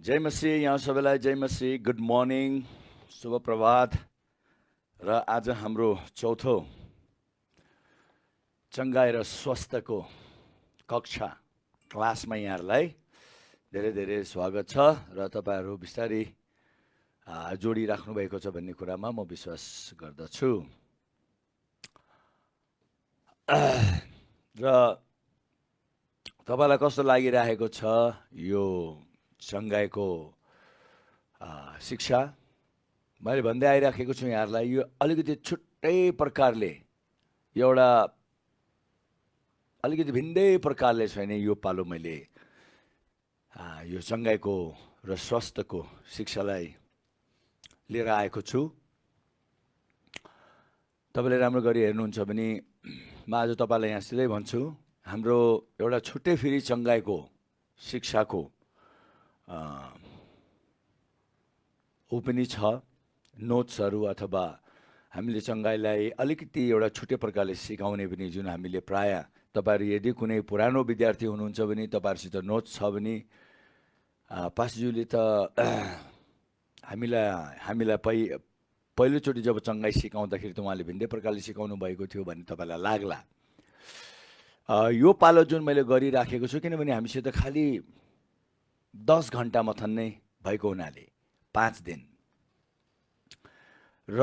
जय मसीह यहाँ सबैलाई जय मसीह good morning शुभ प्रभात र आज हाम्रो चौथो चङ्गाई र स्वास्थ्यको कक्षा क्लासमा यहाँहरूलाई धेरै धेरै स्वागत छ र तपाईहरू बिस्तारै जोडिराख्नु भएको छ भन्ने कुरामा म विश्वास गर्दछु र तपाईलाई कस्तो लागिरहेको छ यो चङ्गाईको शिक्षा मैले भन्दै आइराखेको छु यहाँहरूलाई यो अलिकति छुट्टै प्रकारले एउटा अलिकति भिन्दै प्रकारले छैन यो पालो मैले यो चङ्गाईको र स्वास्थ्यको शिक्षालाई लिएर आएको छु तपाईले राम्रो गरी हेर्नुहुन्छ भने म आज तपाईलाई यहाँ सिधै भन्छु हाम्रो एउटा छुट्टै फेरि चङ्गाईको शिक्षाको ऊ पनि छ नोट्सहरू अथवा हामीले चङ्गाईलाई अलिकति एउटा छुट्टै प्रकारले सिकाउने पनि जुन हामीले प्राय तपाईहरू यदि कुनै पुरानो विद्यार्थी हुनुहुन्छ भने तपाईहरुसित नोट्स छ भने पास्टरज्यूले त हामीलाई पहिलोचोटि जब चङ्गाई सिकाउँदाखेरि त उहाँले भिन्दै प्रकारले सिकाउनु भएको थियो भन्ने तपाईलाई लाग्ला यो पालो जुन मैले गरिराखेको छु किनभने हामीसित खाली 10 घण्टा मथन नै भएको हुनाले 5 दिन र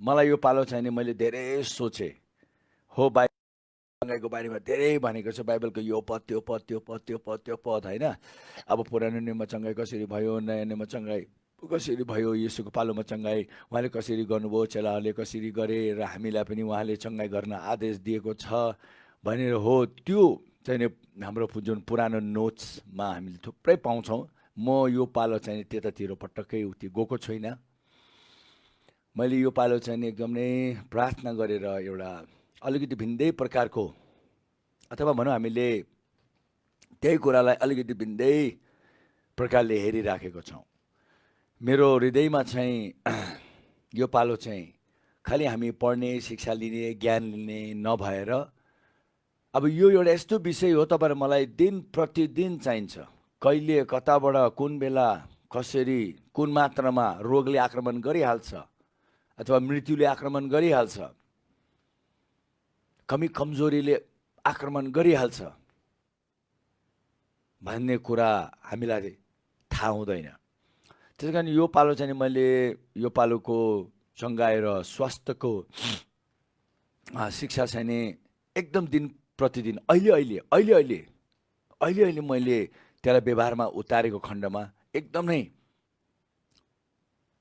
मलाई यो पालो चाहिने मैले धेरै सोचे हो चङ्गाईको बारेमा धेरै भनेको छ बाइबलको यो पद त्यो पद त्यो पद त्यो पद त्यो पद हैन अब पुरानो नियममा चङ्गाई कसरी भयो नयाँ नियममा चङ्गाई कसरी भयो येशूको पालोमा चङ्गाई उहाँले कसरी गर्नुभयो चेलाहरूले कसरी गरे र हामीलाई पनि उहाँले चङ्गाई गर्न आदेश दिएको छ भनेर हो त्यो चाहिँ हाम्रो जुन पुरानो नोट्समा हामीले थुप्रै पाउँछौँ म यो पालो चाहिँ त्यतातिर पटक्कै उति गएको छुइनँ मैले यो पालो चाहिँ एकदमै प्रार्थना गरेर एउटा अलिकति भिन्दै प्रकारको अथवा भनौँ हामीले त्यही कुरालाई अलिकति भिन्दै प्रकारले हेरिराखेको छौँ मेरो हृदयमा चाहिँ यो पालो चाहिँ खालि हामी पढ्ने शिक्षा लिने ज्ञान लिने नभएर अब यो एउटा यस्तो विषय हो तपाईहरु मलाई दिन प्रतिदिन चाहिन्छ कहिले कताबाट कुन बेला कसरी कुन मात्रामा रोगले आक्रमण गरिहाल्छ अथवा मृत्युले आक्रमण गरिहाल्छ कमी कमजोरीले आक्रमण गरिहाल्छ भन्ने कुरा हामीलाई थाहा हुँदैन त्यसैकारण यो पालो चाहिँ मैले यो पालोको चङ्गाई र स्वास्थ्यको शिक्षा चाहिँ एकदम दिन प्रतिदिन अहिले मैले त्यसलाई व्यवहारमा उतारेको खण्डमा एकदमै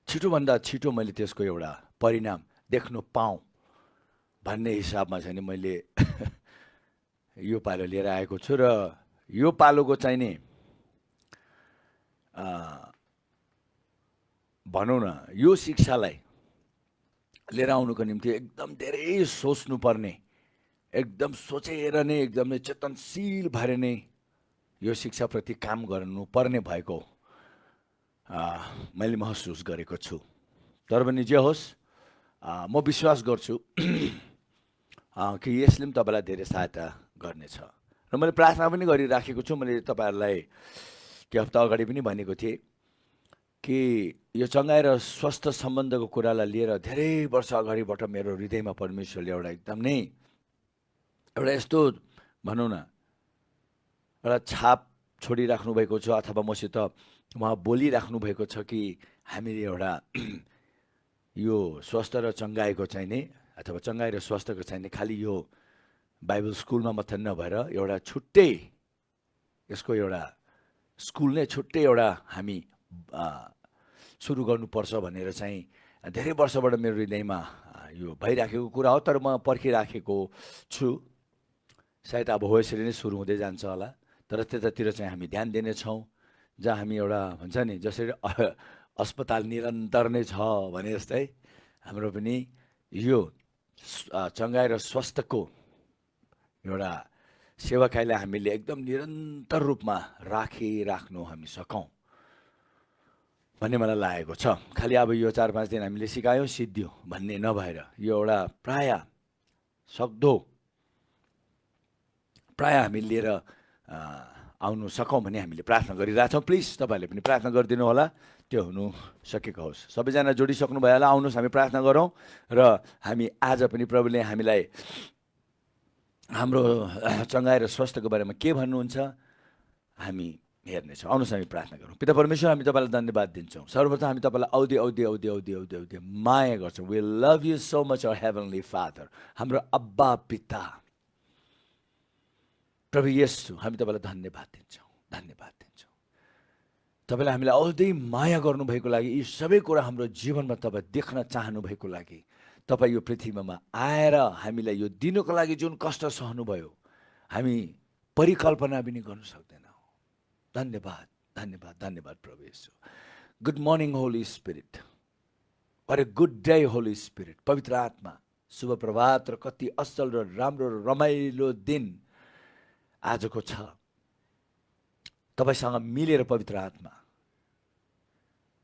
छिटोभन्दा छिटो मैले त्यसको एउटा परिणाम देख्न पाऊँ भन्ने हिसाबमा चाहिँ मैले यो पालो लिएर आएको छु र यो पालोको चाहिँ नि भनौँ न यो शिक्षालाई लिएर आउनुको निम्ति एकदम धेरै सोच्नुपर्ने एकदम सोचेर नै एकदमै चेतनशील भएर नै यो शिक्षाप्रति काम गर्नुपर्ने भएको मैले महसुस गरेको छु तर पनि जे होस् म विश्वास गर्छु कि यसले पनि तपाईलाई धेरै सहायता गर्नेछ र मैले प्रार्थना पनि गरिराखेको छु मैले तपाईहरुलाई केही हप्ता अगाडि पनि भनेको थिएँ कि यो चङ्गाई र स्वास्थ्य सम्बन्धको कुरालाई लिएर धेरै वर्ष अगाडिबाट मेरो हृदयमा परमेश्वरले एउटा एकदम नै एउटा यस्तो भनौँ न एउटा छाप छोडिराख्नु भएको छ अथवा मसित उहाँ बोलिराख्नु भएको छ कि हामीले एउटा यो स्वास्थ्य र चङ्गाईको चाहिँ नि अथवा चङ्गाई र स्वास्थ्यको चाहिँ नि खालि यो बाइबल स्कुलमा मात्र नभएर एउटा छुट्टै यसको एउटा स्कुल नै छुट्टै एउटा हामी सुरु गर्नुपर्छ भनेर चाहिँ धेरै वर्षबाट मेरो हृदयमा यो भइराखेको कुरा हो तर म पर्खिराखेको छु सायद अब हो यसरी नै सुरु हुँदै जान्छ होला तर त्यतातिर चाहिँ हामी ध्यान दिनेछौँ जहाँ हामी एउटा भन्छ नि जसरी अस्पताल निरन्तर नै छ भने जस्तै हाम्रो पनि यो चङ्गाई र स्वास्थ्यको एउटा सेवाकाईलाई हामीले एकदम निरन्तर रूपमा राखिराख्नु हामी सकौँ भन्ने मलाई लागेको छ खालि अब यो 4-5 दिन हामीले सिकायौँ सिद्धियो भन्ने नभएर यो एउटा प्राय सक्दो प्राय हामी लिएर आउनु सकौँ भन्ने हामीले प्रार्थना गरिरहेछौँ। प्लिज तपाईँहरूले पनि प्रार्थना गरिदिनु होला, त्यो हुनु सकेको होस्। सबैजना जोडिसक्नु भयो होला, आउनुहोस् हामी प्रार्थना गरौँ र हामी आज पनि प्रभुले हामीलाई हाम्रो चङ्गाइ र स्वास्थ्यको बारेमा के भन्नुहुन्छ हामी हेर्नेछौँ। आउनुहोस् हामी प्रार्थना गरौँ। पिता परमेश्वर, हामी तपाईँलाई धन्यवाद दिन्छौँ। सर्वप्रथम हामी तपाईँलाई औधी माया गर्छौँ। We love you so much our heavenly father, हाम्रो अब्बा पिता प्रभु येशू, हामी तपाईँलाई धन्यवाद दिन्छौँ। तपाईँले हामीलाई औधी माया गर्नुभएको लागि, यी सबै कुरा हाम्रो जीवनमा तपाईँ देख्न चाहनुभएको लागि, तपाईँ यो पृथ्वीमा आएर हामीलाई यो दिनको लागि जुन कष्ट सहनुभयो हामी परिकल्पना पनि गर्न सक्दैनौँ। धन्यवाद प्रभु येशू। Good morning Holi spirit, what a good day Holi spirit. पवित्र आत्मा, शुभ प्रभात र कति असल र राम्रो र रमाइलो दिन आजको छ। तपाईसँग मिलेर पवित्र आत्मा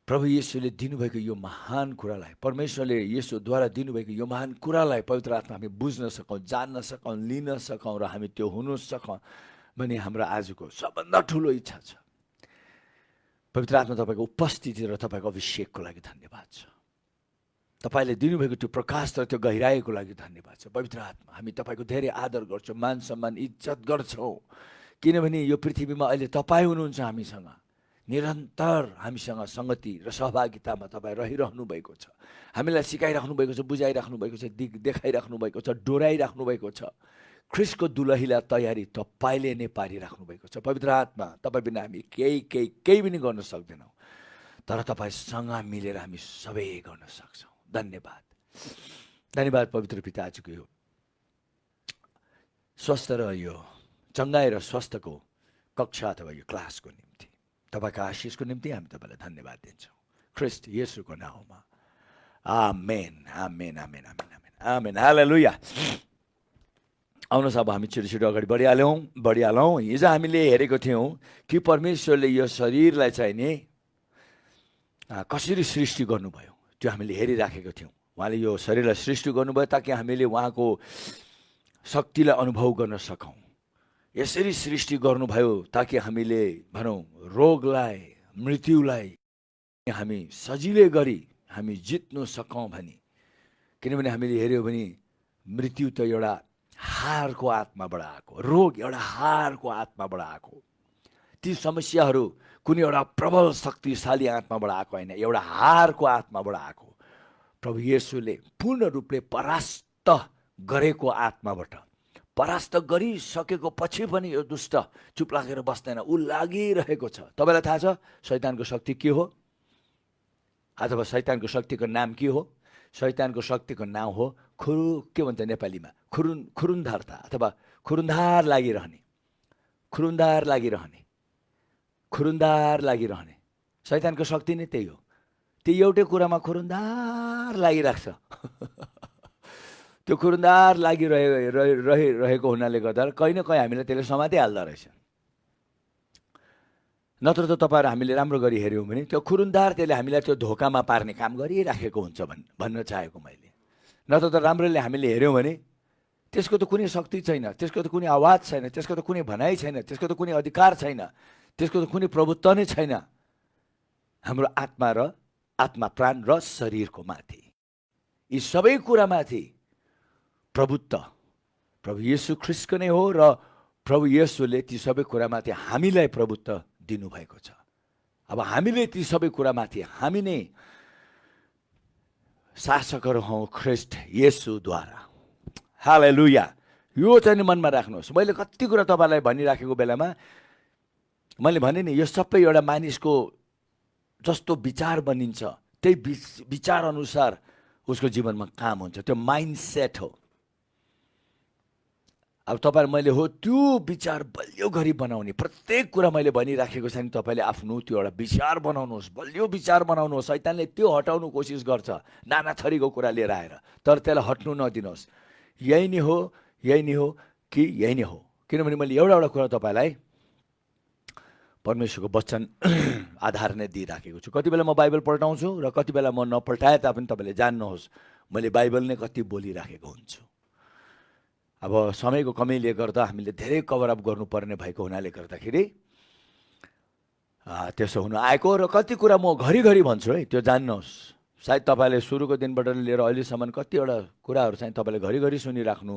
प्रभु येशूले दिनुभएको यो महान कुरालाई, परमेश्वरले येशूद्वारा दिनुभएको यो महान कुरालाई पवित्र आत्मा हामी बुझ्न सकौँ, जान्न सकौँ, लिन सकौँ र हामी त्यो हुन सकौँ भन्ने हाम्रो आजको सबभन्दा ठुलो इच्छा छ। पवित्र आत्मा, तपाईँको उपस्थिति र तपाईँको अभिषेकको लागि धन्यवाद छ। तपाईँले दिनुभएको त्यो प्रकाश र त्यो गहिराईको लागि धन्यवाद छ। पवित्र आत्मा, हामी तपाईँको धेरै आदर गर्छौँ, मान सम्मान इज्जत गर्छौँ, किनभने यो पृथ्वीमा अहिले तपाईँ हुनुहुन्छ हामीसँग, निरन्तर हामीसँग सङ्गति र सहभागितामा तपाईँ रहिरहनु भएको छ। हामीलाई सिकाइराख्नु भएको छ, बुझाइराख्नु भएको छ, देखाइराख्नु भएको छ, डोराइराख्नु भएको छ। ख्रिस्टको दुलहीलाई तयारी तपाईँले नै पारिराख्नु भएको छ। पवित्र आत्मा, तपाईँ बिना हामी केही पनि गर्न सक्दैनौँ, तर तपाईँसँग मिलेर हामी सबै गर्न सक्छौँ। धन्यवाद पवित्र पिता, आजको यो स्वस्थ र यो चङ्गाइ र स्वास्थ्यको कक्षा अथवा यो क्लासको निम्ति, तपाईँको आशिषको निम्ति हामी तपाईँलाई धन्यवाद दिन्छौँ ख्रिस्ट येशूको नाउँमा। आमेन आमेन आमेन आमेन आमेन आमेन। हालेलुया। आउनुहोस्, अब हामी छिटो अगाडि बढिहालौँ। हिजो हामीले हेरेको थियौँ कि परमेश्वरले यो शरीरलाई चाहिँ नि कसरी सृष्टि गर्नुभयो, त्यो हामीले हेरिराखेको थियौँ। उहाँले यो शरीरलाई सृष्टि गर्नुभयो ताकि हामीले उहाँको शक्तिलाई अनुभव गर्न सकौँ। यसरी सृष्टि गर्नुभयो ताकि हामीले भनौँ रोगलाई, मृत्युलाई हामी सजिलै गरी हामी जित्नु सकौँ भनी। किनभने हामीले हेऱ्यौँ भने मृत्यु त एउटा हारको आत्माबाट आएको, रोग एउटा हारको आत्माबाट आएको, ती समस्याहरू कुनै एउटा प्रबल शक्तिशाली आत्माबाट आएको होइन, एउटा हारको आत्माबाट आएको। प्रभु येशूले पूर्ण रूपले परास्त गरेको आत्माबाट, परास्त गरिसकेको पछि पनि यो दुष्ट चुप लागेर बस्दैन, ऊ लागिरहेको छ। तपाईँलाई थाहा छ शैतानको शक्ति के हो, अथवा शैतानको शक्तिको नाम के हो? शैतानको शक्तिको नाम हो के भन्छ नेपालीमा खुरुन्धारता अथवा खुरुन्धार लागिरहने। शैतानको शक्ति नै त्यही हो। त्यो एउटै कुरामा खुरुन्धार लागिरहेको छ। त्यो खुरुन्धार लागिरहेको हुनाले गर्दा कहीँ न कहीँ हामीलाई त्यसले समातिहाल्दो रहेछ। नत्र त तपाईँहरू हामीले राम्रो गरी हेऱ्यौँ भने त्यो खुरुन्धार त्यसले हामीलाई त्यो धोकामा पार्ने काम गरिराखेको हुन्छ भन्न चाहेको मैले। नत्र त राम्रोले हामीले हेऱ्यौँ भने त्यसको त कुनै शक्ति छैन, त्यसको त कुनै आवाज छैन, त्यसको त कुनै भनाइ छैन, त्यसको त कुनै अधिकार छैन, त्यसको त कुनै प्रभुत्व नै छैन हाम्रो आत्मा प्राण र शरीरको माथि। यी सबै कुरामाथि प्रभुत्व प्रभु येशू ख्रिस्टको नै हो र प्रभु येशूले ती सबै कुरामाथि हामीलाई प्रभुत्व दिनुभएको छ। अब हामीले ती सबै कुरामाथि हामी नै शासकहरू हौँ ख्रिस्ट येशूद्वारा। हालेलुया। यो चाहिँ मनमा राख्नुहोस्। मैले कति कुरा तपाईँलाई भनिराखेको बेलामा मैले भने नि यो सबै एउटा मानिसको जस्तो विचार बनिन्छ त्यही विचार अनुसार उसको जीवनमा काम हुन्छ, त्यो माइन्डसेट हो। अब तपाईँ मैले हो त्यो विचार बलियो गरी बनाउने, प्रत्येक कुरा मैले भनिराखेको छ नि तपाईँले आफ्नो त्यो एउटा विचार बनाउनुहोस्, बलियो विचार बनाउनुहोस्। शैतानले त्यो हटाउनु कोसिस गर्छ नाना थरीको कुरा लिएर आएर, तर त्यसलाई हट्नु नदिनुहोस्। यही नै हो कि यही नै हो। किनभने मैले एउटा कुरा तपाईँलाई परमेश्वरको वचन आधार नै दिइराखेको छु। कति बेला म बाइबल पल्टाउँछु र कति बेला म नपल्टाए तापनि तपाईँले जान्नुहोस् मैले बाइबल नै कति बोलिराखेको हुन्छु। अब समयको कमीले गर्दा हामीले धेरै कभरअप गर्नुपर्ने भएको हुनाले गर्दाखेरि त्यसो हुनु आएको र कति कुरा म घरिघरि भन्छु है, त्यो जान्नुहोस्। सायद तपाईँले सुरुको दिनबाट लिएर अहिलेसम्म कतिवटा कुराहरू चाहिँ तपाईँले घरिघरि सुनिराख्नु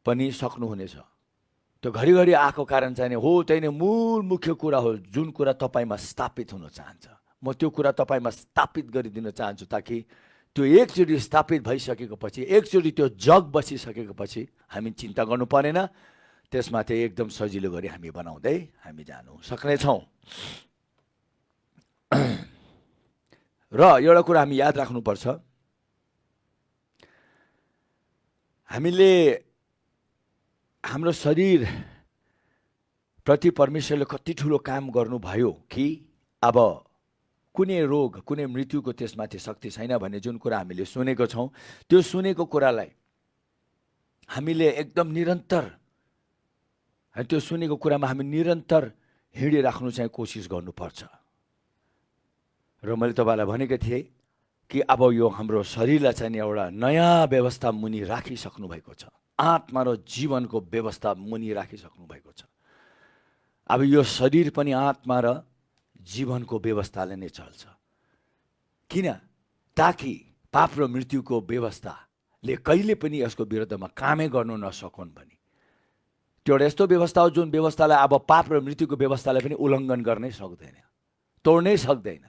पनि सक्नुहुनेछ। त्यो घरिघरि आएको कारण चाहिँ हो, त्यही नै मूल मुख्य कुरा हो जुन कुरा तपाईँमा स्थापित हुन चाहन्छ। म त्यो कुरा तपाईँमा स्थापित गरिदिन चाहन्छु, ताकि त्यो एकचोटि स्थापित भइसकेको पछि, एकचोटि त्यो जग बसिसकेको पछि हामी चिन्ता गर्नु परेन, त्यसमाथि एकदम सजिलो गरी हामी बनाउँदै हामी जानु सक्नेछौँ। र एउटा कुरा हामी याद राख्नुपर्छ, हामीले हाम्रो शरीर प्रति परमेश्वरले कति ठुलो काम गर्नुभयो कि अब कुनै रोग, कुनै मृत्युको त्यसमाथि शक्ति छैन भन्ने जुन कुरा हामीले सुनेको छौँ, त्यो सुनेको कुरालाई हामीले एकदम निरन्तर, त्यो सुनेको कुरामा हामी निरन्तर हिँडिराख्नु चाहिँ कोसिस गर्नुपर्छ। र मैले तपाईँलाई भनेको थिएँ कि अब यो हाम्रो शरीरलाई चाहिँ एउटा नयाँ व्यवस्था मुनि राखिसक्नु भएको छ, आत्मा र जीवनको व्यवस्था मुनि राखिसक्नु भएको छ। अब यो शरीर पनि आत्मा र जीवनको व्यवस्थाले नै चल्छ। किन? ताकि पाप र मृत्युको व्यवस्थाले कहिले पनि यसको विरुद्धमा कामै गर्नु नसकुन् भनी। त्यो एउटा यस्तो व्यवस्था हो जुन व्यवस्थालाई अब पाप र मृत्युको व्यवस्थालाई पनि उल्लङ्घन गर्नै सक्दैन, तोड्नै सक्दैन,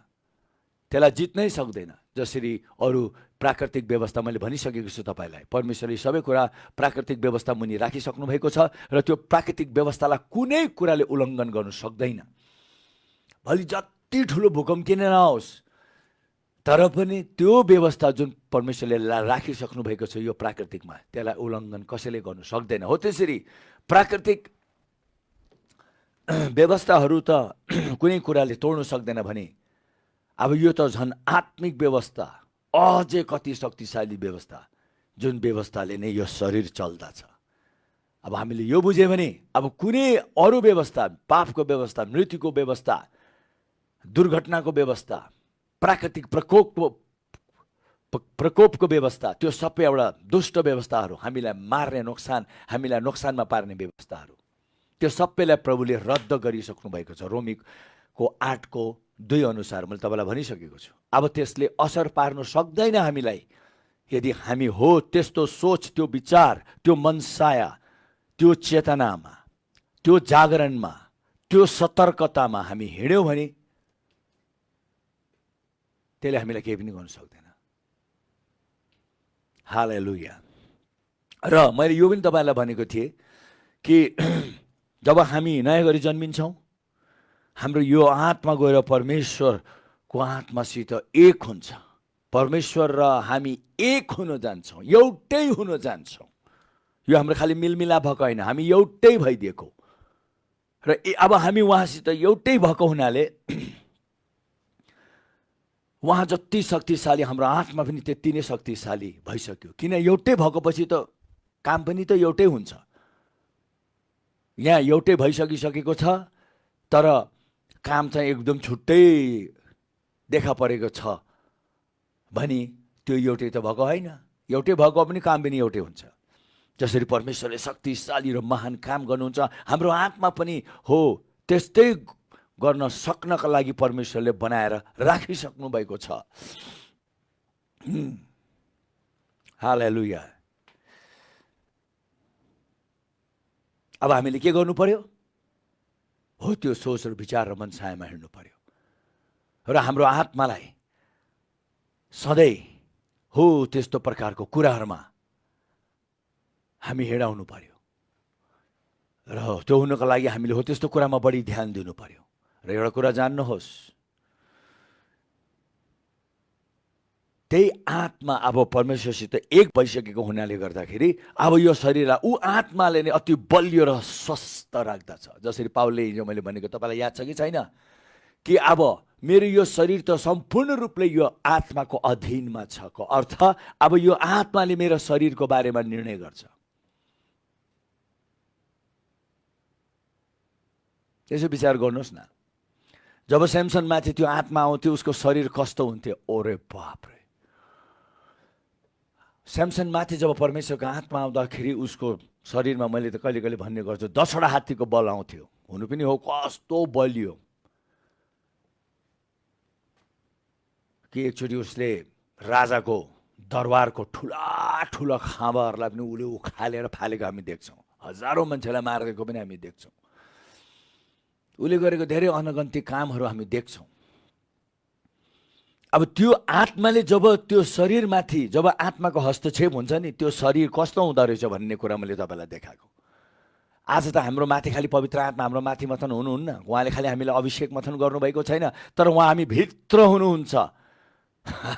त्यसलाई जित्नै सक्दैन। जसरी अरू प्राकृतिक व्यवस्था मैले भनिसकेको छु तपाईँलाई, परमेश्वरले सबै कुरा प्राकृतिक व्यवस्था मुनि राखिसक्नु भएको छ र त्यो प्राकृतिक व्यवस्थालाई कुनै कुराले उल्लङ्घन गर्नु सक्दैन। भोलि जति ठुलो भूकम्प किन नहोस्, तर पनि त्यो व्यवस्था जुन परमेश्वरले राखिसक्नु भएको छ यो प्राकृतिकमा, त्यसलाई उल्लङ्घन कसैले गर्नु सक्दैन। हो त्यसरी प्राकृतिक व्यवस्थाहरू त कुनै कुराले तोड्नु सक्दैन भने अब यो त झन् आत्मिक व्यवस्था, अझै कति शक्तिशाली व्यवस्था, जुन व्यवस्थाले नै यो शरीर चल्दछ। अब हामीले यो बुझ्यौँ भने अब कुनै अरू व्यवस्था, पापको व्यवस्था, मृत्युको व्यवस्था, दुर्घटनाको व्यवस्था, प्राकृतिक प्रकोपको व्यवस्था, त्यो सबै एउटा दुष्ट व्यवस्थाहरू, हामीलाई मार्ने, हामीलाई नोक्सानमा पार्ने व्यवस्थाहरू, त्यो सबैलाई प्रभुले रद्द गरिसक्नु भएको छ। रोमीको 8:2 अनुसार मैले तपाईँलाई भनिसकेको छु। अब त्यसले असर पार्न सक्दैन हामीलाई, यदि हामी हो त्यस्तो सोच, त्यो विचार, त्यो मनसाया, त्यो चेतनामा, त्यो जागरणमा, त्यो सतर्कतामा हामी हिँड्यौँ भने त्यसले हामीलाई केही पनि गर्न सक्दैन। हालेलुया। र मैले यो पनि तपाईँलाई भनेको थिएँ कि जब हामी नयाँ गरी जन्मिन्छौँ, हाम्रो यो आत्मा गएर परमेश्वरको आत्मासित एक हुन्छ। परमेश्वर र हामी एक हुन जान्छौँ, एउटै हुन जान्छौँ। यो हाम्रो खालि मिलमिलाप भएको होइन, हामी एउटै भइदिएको र अब हामी उहाँसित एउटै भएको हुनाले उहाँ जति शक्तिशाली हाम्रो आत्मा पनि त्यति नै शक्तिशाली भइसक्यो। किन? एउटै भएको पछि त काम पनि त एउटै हुन्छ। यहाँ एउटै भइसकिसकेको छ, तर काम चाहिँ एकदम छुट्टै देखा परेको छ भनी त्यो एउटै त भएको होइन। एउटै भएको पनि काम पनि एउटै हुन्छ। जसरी परमेश्वरले शक्तिशाली र महान काम गर्नुहुन्छ, हाम्रो आत्मा पनि हो त्यस्तै गर्न सक्नका लागि परमेश्वरले बनाएर राखिसक्नु भएको छ। हालेलुया। अब हामीले के गर्नु पर्यो? हो त्यो सोच र विचार र मनसायमा हिँड्नु पर्यो र हाम्रो आत्मालाई सधैँ हो त्यस्तो प्रकारको कुराहरूमा हामी हिँडाउनु पर्यो र त्यो हुनको लागि हामीले हो त्यस्तो कुरामा बढी ध्यान दिनु पर्यो। र एउटा कुरा जान्नुहोस्, त्यही आत्मा अब परमेश्वरसित एक भइसकेको हुनाले गर्दाखेरि अब यो शरीरलाई ऊ आत्माले नै अति बलियो र स्वस्थ राख्दछ। जसरी पाउलले हिजो मैले भनेको तपाईँलाई याद छ कि छैन, कि अब मेरो यो शरीर त सम्पूर्ण रूपले यो आत्माको अधीनमा छ को अर्थ अब यो आत्माले मेरो शरीरको बारेमा निर्णय गर्छ। त्यसो विचार गर्नुहोस् न, जब स्यामसन माथि त्यो आत्मा आउँथ्यो उसको शरीर कस्तो हुन्थ्यो? ओरे बाप रे! स्यामसन माथि जब परमेश्वरको आत्मा आउँदाखेरि उसको शरीरमा, मैले त कहिले कहिले भन्ने गर्छु, 10वटा हात्तीको बल आउँथ्यो। हुनु पनि हो, कस्तो बलियो, कि एकचोटि उसले राजाको दरबारको ठुला ठुला खाँबाहरूलाई पनि उसले उखालेर फालेको हामी देख्छौँ। हजारौँ मान्छेलाई मारेको पनि हामी देख्छौँ। उसले गरेको धेरै अनगन्ती कामहरू हामी देख्छौँ। अब त्यो आत्माले जब त्यो शरीरमाथि जब आत्माको हस्तक्षेप हुन्छ नि, त्यो शरीर कस्तो हुँदो रहेछ भन्ने कुरा मैले तपाईँलाई देखाएको। आज त हाम्रो माथि खालि पवित्र आत्मा हाम्रो माथि मथन हुनुहुन्न, उहाँले खालि हामीलाई अभिषेक मथन गर्नुभएको छैन, तर उहाँ हामी भित्र हुनुहुन्छ।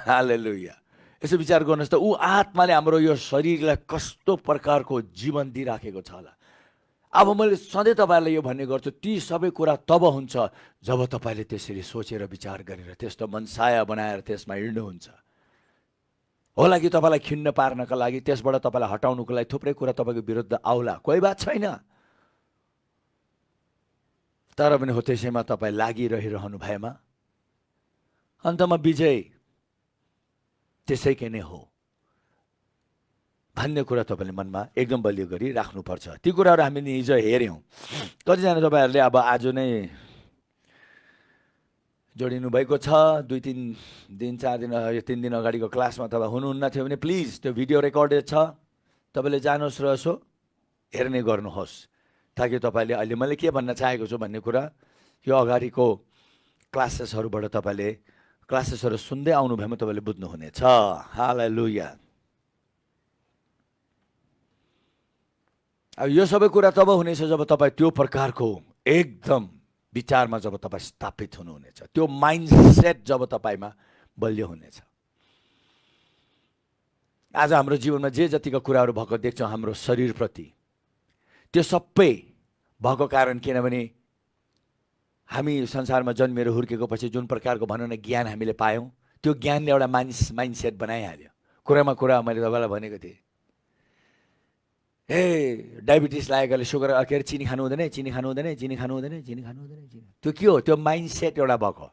हालेलुया। यसो विचार गर्नुहोस् त, ऊ आत्माले हाम्रो यो शरीरलाई कस्तो प्रकारको जीवन दिइराखेको छ होला। अब मैले सधैँ तपाईँहरूलाई यो भन्ने गर्छु, ती सबै कुरा तब हुन्छ जब तपाईँले त्यसरी सोचेर विचार गरेर त्यस्तो मनसाया बनाएर त्यसमा हिँड्नुहुन्छ। होला कि तपाईँलाई खिन्न पार्नका लागि, त्यसबाट तपाईँलाई हटाउनुको लागि थुप्रै कुरा तपाईँको विरुद्ध आउला, कोही बात छैन। तर पनि हो त्यसैमा तपाईँ लागिरहनु भएमा अन्तमा विजय त्यसैकै नै हो भन्ने कुरा तपाईँले मनमा एकदम बलियो गरी राख्नुपर्छ। ती कुराहरू हामीले हिजो हेऱ्यौँ। कतिजना तपाईँहरूले अब आज नै जोडिनु भएको छ, 2-3 दिन 4 दिन 3 दिन अगाडिको क्लासमा तपाईँ हुनुहुन्न थियो भने प्लिज त्यो भिडियो रेकर्डेड छ, तपाईँले जानुहोस् र यसो हेर्ने गर्नुहोस्, ताकि तपाईँले अहिले मैले के भन्न चाहेको छु भन्ने कुरा यो अगाडिको क्लासेसहरूबाट तपाईँले क्लासेसहरू सुन्दै आउनु भएमा तपाईँले बुझ्नुहुनेछ। हालेलुया। अब यो सबै कुरा तब हुनेछ जब तपाईँ त्यो प्रकारको एकदम विचारमा जब तपाईँ स्थापित हुनुहुनेछ, त्यो माइन्डसेट जब तपाईँमा बलियो हुनेछ। आज हाम्रो जीवनमा जे जतिका कुराहरू भएको देख्छौँ हाम्रो शरीरप्रति, त्यो सबै भएको कारण किनभने हामी संसारमा जन्मेर हुर्केको पछि जुन प्रकारको भनौँ न ज्ञान हामीले पायौँ, त्यो ज्ञानले एउटा माइन्डसेट बनाइहाल्यो। कुरामा कुरा मैले तपाईँलाई भनेको थिएँ, ए डायबिटिस लागेकोले सुगर के अरे चिनी खानु हुँदैन, चिनी खानु हुँदैन, चिनी खानु हुँदैन, चिनी खानु हुँदैन, चिनी। त्यो के हो? त्यो माइन्डसेट एउटा भएको।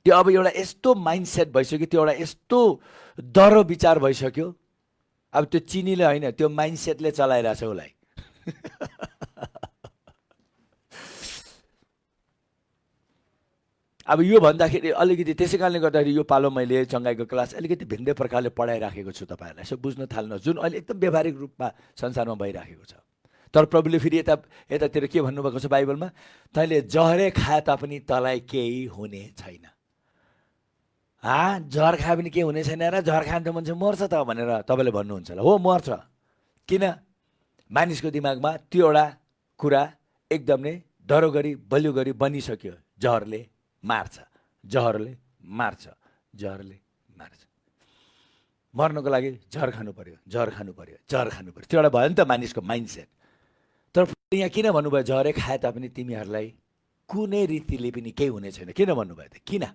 त्यो अब एउटा यस्तो माइन्डसेट भइसक्यो, त्यो एउटा यस्तो डर विचार भइसक्यो। अब त्यो चिनीले होइन, त्यो माइन्डसेटले चलाइरहेछ उसलाई। अब यो भन्दाखेरि अलिकति त्यसै कारणले गर्दाखेरि यो पालो मैले चङ्गाईको क्लास अलिकति भिन्दै प्रकारले पढाइराखेको छु तपाईँहरूलाई, यसो बुझ्न थाल्नुहोस्, जुन अहिले एकदम व्यावहारिक रूपमा संसारमा भइराखेको छ। तर प्रभुले फेरि यतातिर के भन्नुभएको छ बाइबलमा, तैँले जहरै खाए तापनि तँलाई केही हुने छैन। जहर खायो भने केही हुने छैन र, जहर खायो भने त मान्छे मर्छ त भनेर तपाईँले भन्नुहुन्छ होला। हो, मर्छ। किन? मानिसको दिमागमा त्यो एउटा कुरा एकदम नै डरो गरी बलियो गरी बनिसक्यो, जहरले मार्छ, जहरले मार्छ, जहरले मार्छ। मर्नको लागि जहर खानु पर्यो, जहर खानु पर्यो, जहर खानु पर्यो, त्यो एउटा भयो नि त मानिसको माइन्डसेट। तर यहाँ किन भन्नुभयो जहरै खाए तापनि तिमीहरूलाई कुनै रीतिले पनि केही हुने छैन? किन भन्नुभयो त? किन?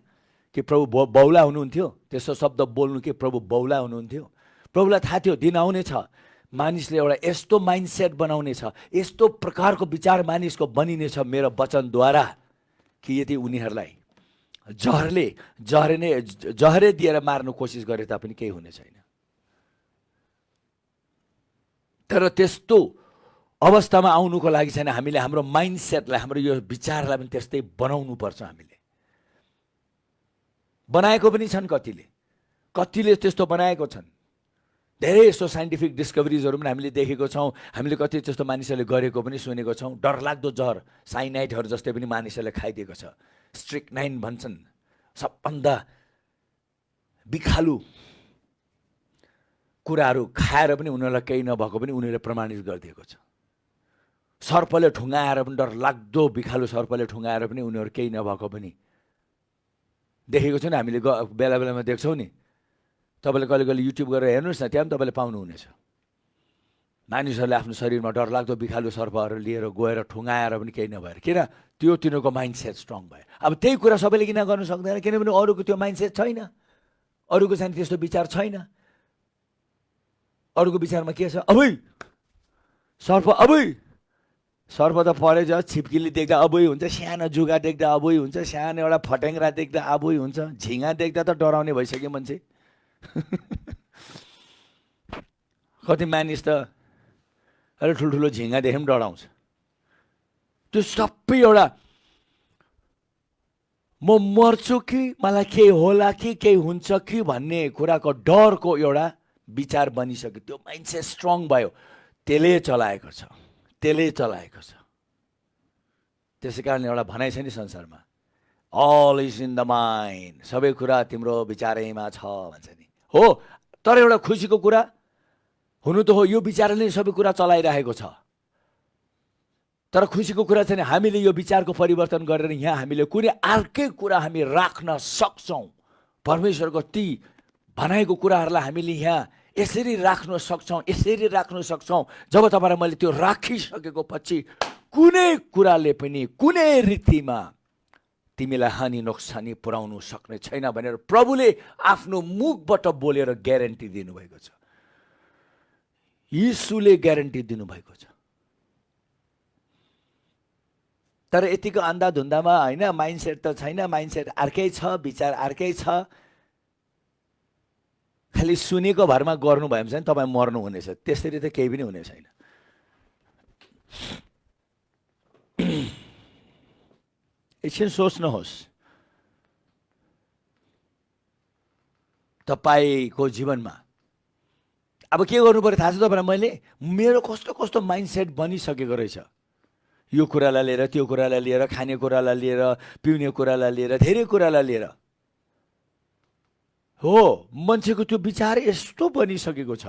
कि प्रभु बौला हुनुहुन्थ्यो? त्यस्तो शब्द बोल्नु कि प्रभु बौला हुनुहुन्थ्यो? प्रभुलाई थाहा थियो दिन आउने छ, मानिसले एउटा यस्तो माइन्डसेट बनाउने छ, यस्तो प्रकारको विचार मानिसको बनिने छ मेरो वचनद्वारा, कि यदि उनीहरूलाई जहरै दिएर मार्नु कोसिस गरे तापनि केही हुने छैन। तर त्यस्तो अवस्थामा आउनुको लागि छैन, हामीले हाम्रो माइन्डसेटलाई, हाम्रो यो विचारलाई पनि त्यस्तै बनाउनु पर्छ। हामीले बनाएको पनि छन्, कतिले त्यस्तो बनाएको छन्। धेरै यस्तो साइन्टिफिक डिस्कभरिजहरू पनि हामीले देखेको छौँ, हामीले कति त्यस्तो मानिसहरूले गरेको पनि सुनेको छौँ। डरलाग्दो जहर साइनाइडहरू जस्तै पनि मानिसहरूले खाइदिएको छ। स्ट्रिक्नाइन भन्छन्, सबभन्दा बिखालु कुराहरू खाएर पनि उनीहरूलाई केही नभएको पनि उनीहरूले प्रमाणित गरिदिएको छ। सर्पले ठुङ्गाएर पनि, डरलाग्दो बिखालु सर्पले ठुङ्गाएर पनि उनीहरू केही नभएको पनि देखेको छौँ नि, हामीले बेला बेलामा देख्छौँ नि। तपाईँले कहिले कहिले युट्युब गरेर हेर्नुहोस् न, त्यहाँ पनि तपाईँले पाउनुहुनेछ। मानिसहरूले आफ्नो शरीरमा डरलाग्दो बिखालु सर्पहरू लिएर गएर ठुङ्गाएर पनि केही नभएर, किन? त्यो तिनीहरूको माइन्डसेट स्ट्रङ भयो। अब त्यही कुरा सबैले किन गर्न सक्दैन? किनभने अरूको त्यो माइन्डसेट छैन, अरूको चाहिँ त्यस्तो विचार छैन। अरूको विचारमा के छ? अबै सर्प त परे जा, छिप्किली देख्दा अबै हुन्छ, सानो जुगा देख्दा अबै हुन्छ, सानो एउटा फटेङ्ग्रा देख्दा अबै हुन्छ, झिँगा देख्दा त डराउने भइसक्यो मान्छे। कति मानिस त अरे ठुल्ठुलो झिँगा देखे पनि डराउँछ। त्यो सबै एउटा म मर्छु कि मलाई केही होला कि केही हुन्छ कि भन्ने कुराको डरको एउटा विचार बनिसक्यो। त्यो माइन्डसेट स्ट्रङ भयो, त्यसले चलाएको छ, त्यसले चलाएको छ। त्यसै कारण एउटा भनाइ छ नि संसारमा, all is in the mind, सबै कुरा तिम्रो विचारैमा छ भन्छ नि। हो, तर एउटा खुसीको कुरा हुनु त हो, यो विचारले सबै कुरा चलाइरहेको छ। तर खुसीको कुरा चाहिँ हामीले यो विचारको परिवर्तन गरेर यहाँ हामीले कुनै अर्कै कुरा हामी राख्न सक्छौँ। परमेश्वरको ती भनाइको कुराहरूलाई हामीले यहाँ यसरी राख्न सक्छौँ, यसरी राख्न सक्छौँ। जब तपाईँ र मैले त्यो राखिसकेको पछि कुनै कुराले पनि कुनै रीतिमा तिमीलाई हानि नोक्सानी पुर्याउनु सक्ने छैन भनेर प्रभुले आफ्नो मुखबाट बोलेर ग्यारेन्टी दिनुभएको छ। यीशुले ग्यारेन्टी दिनुभएको छ। तर यतिको अन्धाधुन्दामा होइन, माइन्डसेट त छैन, माइन्डसेट अर्कै छ, विचार अर्कै छ। खालि सुनेको भरमा गर्नु भयो भने तपाईँ मर्नु हुनेछ, त्यसरी त केही पनि हुने छैन। एकछिन सोच्नुहोस्, तपाईँको जीवनमा अब के गर्नु पर्यो थाहा छ तपाईँलाई? मैले मेरो कस्तो कस्तो माइन्डसेट बनिसकेको रहेछ। यो कुरालाई लिएर, त्यो कुरालाई लिएर, खाने कुरालाई लिएर, पिउने कुरालाई लिएर, धेरै कुरालाई लिएर हो, मान्छेको त्यो विचार यस्तो बनिसकेको छ।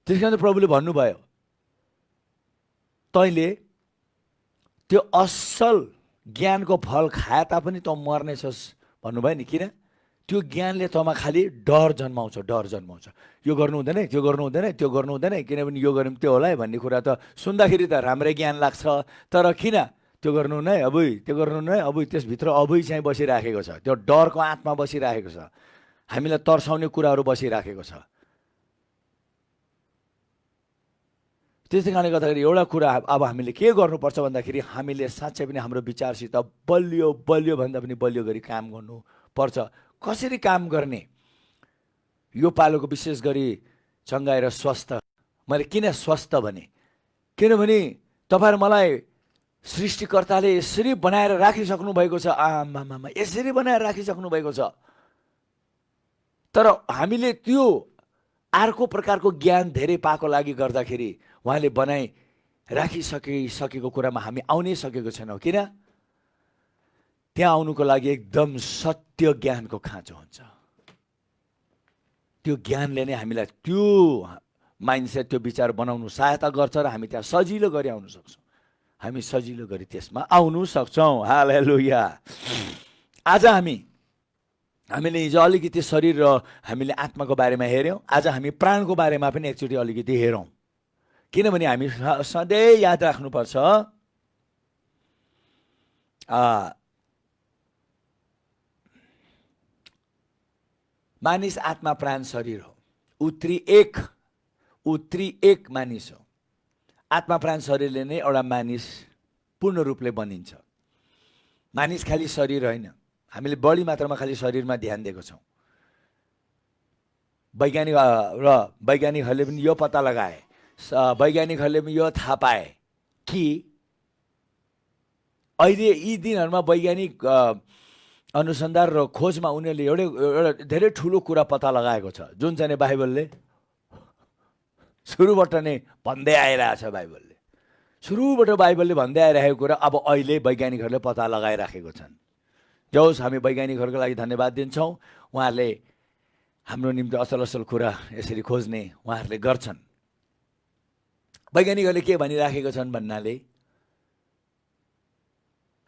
त्यस कारण प्रभुले भन्नुभयो, तैँले त्यो असल ज्ञानको फल खाए तापनि तँ मर्नेछस् भन्नुभयो नि। किन? त्यो ज्ञानले तँमा खालि डर जन्माउँछ, डर जन्माउँछ। यो गर्नु हुँदैन, त्यो गर्नु हुँदैन, त्यो गर्नु हुँदैन, किनभने यो गऱ्यौँ त्यो होला है भन्ने कुरा त सुन्दाखेरि त राम्रै ज्ञान लाग्छ। तर किन त्यो गर्नु हुन्न है, अबुई त्यो गर्नु हुन्न है, अबुई त्यसभित्र अबुई चाहिँ बसिराखेको छ, त्यो डरको आत्मा बसिराखेको छ, हामीलाई तर्साउने कुराहरू बसिराखेको छ। त्यसै कारणले गर्दाखेरि एउटा कुरा अब हामीले के गर्नुपर्छ भन्दाखेरि हामीले साँच्चै पनि हाम्रो विचारसित बलियो बलियो भन्दा पनि बलियो गरी काम गर्नुपर्छ। कसरी काम गर्ने? यो पालोको विशेष गरी चङ्गाइ र स्वस्थ। मैले किन स्वस्थ भने? किनभने तपाईँ र मलाई सृष्टिकर्ताले यसरी बनाएर राखिसक्नु भएको छ। आमामा, यसरी बनाएर राखिसक्नु भएको छ। तर हामीले त्यो अर्को प्रकारको ज्ञान धेरै पाएको लागि गर्दाखेरि उहाँले बनाइ राखिसकेको कुरामा हामी आउनै सकेको छैनौँ। किन? त्यहाँ आउनुको लागि एकदम सत्य ज्ञानको खाँचो हुन्छ। त्यो ज्ञानले नै हामीलाई त्यो माइन्डसेट, त्यो विचार बनाउनु सहायता गर्छ र हामी त्यहाँ सजिलो गरी आउन सक्छौँ। हामी सजिलो गरी त्यसमा आउनु सक्छौँ। हालेलुया। आज हामीले हिजो अलिकति शरीर र हामीले आत्माको बारेमा हेऱ्यौँ। आज हामी प्राणको बारेमा पनि एकचोटि अलिकति हेरौँ। किनभने हामी सधैँ याद राख्नुपर्छ, मानिस आत्मा प्राण शरीर हो। उत्तरी एक मानिस हो। आत्मा प्राण शरीरले नै एउटा मानिस पूर्ण रूपले बनिन्छ। मानिस खालि शरीर होइन। हामीले बढी मात्रामा खालि शरीरमा ध्यान दिएको छौँ। वैज्ञानिकहरूले पनि यो पत्ता लगाए, वैज्ञानिकहरूले पनि यो थाहा पाए कि अहिले यी दिनहरूमा वैज्ञानिक अनुसन्धान र खोजमा उनीहरूले एउटा धेरै ठुलो कुरा पत्ता लगाएको छ, जुन चाहिँ बाइबलले सुरुबाट नै भन्दै आइरहेछ। बाइबलले सुरुबाट भन्दै आइरहेको कुरा अब अहिले वैज्ञानिकहरूले पत्ता लगाइराखेको छन्। जौस्, हामी वैज्ञानिकहरूको लागि धन्यवाद दिन्छौँ। उहाँहरूले हाम्रो निम्ति असल असल कुरा यसरी खोज्ने उहाँहरूले गर्छन्। वैज्ञानिकहरूले के भनिराखेको छन् भन्नाले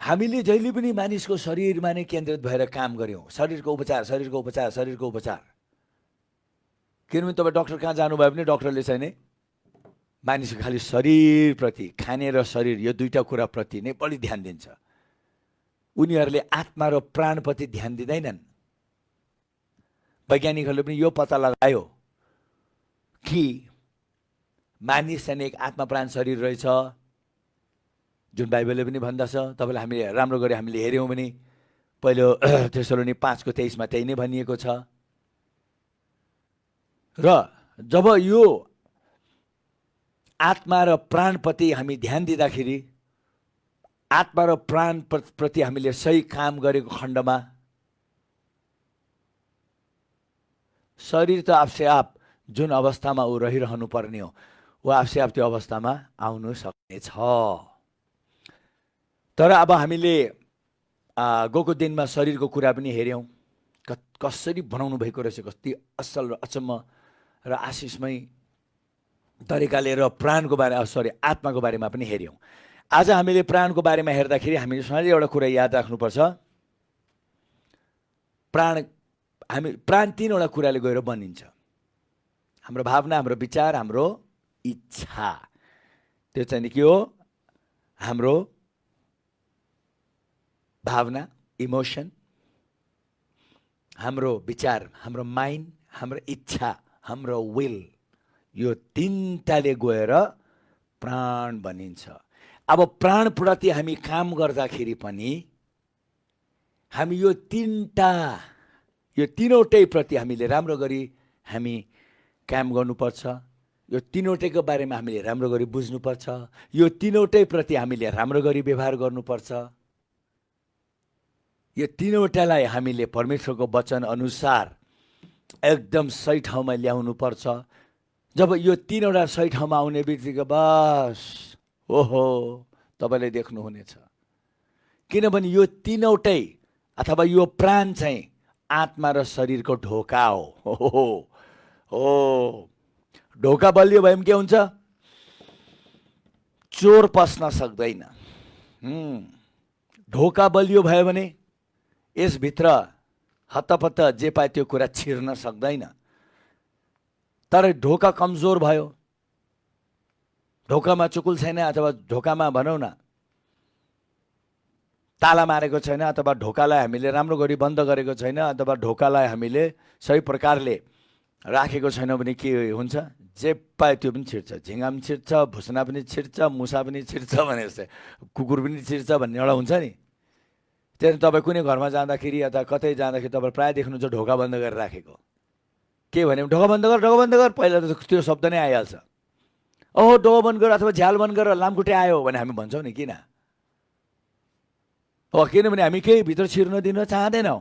हामीले जहिले पनि मानिसको शरीरमा नै केन्द्रित भएर काम गऱ्यौँ। शरीरको उपचार, शरीरको उपचार, शरीरको उपचार। किनभने तपाईँ डक्टर कहाँ जानुभयो भने डक्टरले चाहिँ नि मानिसको खालि शरीरप्रति, खाने र शरीर यो दुईवटा कुराप्रति नै बढी ध्यान दिन्छ। उनीहरूले आत्मा र प्राणप्रति ध्यान दिँदैनन्। वैज्ञानिकहरूले पनि यो पत्ता लगायो कि मानिस चाहिँ एक आत्मा प्राण शरीर रहेछ, जुन बाइबलले पनि भन्दछ। तपाईँले हामीले राम्रो गरी हामीले हेऱ्यौँ भने पहिलो थेसलोनी 5:23 त्यही नै भनिएको छ। र जब यो आत्मा र प्राणप्रति हामी ध्यान दिँदाखेरि आत्मा र प्राण प्रति हामीले सही काम गरेको खण्डमा शरीर त आफसे आप जुन अवस्थामा ऊ रहिरहनु पर्ने हो ऊ आफसे आप त्यो अवस्थामा आउनु सक्नेछ। तर अब हामीले गएको दिनमा शरीरको कुरा पनि हेऱ्यौँ, कसरी बनाउनु भएको रहेछ, कति असल र अचम्म र आशिषमय तरिकाले र प्राणको बारे आत्माको बारेमा पनि हेऱ्यौँ। आज हामीले प्राणको बारेमा हेर्दाखेरि हामीले सधैँ एउटा कुरा याद राख्नुपर्छ, प्राण तीनवटा कुराले गएर बनिन्छ। हाम्रो भावना, हाम्रो विचार, हाम्रो इच्छा। त्यो चाहिँ के हो? हाम्रो भावना, इमोसन, हाम्रो विचार, हाम्रो माइन्ड, हाम्रो इच्छा, हाम्रो विल, यो तीनटाले गएर प्राण बनिन्छ। अब प्राणप्रति हामी काम गर्दाखेरि पनि हामी यो तीनवटै प्रति हामीले राम्रो गरी हामी काम गर्नुपर्छ। यो तीनवटैको बारेमा हामीले राम्रो गरी बुझ्नुपर्छ। यो तीनवटै प्रति हामीले राम्रो गरी व्यवहार गर्नुपर्छ। यो तीनवटालाई हामीले परमेश्वरको वचन अनुसार एकदम सही ठाउँमा ल्याउनु पर्छ। जब यो तीनवटा सही ठाउँमा आउने बित्तिकै बस ओहो तपाईले देख्नुहुनेछ, किनभने यो तीनवटै अथवा यो प्राण चाहिँ आत्मा र शरीरको ढोका हो। ढोका बलियो भए पनि के हुन्छ? चोर पस्न सक्दैन। ढोका बलियो भयो भने यसभित्र हत्तपत्त जे पाए त्यो कुरा छिर्न सक्दैन। तर ढोका कमजोर भयो, ढोकामा चुकुल छैन अथवा ढोकामा भनौँ न ताला मारेको छैन अथवा ढोकालाई हामीले राम्रो गरी बन्द गरेको छैन अथवा ढोकालाई हामीले सही प्रकारले राखेको छैन भने के हुन्छ? जे पाए त्यो पनि छिर्छ। झिँगा पनि छिर्छ, भुसना पनि छिर्छ, मुसा पनि छिर्छ भने जस्तै कुकुर पनि छिर्छ भन्ने एउटा हुन्छ नि। त्यहाँदेखि तपाईँ कुनै घरमा जाँदाखेरि अथवा कतै जाँदाखेरि तपाईँ प्रायः देख्नुहुन्छ ढोका बन्द गरेर राखेको। के भने ढोका बन्द गर, पहिला त त्यो शब्द नै आइहाल्छ। ओहो ढोका बन्द गर अथवा झ्याल बन्द गर, लामखुट्टे आयो भने हामी भन्छौँ नि। किन? हो, किनभने हामी केही भित्र छिर्न दिन चाहँदैनौँ।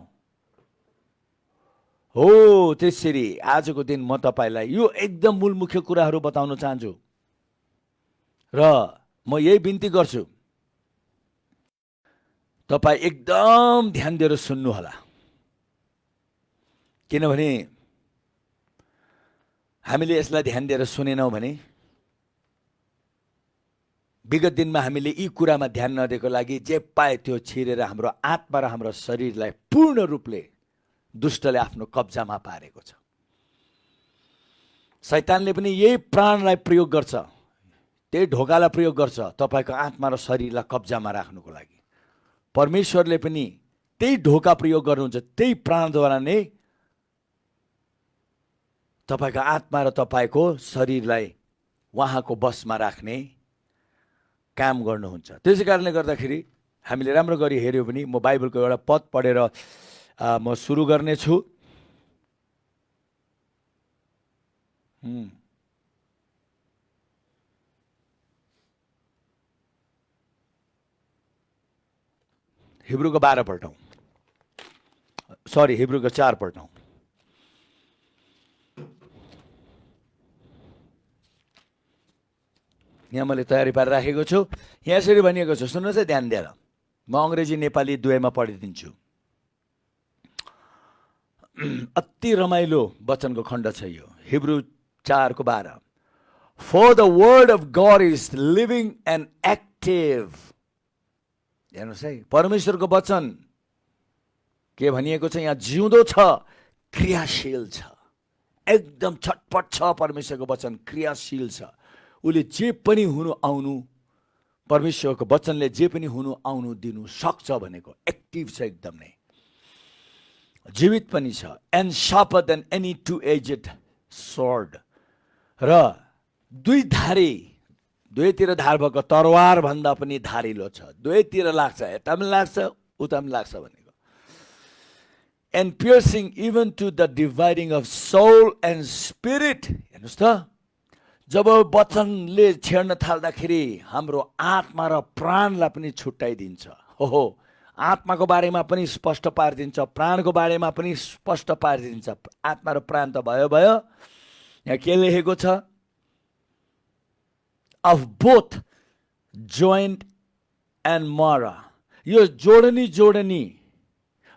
हो, त्यसरी आजको दिन म तपाईँलाई यो एकदम मूल मुख्य कुराहरू बताउन चाहन्छु र म यही बिन्ती गर्छु तपाईँ एकदम ध्यान दिएर सुन्नुहोला, किनभने हामीले यसलाई ध्यान दिएर सुनेनौँ भने विगत दिनमा हामीले यी कुरामा ध्यान नदिएको लागि जे पाए त्यो छिरेर हाम्रो आत्मा र हाम्रो शरीरलाई पूर्ण रूपले दुष्टले आफ्नो कब्जामा पारेको छ। शैतानले पनि यही प्राणलाई प्रयोग गर्छ, त्यही ढोकालाई प्रयोग गर्छ तपाईँको आत्मा र शरीरलाई कब्जामा राख्नुको लागि। परमेश्वरले पनि त्यही ढोका प्रयोग गर्नुहुन्छ, त्यही प्राणद्वारा नै तपाईँको आत्मा र तपाईँको शरीरलाई उहाँको बसमा राख्ने काम गर्नुहुन्छ। त्यसै कारणले गर्दाखेरि हामीले राम्रो गरी हेऱ्यौँ भने म बाइबलको एउटा पद पढेर म सुरु गर्नेछु। हिब्रूको 12 पल्टौँ, हिब्रूको 4 पल्टौँ। यहाँ मैले तयारी पारेर राखेको छु। यहाँ यसरी भनिएको छ, सुन्नुहोस् है ध्यान दिएर। म अङ्ग्रेजी नेपाली दुवैमा पढिदिन्छु। अति रमाइलो वचनको खण्ड छ यो, Hebrew 4:12। For the word of God is living and active। हेर्नुहोस् है, परमेश्वरको वचन के भनिएको छ यहाँ? जिउँदो छ, क्रियाशील छ, एकदम छटपट छ। परमेश्वरको वचन क्रियाशील छ। उसले जे पनि हुनु आउनु, परमेश्वरको वचनले जे पनि हुनु आउनु दिनु सक्छ भनेको एक्टिभ छ, एकदम नै जीवित पनि छ। And sharper than any two edged sword, र दुवैतिर धार भएको तरवार भन्दा पनि धारिलो छ। दुवैतिर लाग्छ, यता पनि लाग्छ उता पनि लाग्छ भनेको। And piercing even to the dividing of soul and spirit. हेर्नुहोस् त, जब वचनले छेड्न थाल्दाखेरि हाम्रो आत्मा र प्राणलाई पनि छुट्याइदिन्छ। हो, आत्माको बारेमा पनि स्पष्ट पारिदिन्छ, प्राणको बारेमा पनि स्पष्ट पारिदिन्छ। आत्मा र प्राण त भयो भयो, यहाँ के लेखेको छ? अफ बोथ जोइन्ट एन्ड मरा, यो जोडनी जोडनी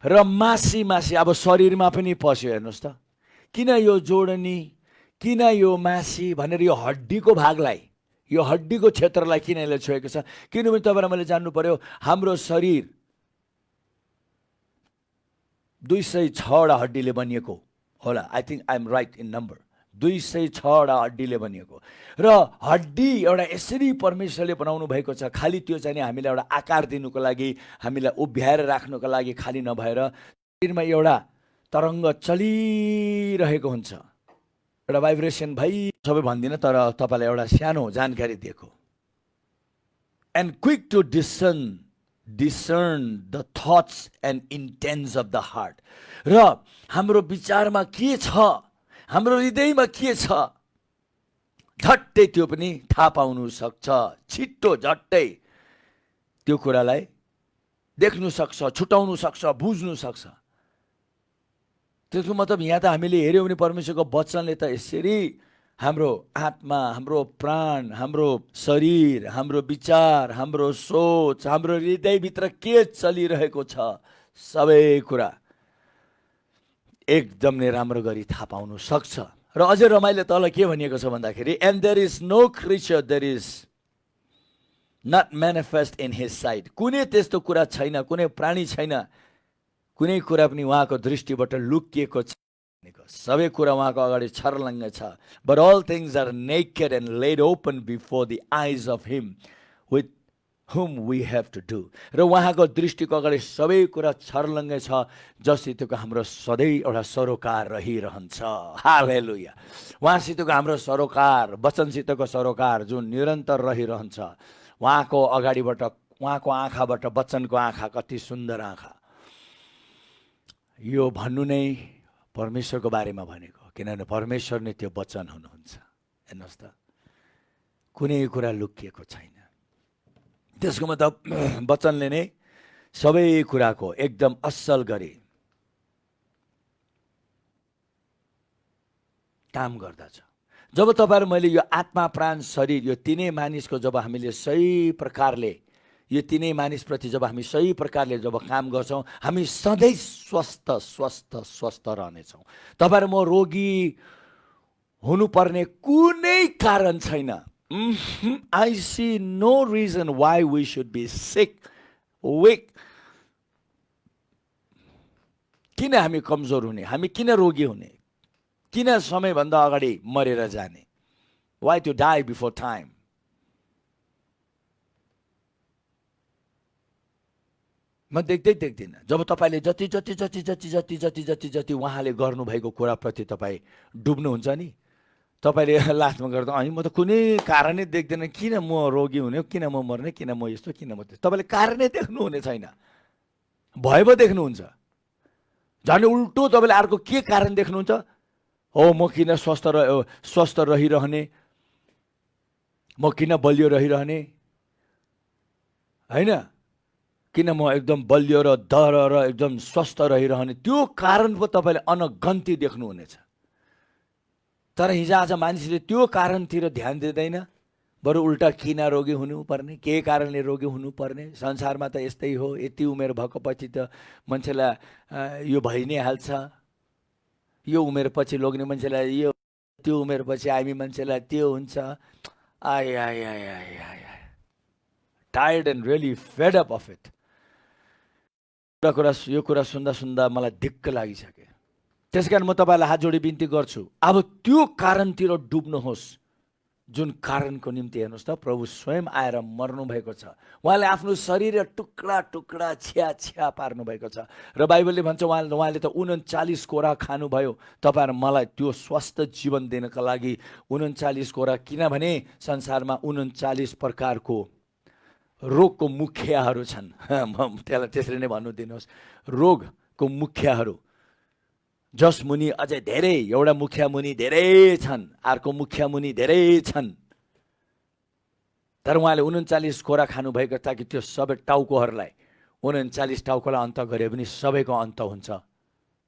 र मासी मासी अब शरीरमा पनि पस्यो। हेर्नुहोस् त, किन यो जोडनी, किन यो मासी भनेर यो हड्डीको भागलाई, यो हड्डीको क्षेत्रलाई किन यसले छोएको छ? किनभने तपाईँ मैले जान्नु पर्यो, हाम्रो शरीर 206वटा हड्डीले बनिएको होला। I think I am right in number. 206वटा हड्डीले बनिएको र हड्डी एउटा यसरी परमेश्वरले बनाउनु भएको छ। खालि त्यो चाहिँ हामीलाई एउटा आकार दिनुको लागि, हामीलाई उभ्याएर राख्नुको लागि खालि नभएर शरीरमा एउटा तरङ्ग चलिरहेको हुन्छ, एउटा भाइब्रेसन। भाइ सबै भन्दिनँ, तर तपाईँलाई एउटा सानो जानकारी दिएको। And quick to discern the thoughts and intents of the heart, र हाम्रो विचारमा के छ, हाम्रो हृदयमा के छ, झट्टै त्यो पनि थाहा पाउनु सक्छ। छिट्टो झट्टै त्यो कुरालाई देख्नु सक्छ, छुटाउनु सक्छ, बुझ्नु सक्छ। त्यसको मतलब यहाँ त हामीले हेऱ्यौँ भने परमेश्वरको वचनले त यसरी हाम्रो आत्मा, हाम्रो प्राण, हाम्रो शरीर, हाम्रो विचार, हाम्रो सोच, हाम्रो हृदयभित्र के चलिरहेको छ, सबै कुरा एकदम नै राम्रो गरी थाहा पाउनु सक्छ। र अझै रमाइलो तल के भनिएको छ भन्दाखेरि, and there is no creature there is not manifest in his sight, कुनै त्यस्तो कुरा छैन, कुनै प्राणी छैन, कुनै कुरा पनि उहाँको दृष्टिबाट लुकिएको छ। सबै कुरा उहाँको अगाडि छर्लङ्ग छ। But all things are naked and laid open before the eyes of him with whom we have to do, र उहाँको दृष्टिको अगाडि सबै कुरा छर्लङ्गै छ, जससितको हाम्रो सधैँ एउटा सरोकार रहिरहन्छ। हालेलुया। उहाँसितको हाम्रो सरोकार, वचनसितको सरोकार जुन निरन्तर रहिरहन्छ। उहाँको अगाडिबाट, उहाँको आँखाबाट वचनको आँखा, कति सुन्दर आँखा। यो भन्नु नै परमेश्वरको बारेमा भनेको, किनभने परमेश्वर नै त्यो वचन हुनुहुन्छ। हेर्नुहोस् त, कुनै कुरा लुकिएको छैन। त्यसको मतलब वचनले नै सबै कुराको एकदम असल गरी काम गर्दछ। जब तपाईहरु मैले यो आत्मा, प्राण, शरीर, यो तीनै मानिसको जब हामीले सही प्रकारले, यो तीनै मानिसप्रति जब हामी सही प्रकारले जब काम गर्छौँ, हामी सधैँ स्वस्थ स्वस्थ स्वस्थ रहनेछौँ। तपाईहरु म रोगी हुनुपर्ने कुनै कारण छैन। I see no reason why we should be sick, weak. किन हामी कमजोर हुने, हामी किन रोगी हुने, किन समयभन्दा अगाडि मरेर जाने? Why to die before time? म देख्दिनँ। जब तपाईले जति जति जति जति जति जति जति जति उहाँले गर्नुभएको कुराप्रति तपाईँ डुब्नुहुन्छ नि, तपाईले लास्टमा गर्दा अनि म त कुनै कारणै देख्दैन, किन म रोगी हुने, किन म मर्ने, किन म यस्तो, किन म त्यस्तो। तपाईले कारणै देख्नुहुने छैन, भए पो देख्नुहुन्छ। झन् उल्टो तपाईले अर्को के कारण देख्नुहुन्छ? हो, म किन स्वस्थ रहिरहने, म किन बलियो रहिरहने, हैन, किन म एकदम बलियो र दर र एकदम स्वस्थ रहिरहने, त्यो कारण पो तपाईले अनगन्ती देख्नुहुनेछ। तर हिजो आज मानिसले त्यो कारणतिर ध्यान दिँदैन, बरु उल्टा किन रोगी हुनुपर्ने, के कारणले रोगी हुनुपर्ने, संसारमा त यस्तै हो, यति उमेर भएपछि त मान्छेलाई यो भइ नै हाल्छ, यो उमेर पछि लोग्ने मान्छेलाई यो, त्यो उमेर पछि हामी मान्छेलाई त्यो हुन्छ। आय आय आय आय आय tired and really fed up of it. यो कुरा सुन्दा सुन्दा मलाई दिक्क लागिसक्यो। त्यसकारण म तपाईलाई हात जोडी बिन्ती गर्छु, अब त्यो कारणतिर डुब्नुहोस् जुन कारणको निम्ति हेर्नुहोस् त प्रभु स्वयं आएर मर्नु भएको छ। उहाँले आफ्नो शरीर टुक्रा टुक्रा छ्या छ्या पार्नु भएको छ। र बाइबलले भन्छ उहाँले त 39 कोरा खानुभयो तपाईहरु मलाई त्यो स्वस्थ जीवन दिनका लागि। 39 कोरा, किनभने संसारमा 39 प्रकारको रोगको मुखियाहरू छन्। त्यसलाई त्यसरी नै भन्नु दिनुहोस्, रोगको मुखियाहरू जस मुनि अझै धेरै, एउटा मुखिया मुनि धेरै छन्, अर्को मुखिया मुनि धेरै छन्, तर उहाँले 39 कोरा खानुभएको ताकि त्यो सबै टाउकोहरूलाई 39 टाउकोलाई अन्त गरे पनि सबैको अन्त हुन्छ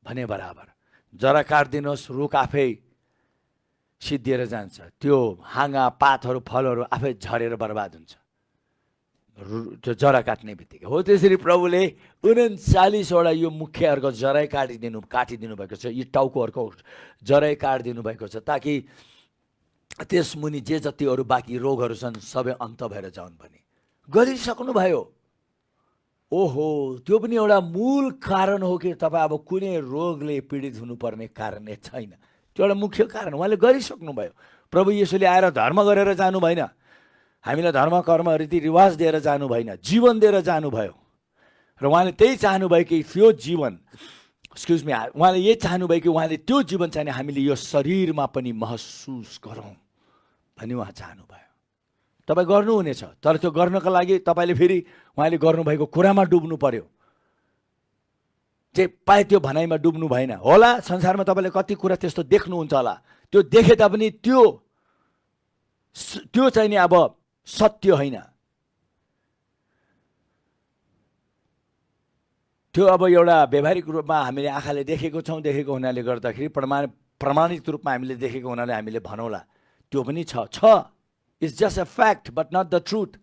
भने बराबर। जरा काटिदिनुहोस्, रुख आफै सिद्धिएर जान्छ, त्यो हाँगा पातहरू फलहरू आफै झरेर बर्बाद हुन्छ त्यो जरा काट्ने बित्तिकै। हो त्यसरी प्रभुले 39वटा यो मुखियाहरूको जरै काटिदिनु भएको छ, यी टाउकोहरूको जरै काटिदिनु भएको छ ताकि त्यस मुनि जे जति अरू बाँकी रोगहरू छन् सबै अन्त भएर जाउन् भने गरिसक्नु भयो। ओहो, त्यो पनि एउटा मूल कारण हो कि तपाईँ अब कुनै रोगले पीडित हुनुपर्ने कारण छैन, त्यो एउटा मुख्य कारण उहाँले गरिसक्नु भयो। प्रभु येशूले आएर धर्म गरेर जानु भएन, हामीलाई धर्म कर्म रीतिरिवाज दिएर जानु भएन, जीवन दिएर जानुभयो। र उहाँले त्यही चाहनुभयो कि त्यो जीवन उहाँले यही चाहनुभयो कि उहाँले त्यो जीवन चाहिने हामीले यो शरीरमा पनि महसुस गरौँ भन्ने उहाँ चाहनुभयो। तपाईँ गर्नुहुनेछ, तर त्यो गर्नको लागि तपाईँले फेरि उहाँले गर्नुभएको कुरामा डुब्नु पर्यो। जे पाए त्यो भनाइमा डुब्नु भएन होला। संसारमा तपाईँले कति कुरा त्यस्तो देख्नुहुन्छ होला, त्यो देखे तापनि त्यो चाहिँ नि अब सत्य होइन। त्यो अब एउटा व्यावहारिक रूपमा हामीले आँखाले देखेको हुनाले गर्दाखेरि प्रमाणित रूपमा हामीले देखेको हुनाले हामीले भनौँला त्यो पनि छ। It's just a fact but not the truth.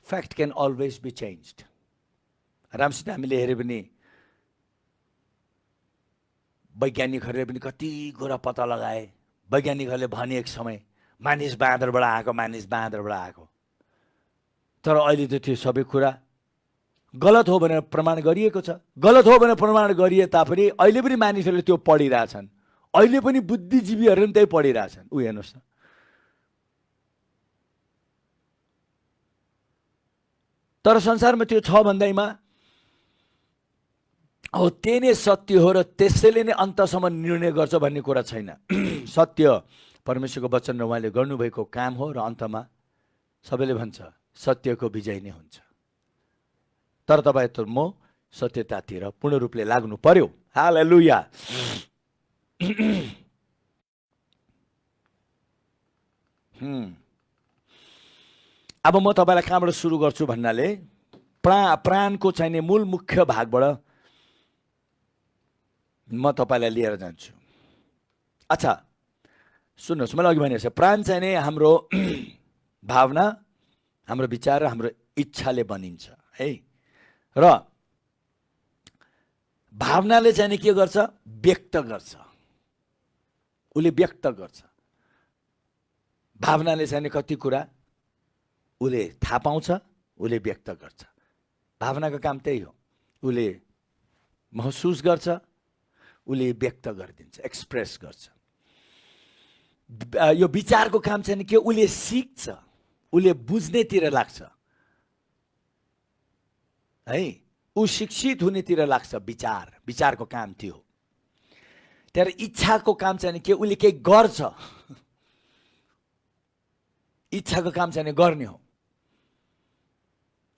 Fact can always be changed. राम्रोसित हामीले हेऱ्यो भने वैज्ञानिकहरूले पनि कति कुरा पत्ता लगाए। वैज्ञानिकहरूले भने एक समय मानिस बाँदरबाट आएको, तर अहिले त त्यो सबै कुरा गलत हो भनेर प्रमाण गरिएको छ। गलत हो भनेर प्रमाण गरिए तापनि अहिले पनि मानिसहरूले त्यो पढिरहेछन्, अहिले पनि बुद्धिजीवीहरूले पनि त्यही पढिरहेछन्। ऊ हेर्नुहोस् न, तर संसारमा त्यो छ भन्दैमा हो त्यही नै सत्य हो र त्यसैले नै अन्तसम्म निर्णय गर्छ भन्ने कुरा छैन। सत्य परमेश्वरको वचन र उहाँले गर्नुभएको काम हो र अन्तमा सबैले भन्छ सत्यको विजय नै हुन्छ। तर तपाईँ त म सत्यतातिर पूर्ण रूपले लाग्नु पर्यो। हालेलुया। अब म तपाईँलाई कहाँबाट सुरु गर्छु भन्नाले प्राणको चाहिने मूल मुख्य भागबाट म तपाईँलाई लिएर जान्छु। अच्छा सुन्नुहोस्, मैले अघि भनेको छ प्राण चाहिँ नै हाम्रो भावना, हाम्रो विचार र हाम्रो इच्छाले बनिन्छ है। र भावनाले चाहिँ नि के गर्छ, व्यक्त गर्छ, उसले व्यक्त गर्छ। भावनाले चाहिँ नि कति कुरा उसले थाहा पाउँछ, उसले व्यक्त गर्छ। भावनाको काम त्यही हो, उसले महसुस गर्छ, उसले व्यक्त गरिदिन्छ, एक्सप्रेस गर्छ। यो विचारको काम चाहिँ के, उसले सिक्छ, उसले बुझ्नेतिर लाग्छ है, ऊ शिक्षित हुनेतिर लाग्छ। विचारको काम त्यो हो। तर इच्छाको काम चाहिँ के, उसले केही गर्छ, इच्छाको काम चाहिँ गर्ने हो।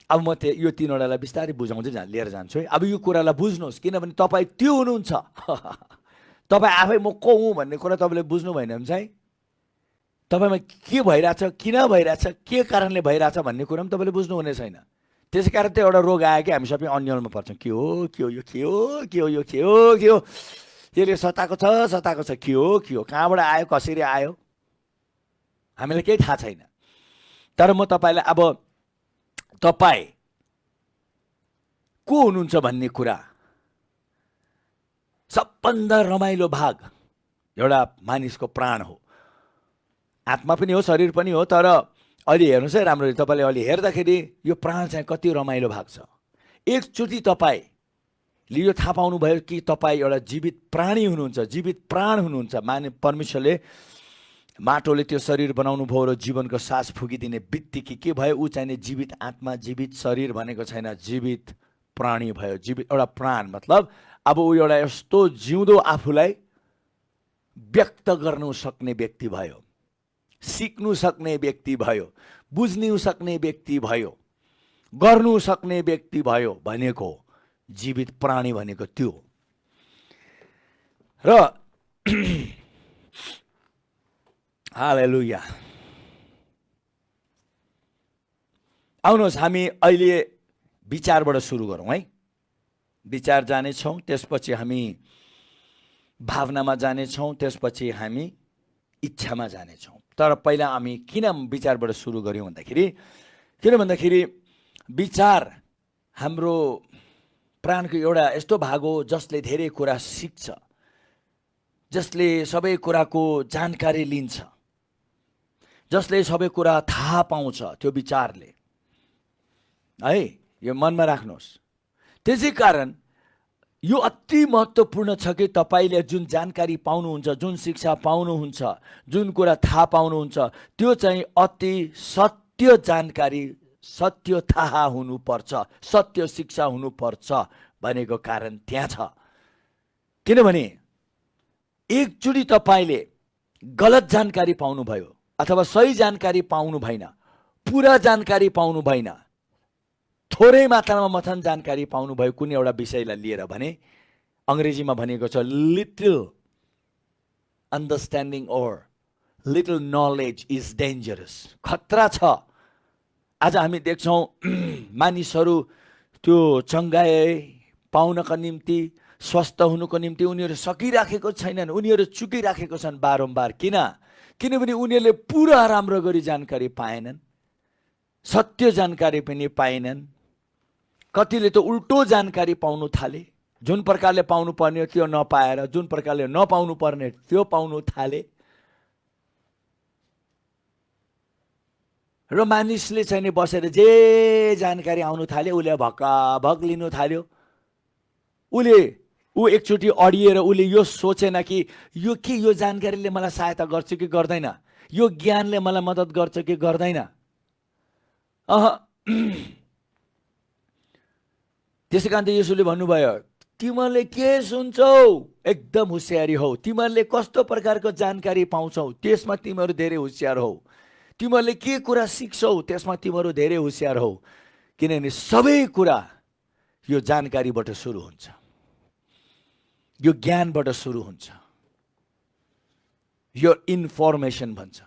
अब म यो तीनवटालाई बिस्तारै बुझाउँदै लिएर जान्छु है। अब यो कुरालाई बुझ्नुहोस्, किनभने तपाईँ त्यो हुनुहुन्छ। तपाईँ आफै म को हुँ भन्ने कुरा तपाईँले बुझ्नु भएन भने चाहिँ तपाईँमा के भइरहेछ, किन भइरहेछ, के कारणले भइरहेछ भन्ने कुरा पनि तपाईँले बुझ्नु हुने छैन। त्यसै कारण त एउटा रोग आयो कि हामी सबै अन्यलमा पर्छौँ। के हो यो के हो यसले सताएको छ के हो कहाँबाट आयो, कसरी आयो, हामीलाई केही थाहा छैन। तर म तपाईँलाई अब तपाईँ को हुनुहुन्छ भन्ने कुरा, सबभन्दा रमाइलो भाग एउटा मानिसको प्राण हो। आत्मा पनि हो, शरीर पनि हो। तर अहिले हेर्नुहोस् है राम्ररी, तपाईँले अहिले हेर्दाखेरि यो प्राण चाहिँ कति रमाइलो भाग छ। एकचोटि तपाईँले यो थाहा पाउनुभयो कि तपाईँ एउटा जीवित प्राणी हुनुहुन्छ, जीवित प्राण हुनुहुन्छ। परमेश्वरले माटोले त्यो शरीर बनाउनु भयो र जीवनको सास फुकिदिने बित्तिकै के भयो, ऊ चाहिने जीवित आत्मा, जीवित शरीर भनेको छैन, जीवित प्राणी भयो। जीवित एउटा प्राण मतलब अब ऊ एउटा यस्तो जिउँदो आफूलाई व्यक्त गर्नु सक्ने व्यक्ति भयो, सिक्नु सक्ने व्यक्ति भयो, बुझ्नु सक्ने व्यक्ति भयो, गर्नु सक्ने व्यक्ति भयो भनेको जीवित प्राणी भनेको त्यो हो। र हालेलुया। आउनुहोस् हामी अहिले विचारबाट सुरु गरौँ है। विचार जानेछौँ, त्यसपछि हामी भावनामा जानेछौँ, त्यसपछि हामी इच्छामा जानेछौँ। तर पहिला हामी किन विचारबाट सुरु गर्यौँ भन्दाखेरि, विचार हाम्रो प्राणको एउटा यस्तो भाग हो जसले धेरै कुरा सिक्छ, जसले सबै कुराको जानकारी लिन्छ, जसले सबै कुरा थाहा पाउँछ त्यो विचारले है। यो मनमा राख्नुहोस्। त्यसै कारण यो अति महत्त्वपूर्ण छ कि तपाईले जुन जानकारी पाउनुहुन्छ, जुन शिक्षा पाउनुहुन्छ, जुन कुरा थाहा पाउनुहुन्छ, त्यो चाहिँ अति सत्य जानकारी, सत्य थाहा हुनुपर्छ, सत्य शिक्षा हुनुपर्छ भनेको कारण त्यहाँ छ। किनभने एकचोटि तपाईले गलत जानकारी पाउनुभयो अथवा सही जानकारी पाउनु भएन, पुरा जानकारी पाउनु भएन, थोरै मात्रामा मथन जानकारी पाउनुभयो कुनै एउटा विषयलाई लिएर भने, अङ्ग्रेजीमा भनेको छ little understanding or little knowledge is dangerous. खतरा छ। आज हामी देख्छौँ मानिसहरू त्यो चङ्गाई पाउनका निम्ति, स्वस्थ हुनुको निम्ति उनीहरू सकिराखेको छैनन्, उनीहरू चुकिराखेको छन् बारम्बार। किनभने उनीहरूले पुरा राम्रो गरी जानकारी पाएनन्, सत्य जानकारी पनि पाएनन्। कतिले त उल्टो जानकारी पाउनु थाले, जुन प्रकारले पाउनु पर्ने त्यो नपाएर जुन प्रकारले नपाउनु पर्ने त्यो पाउनु थाले। र मानिसले चाहिँ बसेर जे जानकारी आउनु थाल्यो उसले भक्काभक लिनु थाल्यो। ऊ एकचोटि अडिएर उसले यो सोचेन कि यो जानकारीले मलाई सहायता गर्छ कि गर्दैन, यो ज्ञानले मलाई मद्दत गर्छ कि गर्दैन। त्यसै कारण येशूले भन्नुभयो, तिमीहरूले के सुन्छौ एकदम होसियारी हौ, तिमीहरूले कस्तो प्रकारको जानकारी पाउँछौ त्यसमा तिमीहरू धेरै होसियार हौ, तिमीहरूले के कुरा सिक्छौ त्यसमा तिमीहरू धेरै होसियार हौ। किनभने सबै कुरा यो जानकारीबाट सुरु हुन्छ, यो ज्ञानबाट सुरु हुन्छ। यो इन्फर्मेसन भन्छ,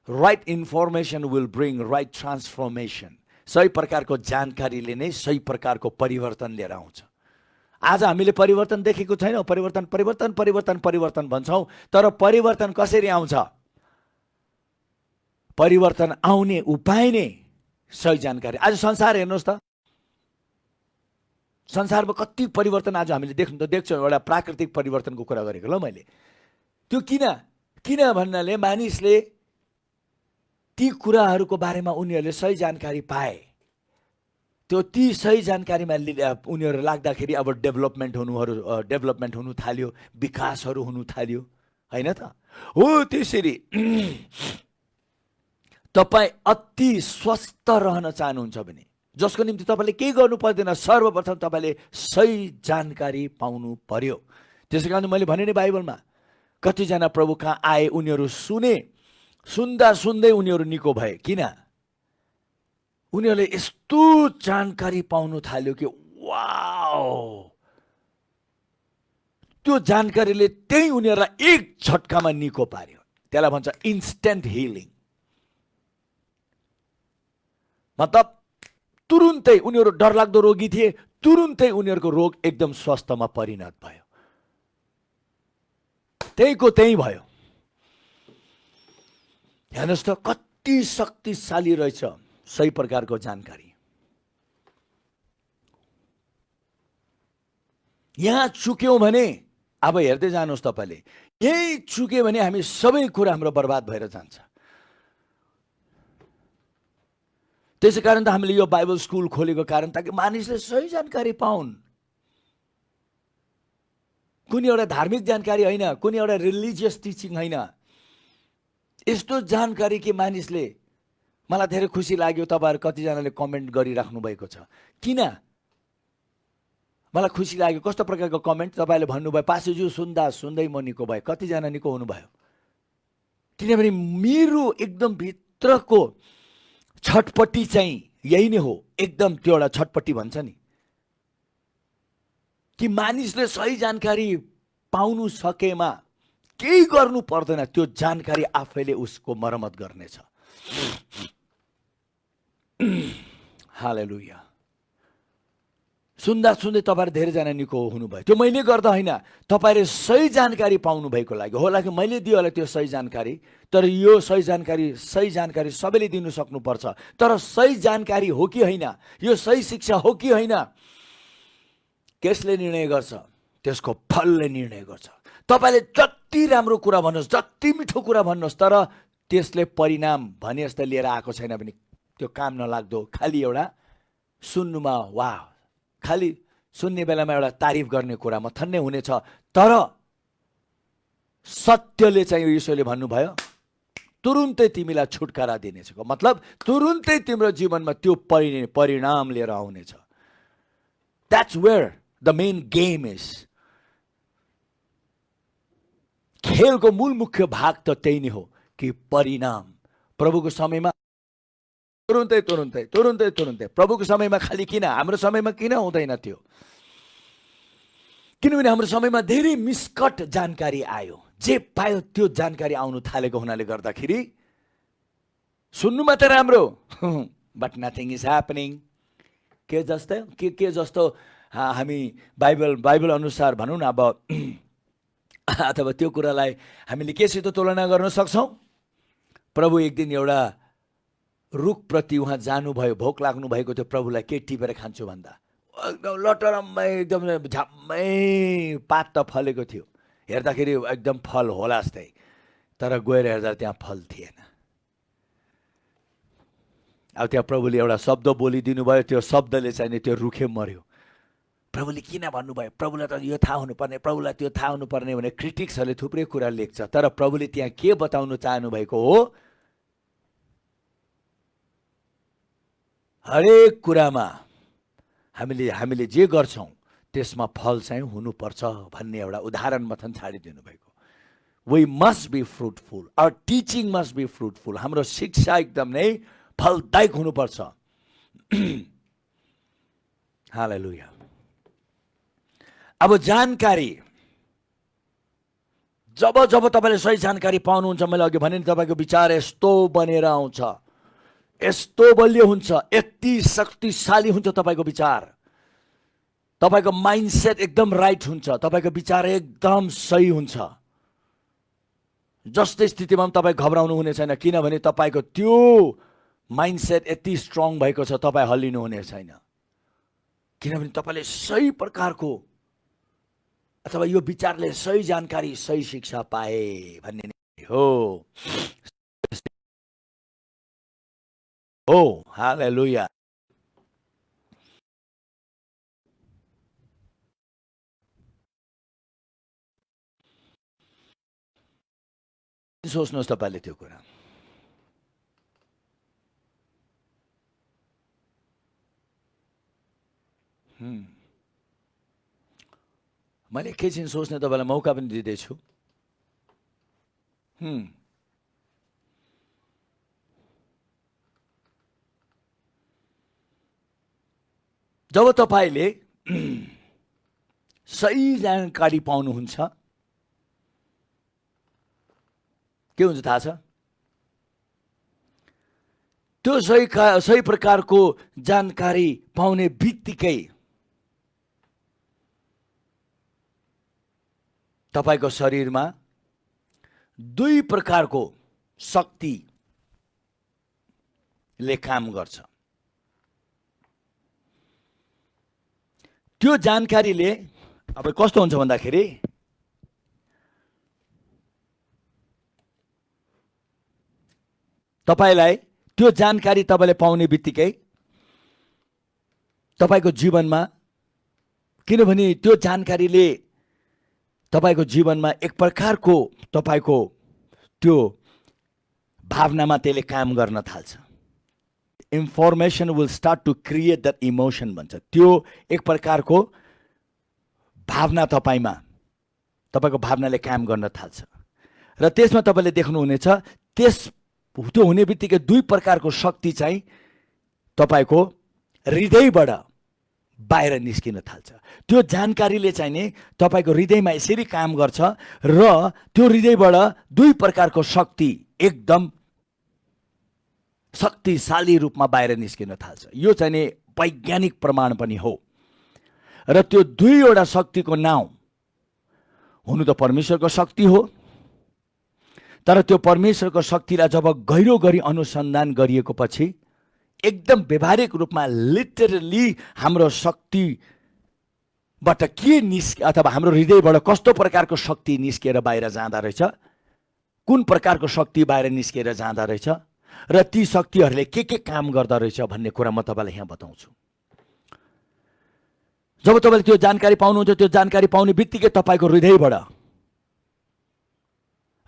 right information will bring right transformation. सही प्रकारको जानकारीले नै सही प्रकारको परिवर्तन लिएर आउँछ। आज हामीले परिवर्तन देखेको छैनौँ, परिवर्तन परिवर्तन परिवर्तन परिवर्तन भन्छौँ, तर परिवर्तन कसरी आउँछ? परिवर्तन आउने उपाय नै सही जानकारी। आज संसार हेर्नुहोस् त, संसारमा कति परिवर्तन आज हामीले देख्छौँ। एउटा प्राकृतिक परिवर्तनको कुरा गरेको ल मैले। त्यो किन भन्नाले मानिसले ती कुराहरूको बारेमा उनीहरूले सही जानकारी पाए, त्यो ती सही जानकारीमा उनीहरू लाग्दाखेरि अब डेभलपमेन्ट हुनु थाल्यो, विकासहरू हुनु थाल्यो, होइन त? हो त्यसरी तपाईँ अति स्वस्थ रहन चाहनुहुन्छ भने, जसको निम्ति तपाईँले केही गर्नु पर्दैन, सर्वप्रथम तपाईँले सही जानकारी पाउनु पर्यो। त्यसै कारण मैले भने नि बाइबलमा कतिजना प्रभु कहाँ आए, उनीहरू सुन्दा सुन्दै उनीहरू निको भए। किन? उनीहरूले यस्तो जानकारी पाउनु थाल्यो कि वाउ, त्यो जानकारीले त्यही उनीहरूलाई एक झट्कामा निको पार्यो। त्यसलाई भन्छ इन्स्ट्यान्ट हिलिङ। मतलब तुरुन्तै उनीहरू डरलाग्दो रोगी थिए, तुरुन्तै उनीहरूको रोग एकदम स्वस्थमा परिणत भयो, त्यहीको त्यही भयो। हेर्नुहोस् त कति शक्तिशाली रहेछ सही प्रकारको जानकारी। यहाँ चुक्यौँ भने अब हेर्दै जानुहोस् तपाईँले, यही चुक्यो भने हामी सबै कुरा हाम्रो बर्बाद भएर जान्छ। त्यसै कारण त हामीले यो बाइबल स्कुल खोलेको कारण ताकि मानिसले सही जानकारी पाउन्। कुनै एउटा धार्मिक जानकारी होइन, कुनै एउटा रिलिजियस टिचिङ होइन, यस्तो जानकारी कि मानिसले, मलाई धेरै खुसी लाग्यो तपाईँहरू कतिजनाले कमेन्ट गरिराख्नु भएको छ। किन मलाई खुसी लाग्यो? कस्तो प्रकारको कमेन्ट? तपाईँले भन्नुभयो, पास्टरज्यू सुन्दा सुन्दै म निको भएँ। कतिजना निको हुनुभयो? किनभने मेरो एकदम भित्रको छटपट्टि चाहिँ यही नै हो, एकदम त्यो एउटा छटपट्टि भन्छ नि, कि मानिसले सही जानकारी पाउनु सकेमा केही गर्नु पर्दैन, त्यो जानकारी आफैले उसको मर्मत गर्नेछ। हालेलुया। सुन्दा सुन्दै तपाईँहरू धेरैजना निको हुनुभयो। त्यो मैले गर्दा होइन, तपाईँले सही जानकारी पाउनु भएको लागि होला कि मैले दियो होला त्यो सही जानकारी। तर यो सही जानकारी सबैले दिनु सक्नुपर्छ। तर सही जानकारी हो कि होइन, यो सही शिक्षा हो कि होइन, कसले निर्णय गर्छ? त्यसको फलले निर्णय गर्छ। तपाईँले जति राम्रो कुरा भन्नुहोस्, जति मिठो कुरा भन्नुहोस्, तर त्यसले परिणाम भने जस्तो लिएर आएको छैन भने त्यो काम नलाग्दो, खालि एउटा सुन्नुमा वाह, खालि सुन्ने बेलामा एउटा तारिफ गर्ने कुरामा थन्ने हुनेछ। तर सत्यले चाहिँ यीशुले भन्नुभयो तुरुन्तै तिमीलाई छुटकारा दिनेछ, मतलब तुरुन्तै तिम्रो जीवनमा त्यो परिणाम लिएर आउनेछ। That's where the main game is. खेलको मूल मुख्य भाग त त्यही नै हो कि परिणाम प्रभुको समयमा तुरुन्तै तुरुन्तै तुरुन्तै तुरुन्तै। प्रभुको समयमा खालि किन, हाम्रो समयमा किन हुँदैन त्यो? किनभने हाम्रो समयमा धेरै मिसकट जानकारी आयो। जे पायो त्यो जानकारी आउनु थालेको हुनाले गर्दाखेरि सुन्नु मात्रै राम्रो, बट नथिङ इज ह्यापनिङ। के जस्तो हामी बाइबल अनुसार भनौँ न, अब अथवा त्यो कुरालाई हामीले केसित तुलना गर्न सक्छौँ? प्रभु एक दिन एउटा रुखप्रति उहाँ जानुभयो, भोक लाग्नु भएको थियो। प्रभुलाई के टिपेर खान्छु भन्दा एकदम लटरम्मै, एकदम झ्याम्मै पात त फलेको थियो, हेर्दाखेरि एकदम फल होला जस्तै, तर गएर हेर्दा त्यहाँ फल थिएन। अब त्यहाँ प्रभुले एउटा शब्द बोलिदिनु भयो, त्यो शब्दले चाहिँ त्यो रुखे मर्यो। प्रभुले किन भन्नुभयो? प्रभुलाई त यो थाहा हुनुपर्ने, प्रभुलाई त्यो थाहा हुनुपर्ने भने क्रिटिक्सहरूले थुप्रै कुरा लेख्छ। तर प्रभुले त्यहाँ के बताउनु चाहनु भएको हो? हरेक कुरामा हामीले जे गर्छौँ त्यसमा फल चाहिँ हुनुपर्छ भन्ने एउटा उदाहरण मथन छाडिदिनु भएको। We must be fruitful, our teaching must be fruitful. हाम्रो शिक्षा एकदम नै फलदायक हुनुपर्छ। हालेलुया। अब जानकारी, जब तपाईँले सही जानकारी पाउनुहुन्छ, मैले अघि भने नि तपाईँको विचार यस्तो बनेर आउँछ, यस्तो बलियो हुन्छ, यति शक्तिशाली हुन्छ तपाईँको विचार, तपाईँको माइन्डसेट एकदम राइट हुन्छ, तपाईँको विचार एकदम सही हुन्छ। जस्तै स्थितिमा पनि तपाईँ घबराउनु हुने छैन, किनभने तपाईँको त्यो माइन्डसेट यति स्ट्रङ भएको छ, तपाईँ हल्लिनु हुने छैन। किनभने तपाईँले सही प्रकारको अथवा यो विचारले सही जानकारी, सही शिक्षा पाए भन्ने हो। हालेलुया। सोच्नुहोस् तपाईँले त्यो कुरा। मैले एकैछिन सोच्ने तपाईँलाई मौका पनि दिँदैछु। जब तपाईँले सही जानकारी पाउनुहुन्छ के हुन्छ थाहा छ? त्यो सही प्रकारको जानकारी पाउने बित्तिकै तपाईको शरीरमा दुई प्रकारको शक्तिले काम गर्छ। त्यो जानकारीले अब कस्तो हुन्छ भन्दाखेरि तपाईलाई त्यो जानकारी तपाईले पाउने बित्तिकै तपाईको जीवनमा, किनभने त्यो जानकारीले तपाईको जीवनमा एक प्रकारको तपाईको त्यो भावनामा त्यसले काम गर्न थाल्छ। Information will start to create that emotion भन्छ। त्यो एक प्रकारको भावना तपाईको भावनाले काम गर्न थाल्छ र त्यसमा तपाईले देख्नुहुनेछ त्यो हुने बित्तिकै दुई प्रकारको शक्ति चाहिँ तपाईको हृदयबाट बाहिर निस्किन थाल्छ। त्यो जानकारीले चाहिँ नि तपाईँको हृदयमा यसरी काम गर्छ र त्यो हृदयबाट दुई प्रकारको शक्ति एकदम शक्तिशाली रूपमा बाहिर निस्किन थाल्छ। यो चाहिँ नि वैज्ञानिक प्रमाण पनि हो। र त्यो दुईवटा शक्तिको नाउँ हुनु त परमेश्वरको शक्ति हो, तर त्यो परमेश्वरको शक्तिलाई जब गहिरो गरी अनुसन्धान गरिएको पछि एकदम व्यवहारिक रूपमा लिटरली हाम्रो शक्तिबाट के अथवा हाम्रो हृदयबाट कस्तो प्रकारको शक्ति निस्केर बाहिर जाँदा रहेछ, कुन प्रकारको शक्ति बाहिर निस्केर जाँदा रहेछ र ती शक्तिहरूले के काम गर्दा रहेछ भन्ने कुरा म तपाईँलाई यहाँ बताउँछु। जब तपाईँले त्यो जानकारी पाउनुहुन्छ, त्यो जानकारी पाउने बित्तिकै तपाईँको हृदयबाट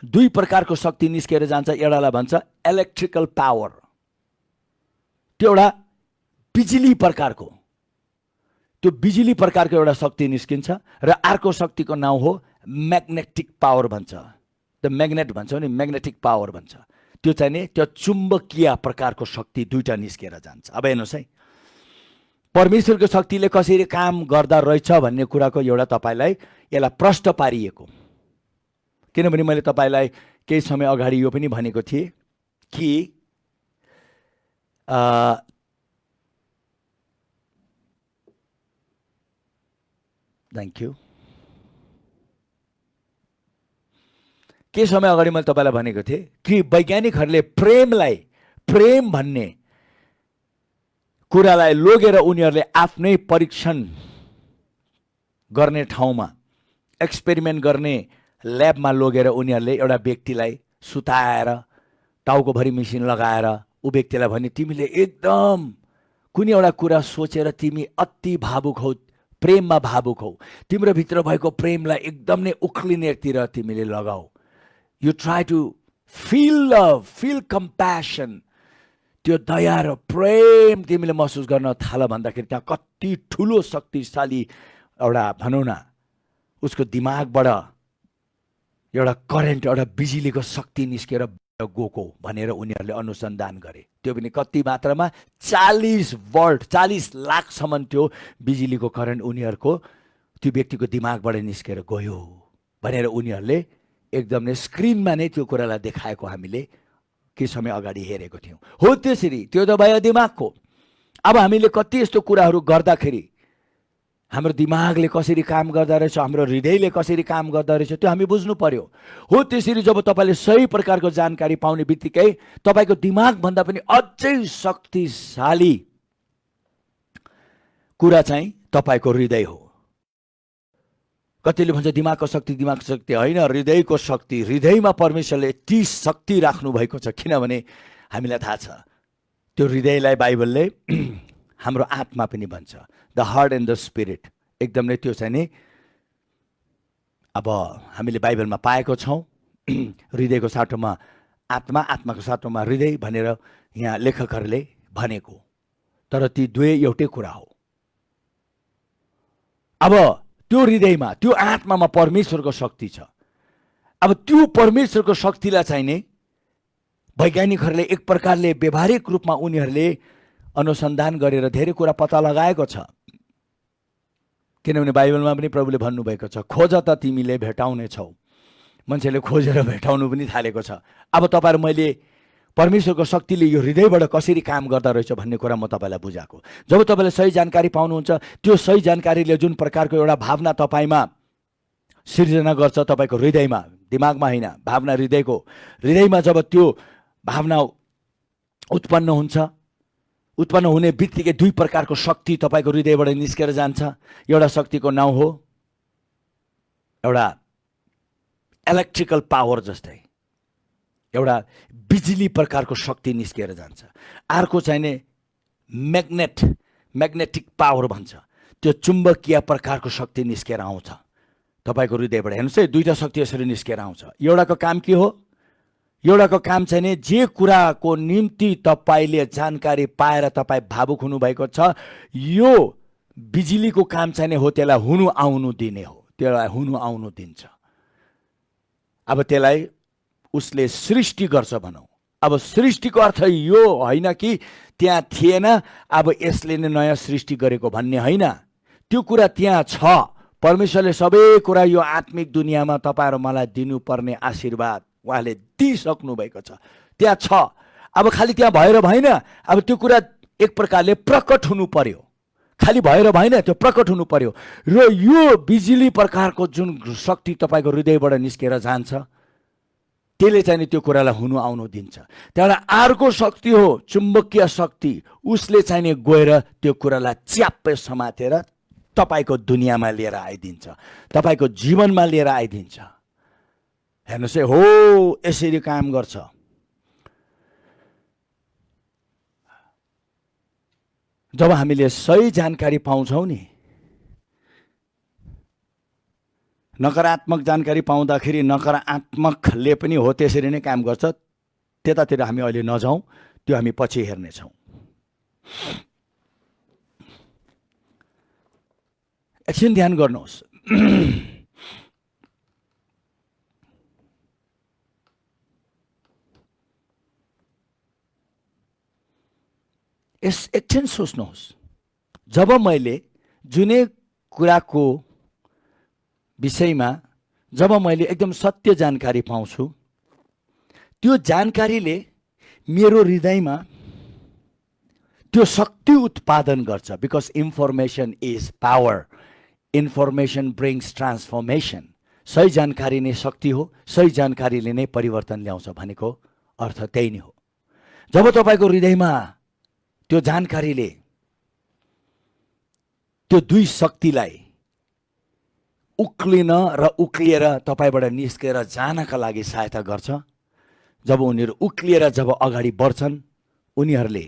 दुई प्रकारको शक्ति निस्केर जान्छ। एउटालाई भन्छ इलेक्ट्रिकल पावर, त्यो एउटा बिजुली प्रकारको, त्यो बिजुली प्रकारको एउटा शक्ति निस्किन्छ र अर्को शक्तिको नाउँ हो म्याग्नेटिक पावर भन्छ। द म्याग्नेट भन्छौँ नि, म्याग्नेटिक पावर भन्छ। त्यो चाहिँ नि त्यो चुम्बकीय प्रकारको शक्ति दुईटा निस्केर जान्छ। अब हेर्नुहोस् है, परमेश्वरको शक्तिले कसरी काम गर्दा रहेछ भन्ने कुराको एउटा तपाईँलाई यसलाई प्रश्न पारिएको। किनभने मैले तपाईँलाई केही समय अगाडि यो पनि भनेको थिएँ कि थ्याङ्क यू, केही समय अगाडि मैले तपाईँलाई भनेको थिएँ कि वैज्ञानिकहरूले प्रेम भन्ने कुरालाई लोगेर उनीहरूले आफ्नै परीक्षण गर्ने ठाउँमा, एक्सपेरिमेन्ट गर्ने ल्याबमा लोगेर उनीहरूले एउटा व्यक्तिलाई सुताएर टाउकोभरि मेसिन लगाएर ऊ व्यक्तिलाई भने तिमीले एकदम कुनै एउटा कुरा सोचेर तिमी अति भावुक हौ, प्रेममा भावुक हौ, तिम्रो भित्र भएको प्रेमलाई एकदम नै उक्लिनेतिर तिमीले लगाऊ। You try to feel love, feel compassion, त्यो दया र प्रेम तिमीले महसुस गर्न थाल भन्दाखेरि त्यहाँ कति ठुलो शक्तिशाली एउटा भनौँ न उसको दिमागबाट एउटा करेन्ट, एउटा बिजुलीको शक्ति निस्केर गएको भनेर उनीहरूले अनुसन्धान गरे। त्यो पनि कति मात्रामा 40 भोल्ट, 40 लाखसम्म त्यो बिजुलीको करेन्ट उनीहरूको त्यो व्यक्तिको दिमागबाट निस्केर गयो भनेर उनीहरूले एकदम नै स्क्रिनमा नै त्यो कुरालाई देखाएको हामीले केही समय अगाडि हेरेको थियौँ। हो त्यसरी, त्यो त भयो दिमागको। अब हामीले कति यस्तो कुराहरू गर्दाखेरि हाम्रो दिमागले कसरी काम गर्दा रहेछ, हाम्रो हृदयले कसरी काम गर्दा रहेछ त्यो हामी बुझ्नु पर्यो। हो त्यसरी जब तपाईँले सही प्रकारको जानकारी पाउने बित्तिकै तपाईँको दिमागभन्दा पनि अझै शक्तिशाली कुरा चाहिँ तपाईँको हृदय हो। कतिले भन्छ दिमागको शक्ति होइन, हृदयको शक्ति। हृदयमा परमेश्वरले यति शक्ति राख्नु भएको छ, किनभने हामीलाई थाहा छ त्यो हृदयलाई बाइबलले हाम्रो आत्मा पनि भन्छ, the heart and the spirit. एकदम नै त्यो चाहिँ नि अब हामीले बाइबलमा पाएको छौँ, हृदयको साटोमा आत्मा, आत्माको साटोमा हृदय भनेर यहाँ लेखकहरूले भनेको, तर ती दुवै एउटै कुरा हो। अब त्यो हृदयमा, त्यो आत्मामा परमेश्वरको शक्ति छ। अब त्यो परमेश्वरको शक्तिलाई चाहिँ नि वैज्ञानिकहरूले एक प्रकारले व्यवहारिक रूपमा उनीहरूले अनुसन्धान गरेर धेरै कुरा पत्ता लगाएको छ। किनभने बाइबलमा पनि प्रभुले भन्नुभएको छ, खोज त तिमीले भेटाउने छौ। मान्छेले खोजेर भेटाउनु पनि थालेको छ। अब तपाईँहरू मैले परमेश्वरको शक्तिले यो हृदयबाट कसरी काम गर्दा रहेछ भन्ने कुरा म तपाईँलाई बुझाएको। जब तपाईँले सही जानकारी पाउनुहुन्छ, त्यो सही जानकारीले जुन प्रकारको एउटा भावना तपाईँमा सिर्जना गर्छ, तपाईँको हृदयमा, दिमागमा होइन, भावना हृदयमा जब त्यो भावना उत्पन्न हुन्छ, उत्पन्न हुने बित्तिकै दुई प्रकारको शक्ति तपाईँको हृदयबाट निस्केर जान्छ। एउटा शक्तिको नाउँ हो एउटा इलेक्ट्रिकल पावर, जस्तै एउटा बिजुली प्रकारको शक्ति निस्केर जान्छ। अर्को चाहिँ नि म्याग्नेटिक पावर भन्छ, त्यो चुम्बकीय प्रकारको शक्ति निस्केर आउँछ तपाईँको हृदयबाट। हेर्नुहोस् है, दुईवटा शक्ति यसरी निस्केर आउँछ। एउटाको काम के हो? एउटाको काम चाहिँ नि जे कुराको निम्ति तपाईँले जानकारी पाएर तपाईँ भावुक हुनुभएको छ, यो बिजुलीको काम चाहिँ नि हो त्यसलाई हुनु आउनु दिने हो, त्यसलाई हुनु आउनु दिन्छ। अब त्यसलाई उसले सृष्टि गर्छ भनौँ, अब सृष्टिको अर्थ यो होइन कि त्यहाँ थिएन अब यसले नै नयाँ सृष्टि गरेको भन्ने होइन। त्यो कुरा त्यहाँ छ। परमेश्वरले सबै कुरा यो आत्मिक दुनियाँमा तपाईहरु मलाई दिनुपर्ने आशीर्वाद उहाँले दिइसक्नु भएको छ, त्यहाँ छ। अब खालि त्यहाँ भएर भएन, अब त्यो कुरा एक प्रकारले प्रकट हुनु पर्यो। खालि भएर भएन, त्यो प्रकट हुनु पर्यो। र यो बिजुली प्रकारको जुन शक्ति तपाईको हृदयबाट निस्केर जान्छ, त्यसले चाहिँ त्यो कुरालाई हुनु आउनु दिन्छ। त्यहाँबाट अर्को शक्ति हो चुम्बकीय शक्ति, उसले चाहिँ गएर त्यो कुरालाई च्याप्पै समातेर तपाईको दुनियाँमा लिएर आइदिन्छ, तपाईको जीवनमा लिएर आइदिन्छ। हेर्नुस् है, हो यसरी काम गर्छ। जब हामीले सही जानकारी पाउँछौँ नि, नकारात्मक जानकारी पाउँदाखेरि नकारात्मकले पनि हो त्यसरी नै काम गर्छ। त्यतातिर हामी अहिले नजाउँ, त्यो हामी पछि हेर्नेछौँ। एकछिन ध्यान गर्नुहोस्। एकछिन सोच्नुहोस्, जब मैले जुनै कुराको विषयमा जब मैले एकदम सत्य जानकारी पाउँछु, त्यो जानकारीले मेरो हृदयमा त्यो शक्ति उत्पादन गर्छ। Because information is power, information brings transformation. सही जानकारी नै शक्ति हो, सही जानकारीले नै परिवर्तन ल्याउँछ भनेको अर्थ त्यही नै हो। जब तपाईको हृदयमा त्यो जानकारीले त्यो दुई शक्तिलाई उक्लिन र उक्लिएर तपाईबाट निस्केर जानका लागि सहायता गर्छ। जब उनीहरू उक्लिएर जब अगाडि बढ्छन्, उनीहरूले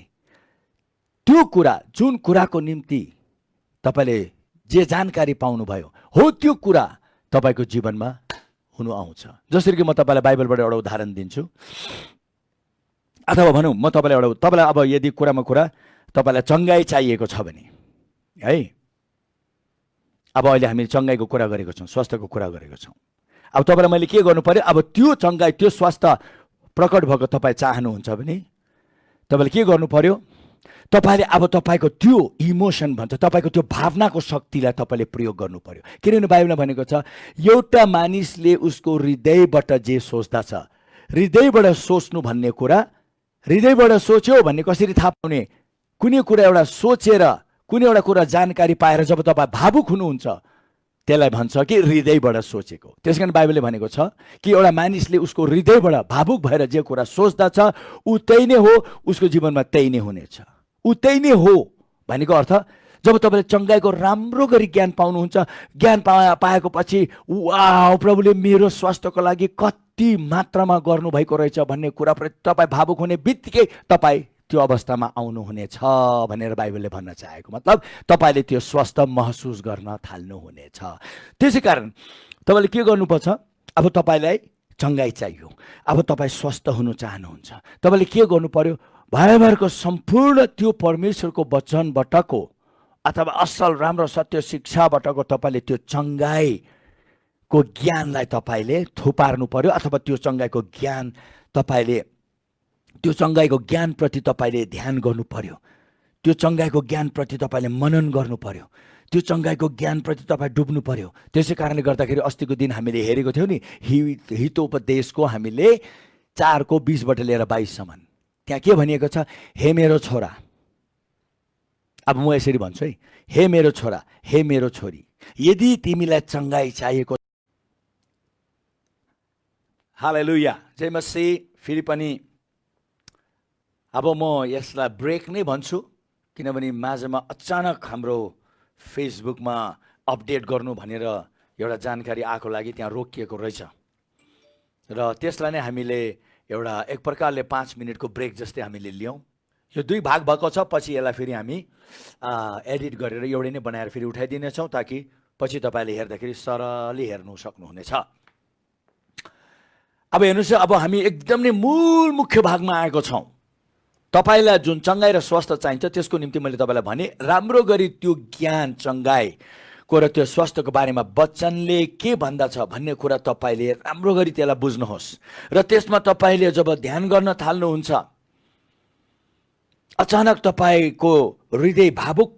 त्यो कुरा जुन कुराको निम्ति तपाईले जे जानकारी पाउनुभयो हो त्यो कुरा तपाईको जीवनमा हुनु आउँछ। जसरी कि म तपाईलाई बाइबलबाट एउटा उदाहरण दिन्छु। अथवा भनौँ म तपाईलाई अब यदि कुरामा कुरा तपाईलाई चङ्गाई चाहिएको छ भने है, अब अहिले हामी चङ्गाईको कुरा गरेको छौँ, स्वास्थ्यको कुरा गरेको छौँ। अब तपाईलाई मैले के गर्नु पर्यो? अब त्यो चङ्गाई त्यो स्वास्थ्य प्रकट भएको तपाईँ चाहनुहुन्छ भने तपाईले के गर्नु पर्यो? तपाईले अब तपाईको त्यो इमोसन भन्छ, तपाईको त्यो भावनाको शक्तिलाई तपाईले प्रयोग गर्नु पर्यो। किनभने बाइबलमा भनेको छ एउटा मानिसले उसको हृदयबाट जे सोच्दछ, हृदयबाट सोच्नु भन्ने कुरा, हृदयबाट सोच्यो भन्ने कसरी थाहा पाउने? कुनै कुरा एउटा सोचेर कुनै एउटा कुरा जानकारी पाएर जब तपाईँ भावुक हुनुहुन्छ त्यसलाई भन्छ कि हृदयबाट सोचेको। त्यसकारण बाइबलले भनेको छ कि एउटा मानिसले उसको हृदयबाट भावुक भएर जे कुरा सोच्दछ ऊ त्यही नै हो, उसको जीवनमा त्यही नै हुनेछ। ऊ त्यही नै हो भनेको अर्थ जब तपाईँले चङ्गाईको राम्रो गरी ज्ञान पाउनुहुन्छ, ज्ञान पाएको पछि वाह प्रभुले मेरो स्वास्थ्यको लागि कति मात्रामा गर्नुभएको रहेछ भन्ने कुराप्रति तपाईँ भावुक हुने बित्तिकै तपाईँ त्यो अवस्थामा आउनुहुनेछ भनेर बाइबलले भन्न चाहेको मतलब तपाईले त्यो स्वस्थ महसुस गर्न थाल्नुहुनेछ। त्यसै कारण तपाईले के गर्नुपर्छ? अब तपाईलाई चङ्गाई चाहियो, अब तपाईँ स्वस्थ हुन चाहनुहुन्छ, तपाईले के गर्नु पर्यो? भाइभरको सम्पूर्ण त्यो परमेश्वरको वचनबाटको अथवा असल राम्रो सत्य शिक्षाबाटको तपाईले त्यो चङ्गाईको ज्ञानलाई तपाईले थुपार्नु पर्यो। अथवा त्यो चङ्गाईको ज्ञान तपाईले त्यो चङ्गाईको ज्ञानप्रति तपाईले ध्यान गर्नु पर्यो। त्यो चङ्गाईको ज्ञानप्रति तपाईले मनन गर्नु पर्यो। त्यो चङ्गाईको ज्ञानप्रति तपाईँ डुब्नु पर्यो। त्यसै कारणले गर्दाखेरि अस्तिको दिन हामीले हेरेको थियौँ नि हितोपदेशको हामीले 4:20बाट लिएर 22सम्म। त्यहाँ के भनिएको छ? हे मेरो छोरा, अब म यसरी भन्छु है, हे मेरो छोरा, हे मेरो छोरी, यदि तिमीलाई चङ्गाई चाहिएको, हालेलुया, जय मसीह। फेरि पनि अब म यसलाई ब्रेक नै भन्छु, किनभने माझमा अचानक हाम्रो फेसबुकमा अपडेट गर्नु भनेर एउटा जानकारी आएको लागि त्यहाँ रोकिएको रहेछ र त्यसलाई नै हामीले एउटा एक प्रकारले 5 मिनटको ब्रेक जस्तै हामीले लियौँ। यो 2 भाग भएको छ, पछि यसलाई फेरि हामी एडिट गरेर एउटै नै बनाएर फेरि उठाइदिनेछौँ ताकि पछि तपाईँले हेर्दाखेरि सरलै हेर्नु सक्नुहुनेछ। अब हेर्नुहोस्, अब हामी एकदम नै मूल मुख्य भागमा आएको छौँ। तपाईलाई जुन चङ्गाई र स्वास्थ्य चाहिन्छ त्यसको निम्ति मैले तपाईलाई भने राम्रो गरी त्यो ज्ञान चङ्गाई र त्यो स्वास्थ्यको बारेमा वचनले के भन्दछ भन्ने कुरा तपाईले राम्रो गरी त्यसलाई बुझ्नुहोस्। र त्यसमा तपाईले जब ध्यान गर्न थाल्नुहुन्छ, अचानक तपाईको हृदय भावुक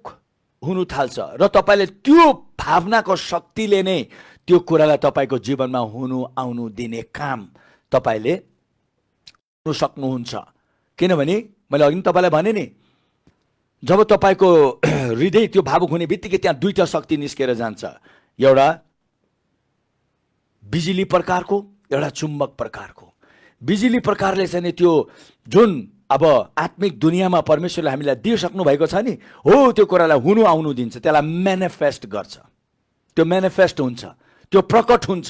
हुनु थाल्छ र तपाईले त्यो भावनाको शक्तिले नै त्यो कुरालाई तपाईको जीवनमा हुनु आउनु दिने काम तपाईले गर्नु सक्नुहुन्छ। किनभने मैले अघि तपाईलाई भने नि, जब तपाईको हृदय त्यो भावुक हुने बित्तिकै त्यहाँ दुईटा शक्ति निस्केर जान्छ, एउटा बिजुली प्रकारको, एउटा चुम्बक प्रकारको। बिजुली प्रकारले चाहिँ त्यो जुन अब आत्मिक दुनियाँमा परमेश्वरले हामीलाई दिइसक्नु भएको छ नि, हो त्यो कुरालाई हुनु आउनु दिन्छ, त्यसलाई म्यानिफेस्ट गर्छ। त्यो म्यानिफेस्ट हुन्छ, त्यो प्रकट हुन्छ,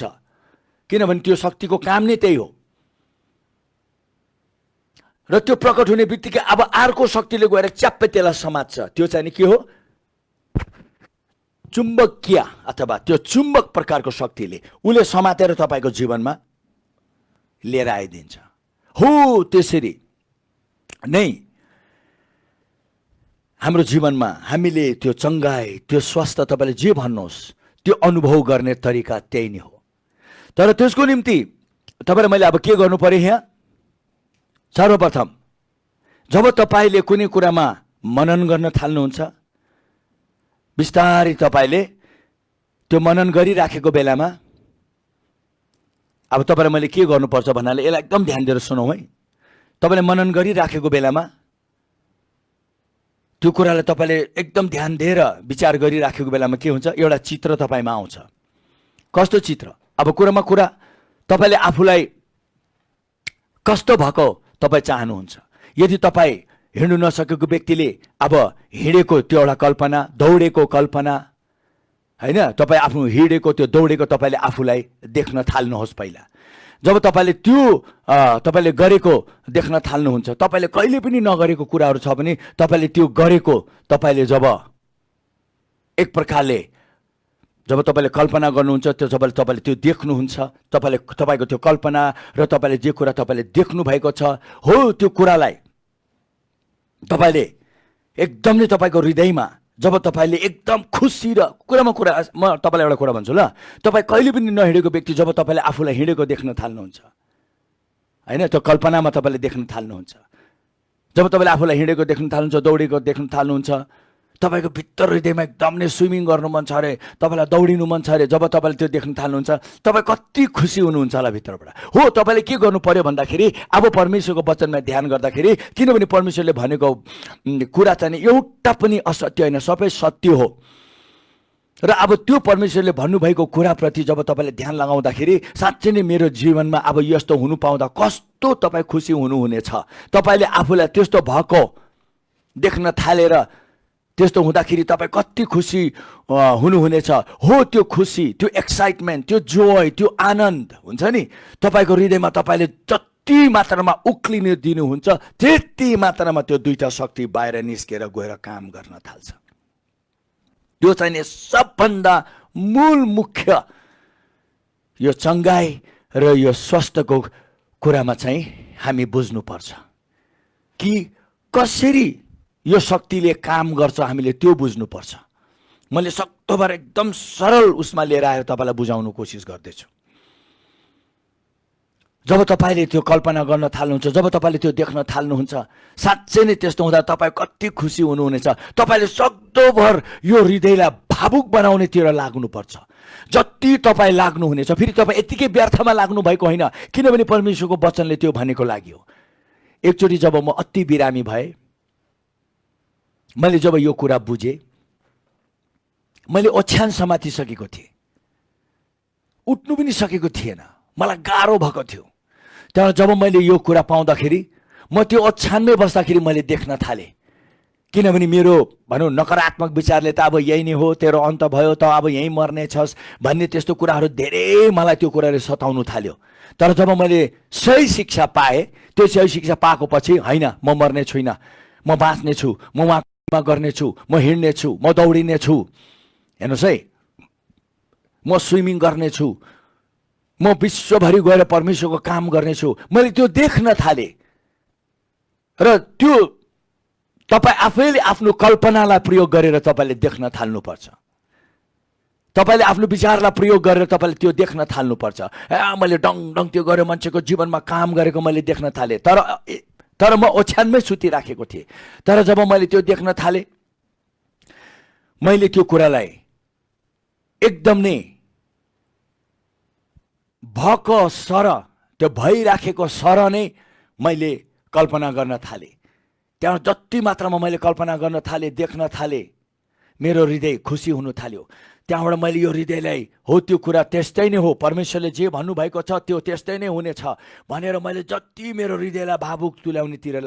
किनभने त्यो शक्तिको काम नै त्यही हो। र त्यो प्रकट हुने बित्तिकै अब अर्को शक्तिले गएर च्याप्पै त्यसलाई समात्छ। त्यो चाहिँ नि के हो? चुम्बकीय अथवा त्यो चुम्बक प्रकारको शक्तिले उसले समातेर तपाईको जीवनमा लिएर आइदिन्छ। हो त्यसरी नै हाम्रो जीवनमा हामीले त्यो चङ्गाई, त्यो स्वास्थ्य, तपाईले जे भन्नुहोस्, त्यो अनुभव गर्ने तरिका त्यही नै हो। तर त्यसको निम्ति तपाईले मैले अब के गर्नु पर्यो? यहाँ सर्वप्रथम जब तपाईले कुनै कुरामा मनन गर्न थाल्नुहुन्छ, बिस्तारै तपाईले त्यो मनन गरिराखेको बेलामा अब तपाईलाई मैले के गर्नुपर्छ भन्नाले यसलाई एकदम ध्यान दिएर सुनौ है। तपाईले मनन गरिराखेको बेलामा त्यो कुरालाई तपाईले एकदम ध्यान दिएर विचार गरिराखेको बेलामा के हुन्छ? एउटा चित्र तपाईमा आउँछ। कस्तो चित्र? अब कुरामा कुरा तपाईले आफूलाई कस्तो भएको तपाई चाहनुहुन्छ। यदि तपाई हिँड्नु नसकेको व्यक्तिले अब हिँडेको त्यो एउटा कल्पना, दौडेको कल्पना हैन, तपाई आफ्नो हिँडेको त्यो दौडेको तपाईले आफूलाई देख्न थाल्नुहोस्। पहिला जब तपाईले त्यो तपाईले गरेको देख्न थाल्नुहुन्छ, तपाईले कहिले पनि नगरेको कुराहरू छ भने तपाईले त्यो गरेको तपाईले जब एक प्रकारले जब तपाईले कल्पना गर्नुहुन्छ, त्यो जब तपाईले त्यो देख्नुहुन्छ, तपाईको त्यो कल्पना र तपाईले जे कुरा तपाईले देख्नु भएको छ, हो त्यो कुरालाई तपाईले एकदम नै तपाईको हृदयमा जब तपाईले एकदम खुसी र कुरामा कुरा, म तपाईलाई एउटा कुरा भन्छु ल, तपाई कहिले पनि नहिँडेको व्यक्ति जब तपाईले आफूलाई हिँडेको देख्न थाल्नुहुन्छ हैन, त्यो कल्पनामा तपाईले देख्न थाल्नुहुन्छ, जब तपाईले आफूलाई हिँडेको देख्न थाल्नुहुन्छ, दौडेको देख्न थाल्नुहुन्छ, तपाईको भित्र हृदयमा एकदम नै स्विमिङ गर्नु मन छ अरे, तपाईलाई दौडिनु मन छ अरे, जब तपाईले त्यो देख्न थाल्नुहुन्छ, तपाई कति खुसी हुनुहुन्छ होला भित्रबाट। हो तपाईले के गर्नु पर्यो भन्दाखेरि अब परमेश्वरको वचनमा ध्यान गर्दाखेरि, किनभने परमेश्वरले भनेको कुरा चाहिँ एउटा पनि असत्य होइन, सबै सत्य हो। र अब त्यो परमेश्वरले भन्नुभएको कुराप्रति जब तपाईले ध्यान लगाउँदाखेरि साँच्चै नै मेरो जीवनमा अब यस्तो हुनु पाउँदा कस्तो तपाई खुसी हुनुहुनेछ। तपाईले आफूलाई त्यस्तो भएको देख्न थालेर त्यस्तो हुँदाखेरि तपाईँ कति खुसी हुनुहुनेछ। हो त्यो खुसी, त्यो एक्साइटमेन्ट, त्यो जोय, त्यो आनन्द हुन्छ नि, तपाईँको हृदयमा तपाईँले जति मात्रामा उक्लिने दिनुहुन्छ त्यति मात्रामा त्यो दुईटा शक्ति बाहिर निस्केर गएर काम गर्न थाल्छ। त्यो चाहिँ नि सबभन्दा मूल मुख्य यो चङ्गाई र यो स्वास्थ्यको कुरामा चाहिँ हामी बुझ्नुपर्छ कि कसरी यो शक्तिले काम गर्छ, हामीले त्यो बुझ्नुपर्छ। मैले सक्दोभर एकदम सरल उसमा लिएर आएर तपाईलाई बुझाउनु कोसिस गर्दैछु। जब तपाईले त्यो कल्पना गर्न थाल्नुहुन्छ, जब तपाईले त्यो देख्न थाल्नुहुन्छ, साँच्चै नै त्यस्तो हुँदा तपाईँ कति खुसी हुनुहुनेछ। तपाईले सक्दोभर यो हृदयलाई भावुक बनाउनेतिर लाग्नुपर्छ। जति तपाईँ लाग्नुहुनेछ, फेरि तपाईँ यतिकै व्यर्थमा लाग्नु भएको होइन, किनभने परमेश्वरको वचनले त्यो भनेको लागि हो। एकचोटि जब म अति बिरामी भए, मैले जब यो कुरा बुझेँ, मैले ओछ्यान समातिसकेको थिएँ, उठ्नु पनि सकेको थिएन, मलाई गाह्रो भएको थियो। त्यहाँ जब मैले यो कुरा पाउँदाखेरि म त्यो ओछ्यानमै बस्दाखेरि मैले देख्न थालेँ, किनभने मेरो भनौँ नकारात्मक विचारले त अब यही नै हो, तेरो अन्त भयो त अब यहीँ मर्ने छस् भन्ने त्यस्तो कुराहरू धेरै मलाई त्यो कुराले सताउनु थाल्यो। तर जब मैले सही शिक्षा पाएँ, त्यो सही शिक्षा पाएको पछि होइन म मर्ने छुइनँ, म बाँच्ने छु, म उहाँमा गर्नेछु, म हिँड्ने छु, म दौडिने छु, हेर्नुहोस् है, म स्विमिङ गर्नेछु, म विश्वभरि गएर परमेश्वरको काम गर्नेछु। मैले त्यो देख्न थालेँ र त्यो तपाईँ आफैले आफ्नो कल्पनालाई प्रयोग गरेर तपाईँले देख्न थाल्नुपर्छ। तपाईले आफ्नो विचारलाई प्रयोग गरेर तपाईले त्यो देख्न थाल्नुपर्छ। मैले डङ डङ त्यो गरेँ, मान्छेको जीवनमा काम गरेको मैले देख्न थालेँ, तर म ओछ्यानमै सुतिराखेको थिएँ। तर जब मैले त्यो देख्न थालेँ, मैले त्यो कुरालाई एकदम नै भक सर, त्यो भइराखेको सर नै मैले कल्पना गर्न थालेँ। त्यहाँ जति मात्रामा मैले कल्पना गर्न थालेँ, देख्न थालेँ, मेरो हृदय खुसी हुन थाल्यो। त्यहाँबाट मैले यो हृदयलाई, हो त्यो कुरा त्यस्तै नै हो, परमेश्वरले जे भन्नुभएको छ त्यो त्यस्तै नै हुनेछ भनेर मैले जति मेरो हृदयलाई भावुक तुल्याउनेतिर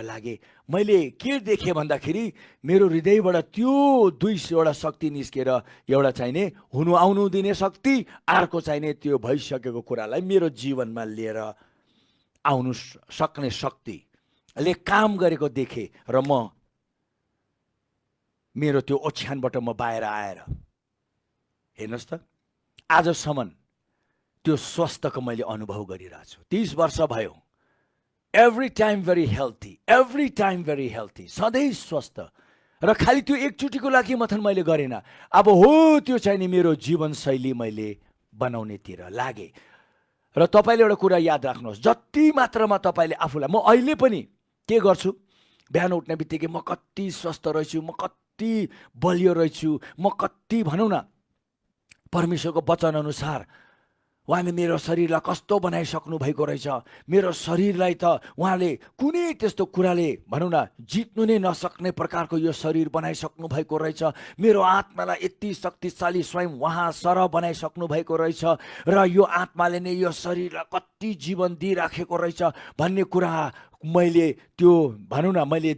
लागेँ। मैले के देखेँ भन्दाखेरि मेरो हृदयबाट त्यो दुईवटा शक्ति निस्केर, एउटा चाहिने हुनु आउनु दिने शक्ति, अर्को चाहिने त्यो भइसकेको कुरालाई मेरो जीवनमा लिएर आउनु सक्ने शक्तिले काम गरेको देखेँ। र मेरो त्यो ओछ्यानबाट म बाहिर आएर, हेर्नुहोस् त, आजसम्म त्यो स्वास्थ्यको मैले अनुभव गरिरहेको छु। 30 वर्ष भयो। एभ्री टाइम भेरी हेल्थी, सधैँ स्वस्थ। र खालि त्यो एकचोटिको लागि मात्र मैले गरेन, अब हो त्यो चाहिँ नि मेरो जीवनशैली मैले बनाउनेतिर लागेँ। र तपाईँले एउटा कुरा याद राख्नुहोस्, जति मात्रामा तपाईँले आफूलाई, म अहिले पनि के गर्छु, बिहान उठ्ने बित्तिकै म कति स्वस्थ रहेछु, म कति बलियो रहेछु, म कति भनौँ न परमेश्वरको वचन अनुसार उहाँले मेरो शरीरलाई कस्तो बनाइसक्नु भएको रहेछ। मेरो शरीरलाई त उहाँले कुनै त्यस्तो कुराले भनौँ न जित्नु नै नसक्ने प्रकारको यो शरीर बनाइसक्नु भएको रहेछ। मेरो आत्मालाई यति शक्तिशाली स्वयं उहाँ सर बनाइसक्नु भएको रहेछ। र यो आत्माले नै यो शरीरलाई कति जीवन दिइराखेको रहेछ भन्ने कुरा मैले त्यो भनौँ न मैले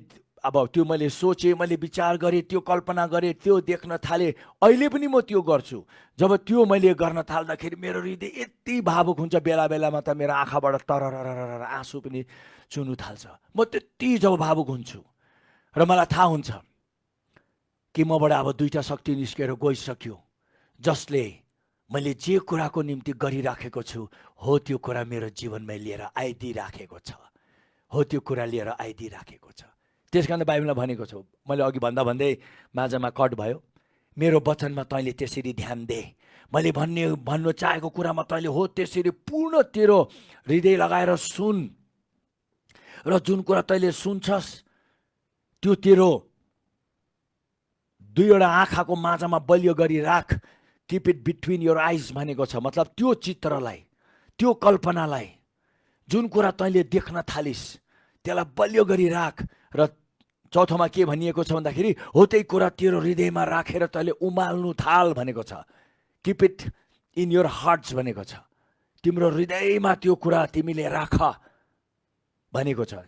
सोचेँ, मैले विचार गरेँ, त्यो कल्पना गरेँ, त्यो देख्न थालेँ। अहिले पनि म त्यो गर्छु। जब त्यो मैले गर्न थाल्दाखेरि मेरो हृदय यति भावुक हुन्छ, बेला बेलामा त मेरो आँखाबाट तरररर आँसु पनि चुनु थाल्छ। म त्यति जब भावुक हुन्छु र मलाई थाहा हुन्छ कि मबाट अब दुईटा शक्ति निस्केर गइसक्यो, जसले मैले जे कुराको निम्ति गरिराखेको छु हो त्यो कुरा मेरो जीवनमा लिएर आइदिइराखेको छ, त्यस कारण बाइबलमा भनेको छु, मैले अघि भन्दै माझमा कट भयो, मेरो वचनमा तैँले त्यसरी ध्यान दे, मैले भन्नु चाहेको कुरामा तैँले हो त्यसरी पूर्ण तेरो हृदय लगाएर सुन, र जुन कुरा तैँले सुन्छस् त्यो तेरो दुईवटा आँखाको माझमा बलियो गरी राख। किप इट बिट्विन योर आइज भनेको छ। मतलब त्यो चित्रलाई, त्यो कल्पनालाई, जुन कुरा तैँले देख्न थालिस् त्यसलाई बलियो गरी राख। र चौथोमा के भनिएको छ भन्दाखेरि हो त्यही कुरा तेरो हृदयमा राखेर तैँले उमाल्नु थाल भनेको छ। Keep it in your hearts भनेको छ। तिम्रो हृदयमा त्यो कुरा तिमीले राख भनेको छ।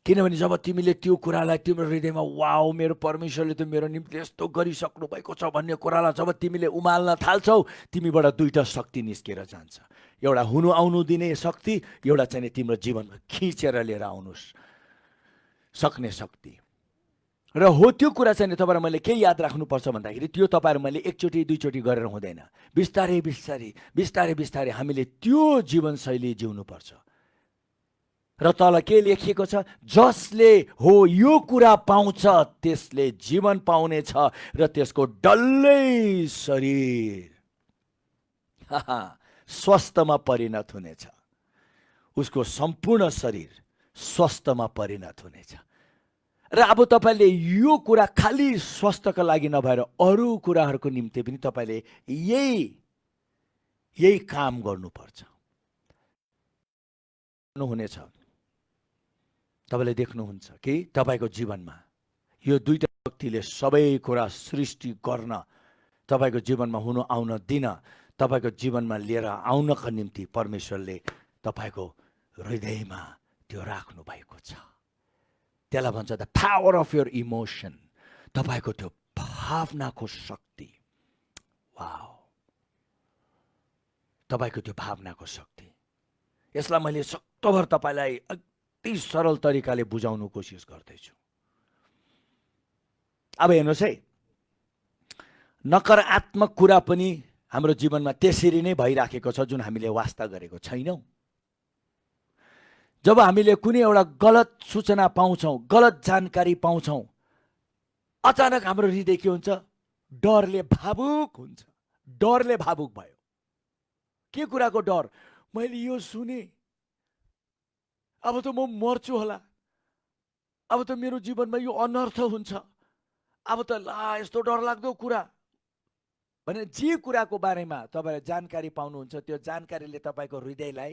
किनभने जब तिमीले त्यो कुरालाई तिम्रो हृदयमा वाउ मेरो परमेश्वरले त मेरो निम्ति यस्तो गरिसक्नु भएको छ भन्ने कुरालाई जब तिमीले उमाल्न थाल्छौ, तिमीबाट दुईटा शक्ति निस्केर जान्छ। एउटा हुनु आउनु दिने शक्ति, एउटा चाहिँ तिम्रो जीवनमा खिचेर लिएर आउनुस् सक्ने शक्ति। र हो त्यो कुरा चाहिँ तपाईँलाई मैले के याद राख्नुपर्छ भन्दाखेरि त्यो तपाईँहरू मैले एकचोटि दुईचोटि गरेर हुँदैन, बिस्तारै हामीले त्यो जीवनशैली जिउनुपर्छ। र तल के लेखिएको छ, जसले हो यो कुरा पाउँछ त्यसले जीवन पाउनेछ र त्यसको डल्लै शरीर स्वस्थमा परिणत हुनेछ। उसको सम्पूर्ण शरीर स्वस्थमा परिणत हुनेछ। र अब तपाईँले यो कुरा खालि स्वास्थ्यका लागि नभएर अरू कुराहरूको निम्ति पनि तपाईँले यही काम गर्नुपर्छ। हुनेछ तपाईँले देख्नुहुन्छ कि तपाईँको जीवनमा यो दुईटा शक्तिले सबै कुरा सृष्टि गर्न, तपाईँको जीवनमा हुनु आउन दिन, तपाईँको जीवनमा लिएर आउनका निम्ति परमेश्वरले तपाईँको हृदयमा त्यो राख्नु भएको छ। त्यसलाई भन्छ the power of your emotion, तपाईँको त्यो भावनाको शक्ति। वाउ, तपाईँको त्यो भावनाको शक्ति। यसलाई मैले सक्दोभर तपाईँलाई अति सरल तरिकाले बुझाउनु कोसिस गर्दैछु। अब हेर्नुहोस् है, नकारात्मक कुरा पनि हाम्रो जीवनमा त्यसरी नै भइराखेको छ जुन हामीले वास्ता गरेको छैनौँ। जब हामीले कुनै एउटा गलत सूचना पाउँछौँ, गलत जानकारी पाउँछौँ, अचानक हाम्रो हृदय के हुन्छ, डरले भावुक हुन्छ। डरले भावुक भयो। के कुराको डर? मैले यो सुने, अब त म मर्छु होला, अब त मेरो जीवनमा यो अनर्थ हुन्छ, अब त ला यस्तो डरलाग्दो कुरा भने जे कुराको बारेमा तपाईँले जानकारी पाउनुहुन्छ, त्यो जानकारीले तपाईँको हृदयलाई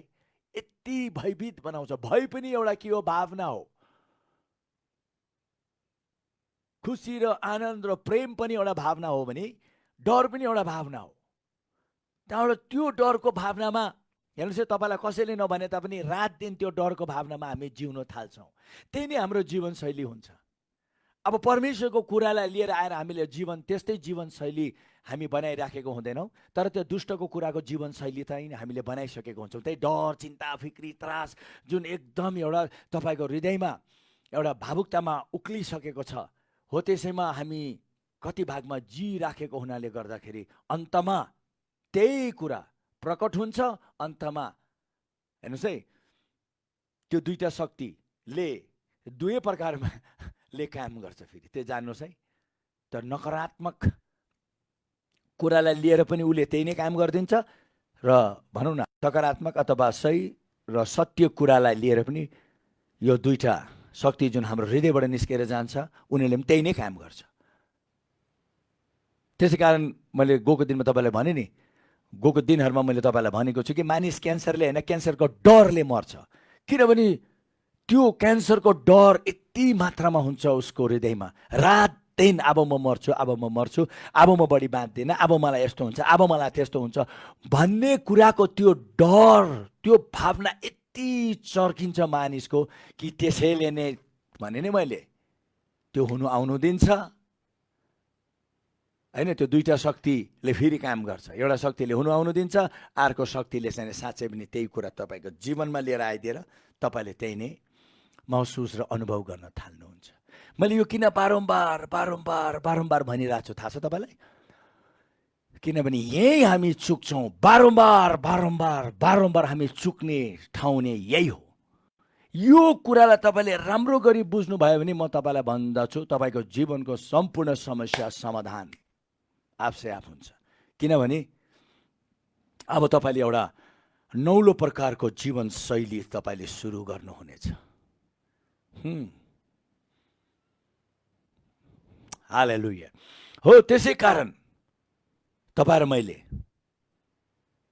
यति भयभीत बनाउँछ। भय पनि एउटा के हो? भावना हो। खुसी र आनन्द र प्रेम पनि एउटा भावना हो भने डर पनि एउटा भावना हो। त्यहाँबाट त्यो डरको भावनामा हेर्नुहोस् है, तपाईँलाई कसैले नभने तापनि रात दिन त्यो डरको भावनामा हामी जिउन थाल्छौँ। त्यही नै हाम्रो जीवनशैली हुन्छ। अब परमेश्वरको कुरालाई लिएर आएर हामीले त्यस्तै जीवनशैली हामी बनाइराखेको हुँदैनौँ, तर त्यो दुष्टको कुराको जीवनशैली चाहिँ हामीले बनाइसकेको हुन्छौँ। त्यही डर, चिन्ता, फिक्री, त्रास जुन एकदम एउटा तपाईँको हृदयमा एउटा भावुकतामा उक्लिसकेको छ, हो त्यसैमा हामी कति भागमा जिराखेको हुनाले गर्दाखेरि अन्तमा त्यही कुरा प्रकट हुन्छ। अन्तमा हेर्नुहोस् है, त्यो दुईटा शक्तिले दुवै प्रकारमा ले काम गर्छ। फेरि त्यो जान्नुहोस् है, तर नकारात्मक कुरालाई लिएर पनि उसले त्यही नै काम गरिदिन्छ र भनौँ न सकारात्मक अथवा सही र सत्य कुरालाई लिएर पनि यो दुईटा शक्ति जुन हाम्रो हृदयबाट निस्केर जान्छ, उनीहरूले पनि त्यही नै काम गर्छ। त्यसै कारण मैले गएको दिनमा तपाईँलाई भने नि, गएको दिनहरूमा मैले तपाईँलाई भनेको छु कि मानिस क्यान्सरले होइन, क्यान्सरको डरले मर्छ। किनभने त्यो क्यान्सरको डर यति मात्रामा हुन्छ उसको हृदयमा, रात दिन अब म मर्छु, अब म मर्छु, अब म बढी बाँच्दिनँ, अब मलाई यस्तो हुन्छ, अब मलाई त्यस्तो हुन्छ भन्ने कुराको त्यो डर, त्यो भावना यति चर्किन्छ मानिसको कि त्यसैले नै भने नि मैले त्यो हुनु आउनु दिन्छ होइन। त्यो दुईटा शक्तिले फेरि काम गर्छ। एउटा शक्तिले हुनु आउनु दिन्छ, अर्को शक्तिले चाहिँ साँच्चै पनि त्यही कुरा तपाईँको जीवनमा लिएर आइदिएर तपाईँले त्यही नै महसुस र अनुभव गर्न थाल्नुहुन्छ। मैले यो किन बारम्बार बारम्बार बारम्बार भनिरहेको छु थाहा छ तपाईँलाई? किनभने यही हामी चुक्छौँ। बारम्बार बारम्बार बारम्बार हामी चुक्ने ठाउँ नै यही हो। यो कुरालाई तपाईँले राम्रो गरी बुझ्नुभयो भने म तपाईँलाई भन्दछु, तपाईँको जीवनको सम्पूर्ण समस्या समाधान आफसे आफ हुन्छ। किनभने अब तपाईँले एउटा नौलो प्रकारको जीवनशैली तपाईँले सुरु गर्नुहुनेछ। हालेलुया। हो, त्यसै कारण तपाईँ र मैले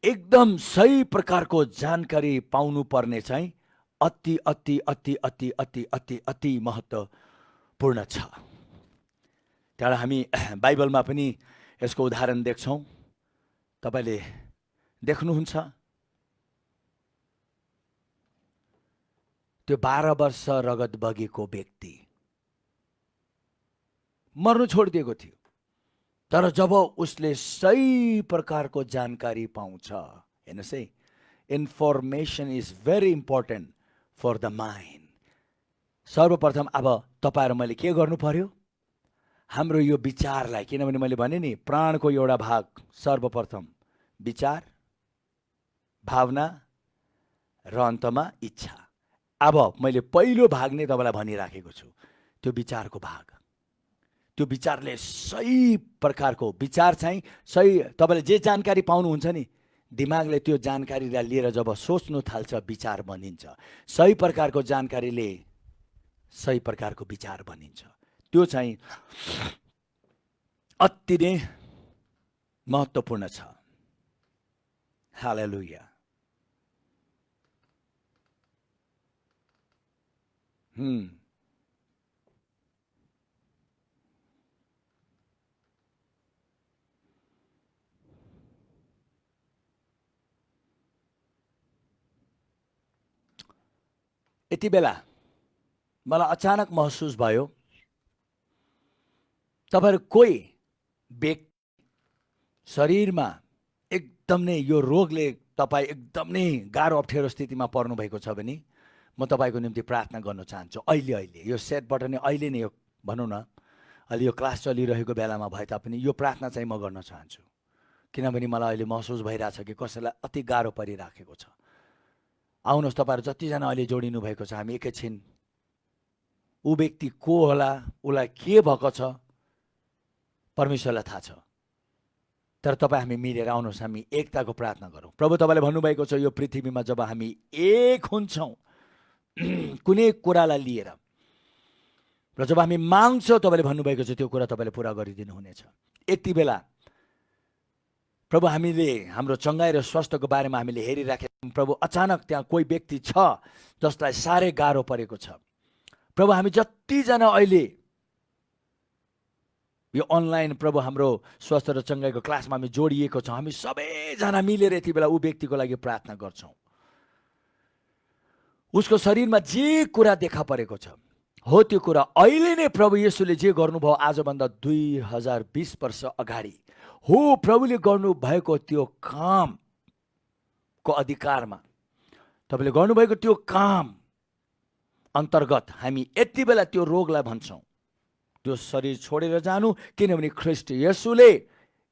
एकदम सही प्रकारको जानकारी पाउनु पर्ने चाहिँ अति अति अति अति अति अति अति महत्त्वपूर्ण छ। त्यहाँबाट हामी बाइबलमा पनि यसको उदाहरण देख्छौँ। तपाईँले देख्नुहुन्छ त्यो 12 वर्ष रगत बगेको व्यक्ति मर्नु छोडिदिएको थियो, तर जब उसले सही प्रकारको जानकारी पाउँछ, हेर्नुहोस् है, information is very important for the mind. सर्वप्रथम अब तपाईँ र मैले के गर्नु पर्यो? हाम्रो यो विचारलाई, किनभने मैले भने नि प्राणको एउटा भाग सर्वप्रथम विचार, भावना र अन्तमा इच्छा। अब मैले पहिलो भाग नै तपाईँलाई भनिराखेको छु, त्यो विचारको भाग। त्यो विचारले सही प्रकारको विचार चाहिँ सही, तपाईँले जे जानकारी पाउनुहुन्छ नि, दिमागले त्यो जानकारीलाई लिएर जब सोच्नु थाल्छ विचार बनिन्छ। सही प्रकारको जानकारीले सही प्रकारको विचार बनिन्छ। त्यो चाहिँ अति नै महत्त्वपूर्ण छ। हालेलुया। यति बेला मलाई अचानक महसुस भयो, तपाईहरु कोही व्यक्ति शरीरमा एकदम नै यो रोगले तपाईँ एकदम नै गाह्रो अप्ठ्यारो स्थितिमा पर्नु भएको छ भने म तपाईँको निम्ति प्रार्थना गर्न चाहन्छु। अहिले यो सेटबाट नै अहिले नै, यो भनौँ न अहिले यो क्लास चलिरहेको बेलामा भए तापनि यो प्रार्थना चाहिँ म गर्न चाहन्छु। किनभने मलाई अहिले महसुस भइरहेछ कि कसैलाई अति गाह्रो परिराखेको छ। आउनुहोस्, तपाईँहरू जतिजना अहिले जोडिनु भएको छ, हामी एकैछिन ऊ व्यक्ति को होला, उसलाई के भएको छ, परमेश्वरलाई थाहा छ। तर तपाईँ हामी मिलेर आउनुहोस्, हामी एकताको प्रार्थना गरौँ। प्रभु, तपाईँले भन्नुभएको छ यो पृथ्वीमा जब हामी एक हुन्छौँ कुनै कुरालाई लिएर, र जब हामी माग्छौँ तपाईँले भन्नुभएको छ त्यो कुरा तपाईँले पुरा गरिदिनु हुनेछ। यति बेला प्रभु हामीले हाम्रो चङ्गाई र स्वास्थ्यको बारेमा हामीले हेरिराखेका प्रभु, अचानक त्यहाँ कोही व्यक्ति छ जसलाई साह्रै गाह्रो परेको छ। प्रभु, हामी जतिजना अहिले यो अनलाइन प्रभु हाम्रो स्वास्थ्य र चङ्गाईको क्लासमा हामी जोडिएको छौँ, हामी सबैजना मिलेर यति बेला ऊ व्यक्तिको लागि प्रार्थना गर्छौँ। उसको शरीरमा जे कुरा देखा परेको छ हो त्यो कुरा अहिले नै प्रभु येशूले जे गर्नुभयो आजभन्दा 2020 वर्ष अगाडि हो, प्रभुले गर्नुभएको त्यो कामको अधिकारमा, तपाईँले गर्नुभएको त्यो काम अन्तर्गत हामी यति बेला त्यो रोगलाई भन्छौँ त्यो शरीर छोडेर जानु, किनभने ख्रीष्ट येशूले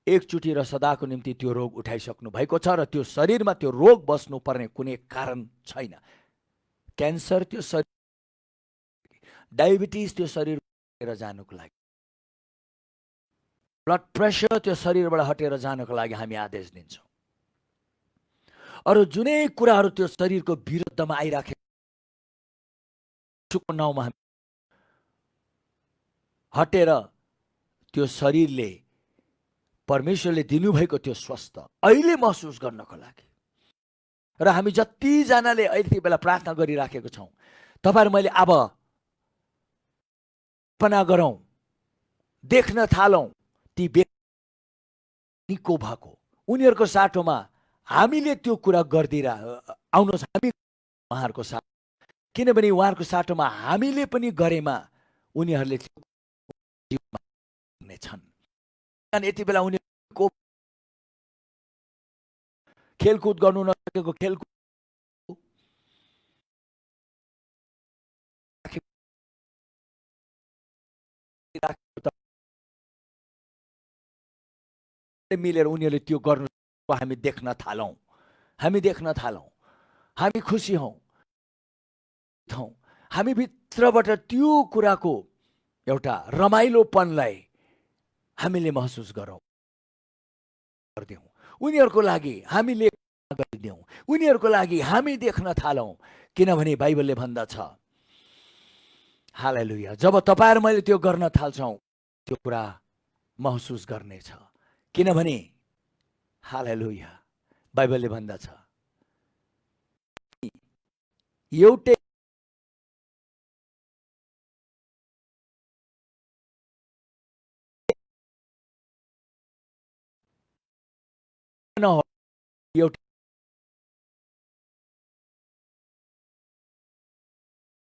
एकचोटि र सदाको निम्ति त्यो रोग उठाइसक्नु भएको छ र त्यो शरीरमा त्यो रोग बस्नु पर्ने कुनै कारण छैन। क्यान्सर त्यो शरीर, डायबिटिज त्यो शरीर हटेर जानुको लागि, ब्लड प्रेसर त्यो शरीरबाट हटेर जानुको लागि हामी आदेश दिन्छौँ। अरू जुनै कुराहरू त्यो शरीरको विरुद्धमा आइराखेको नाउँमा हामी हटेर त्यो शरीरले परमेश्वरले दिनुभएको त्यो स्वस्थ अहिले महसुस गर्नको लागि, र हामी जतिजनाले यति बेला प्रार्थना गरिराखेको छौँ, तपाईँहरू मैले अब कल्पना गरौँ, देख्न थालौँ ती व्यक्ति निको भएको, उनीहरूको साटोमा हामीले त्यो कुरा गरिदिएर आउनुहोस् हामी उहाँहरूको साटो, किनभने उहाँहरूको साटोमा हामीले पनि गरेमा उनीहरूले छन्। यति बेला उनीहरूको खेलकुद गर्नु नसकेको खेलकुद मिलेर उनीहरूले त्यो गर्नु हामी देख्न थालौँ, हामी खुसी हौँ, हामी भित्रबाट त्यो कुराको एउटा रमाइलोपनलाई हामीले महसुस गरिदिउँ, उनीहरूको लागि हामीले गरिदिउँ, उनीहरूको लागि हामी देख्न थालौँ, किनभने बाइबलले भन्दछ हालेलुया, जब तपाईँहरू मैले त्यो गर्न थाल्छौँ त्यो कुरा महसुस गर्नेछ, किनभने हालेलुया बाइबलले भन्दछ एउटै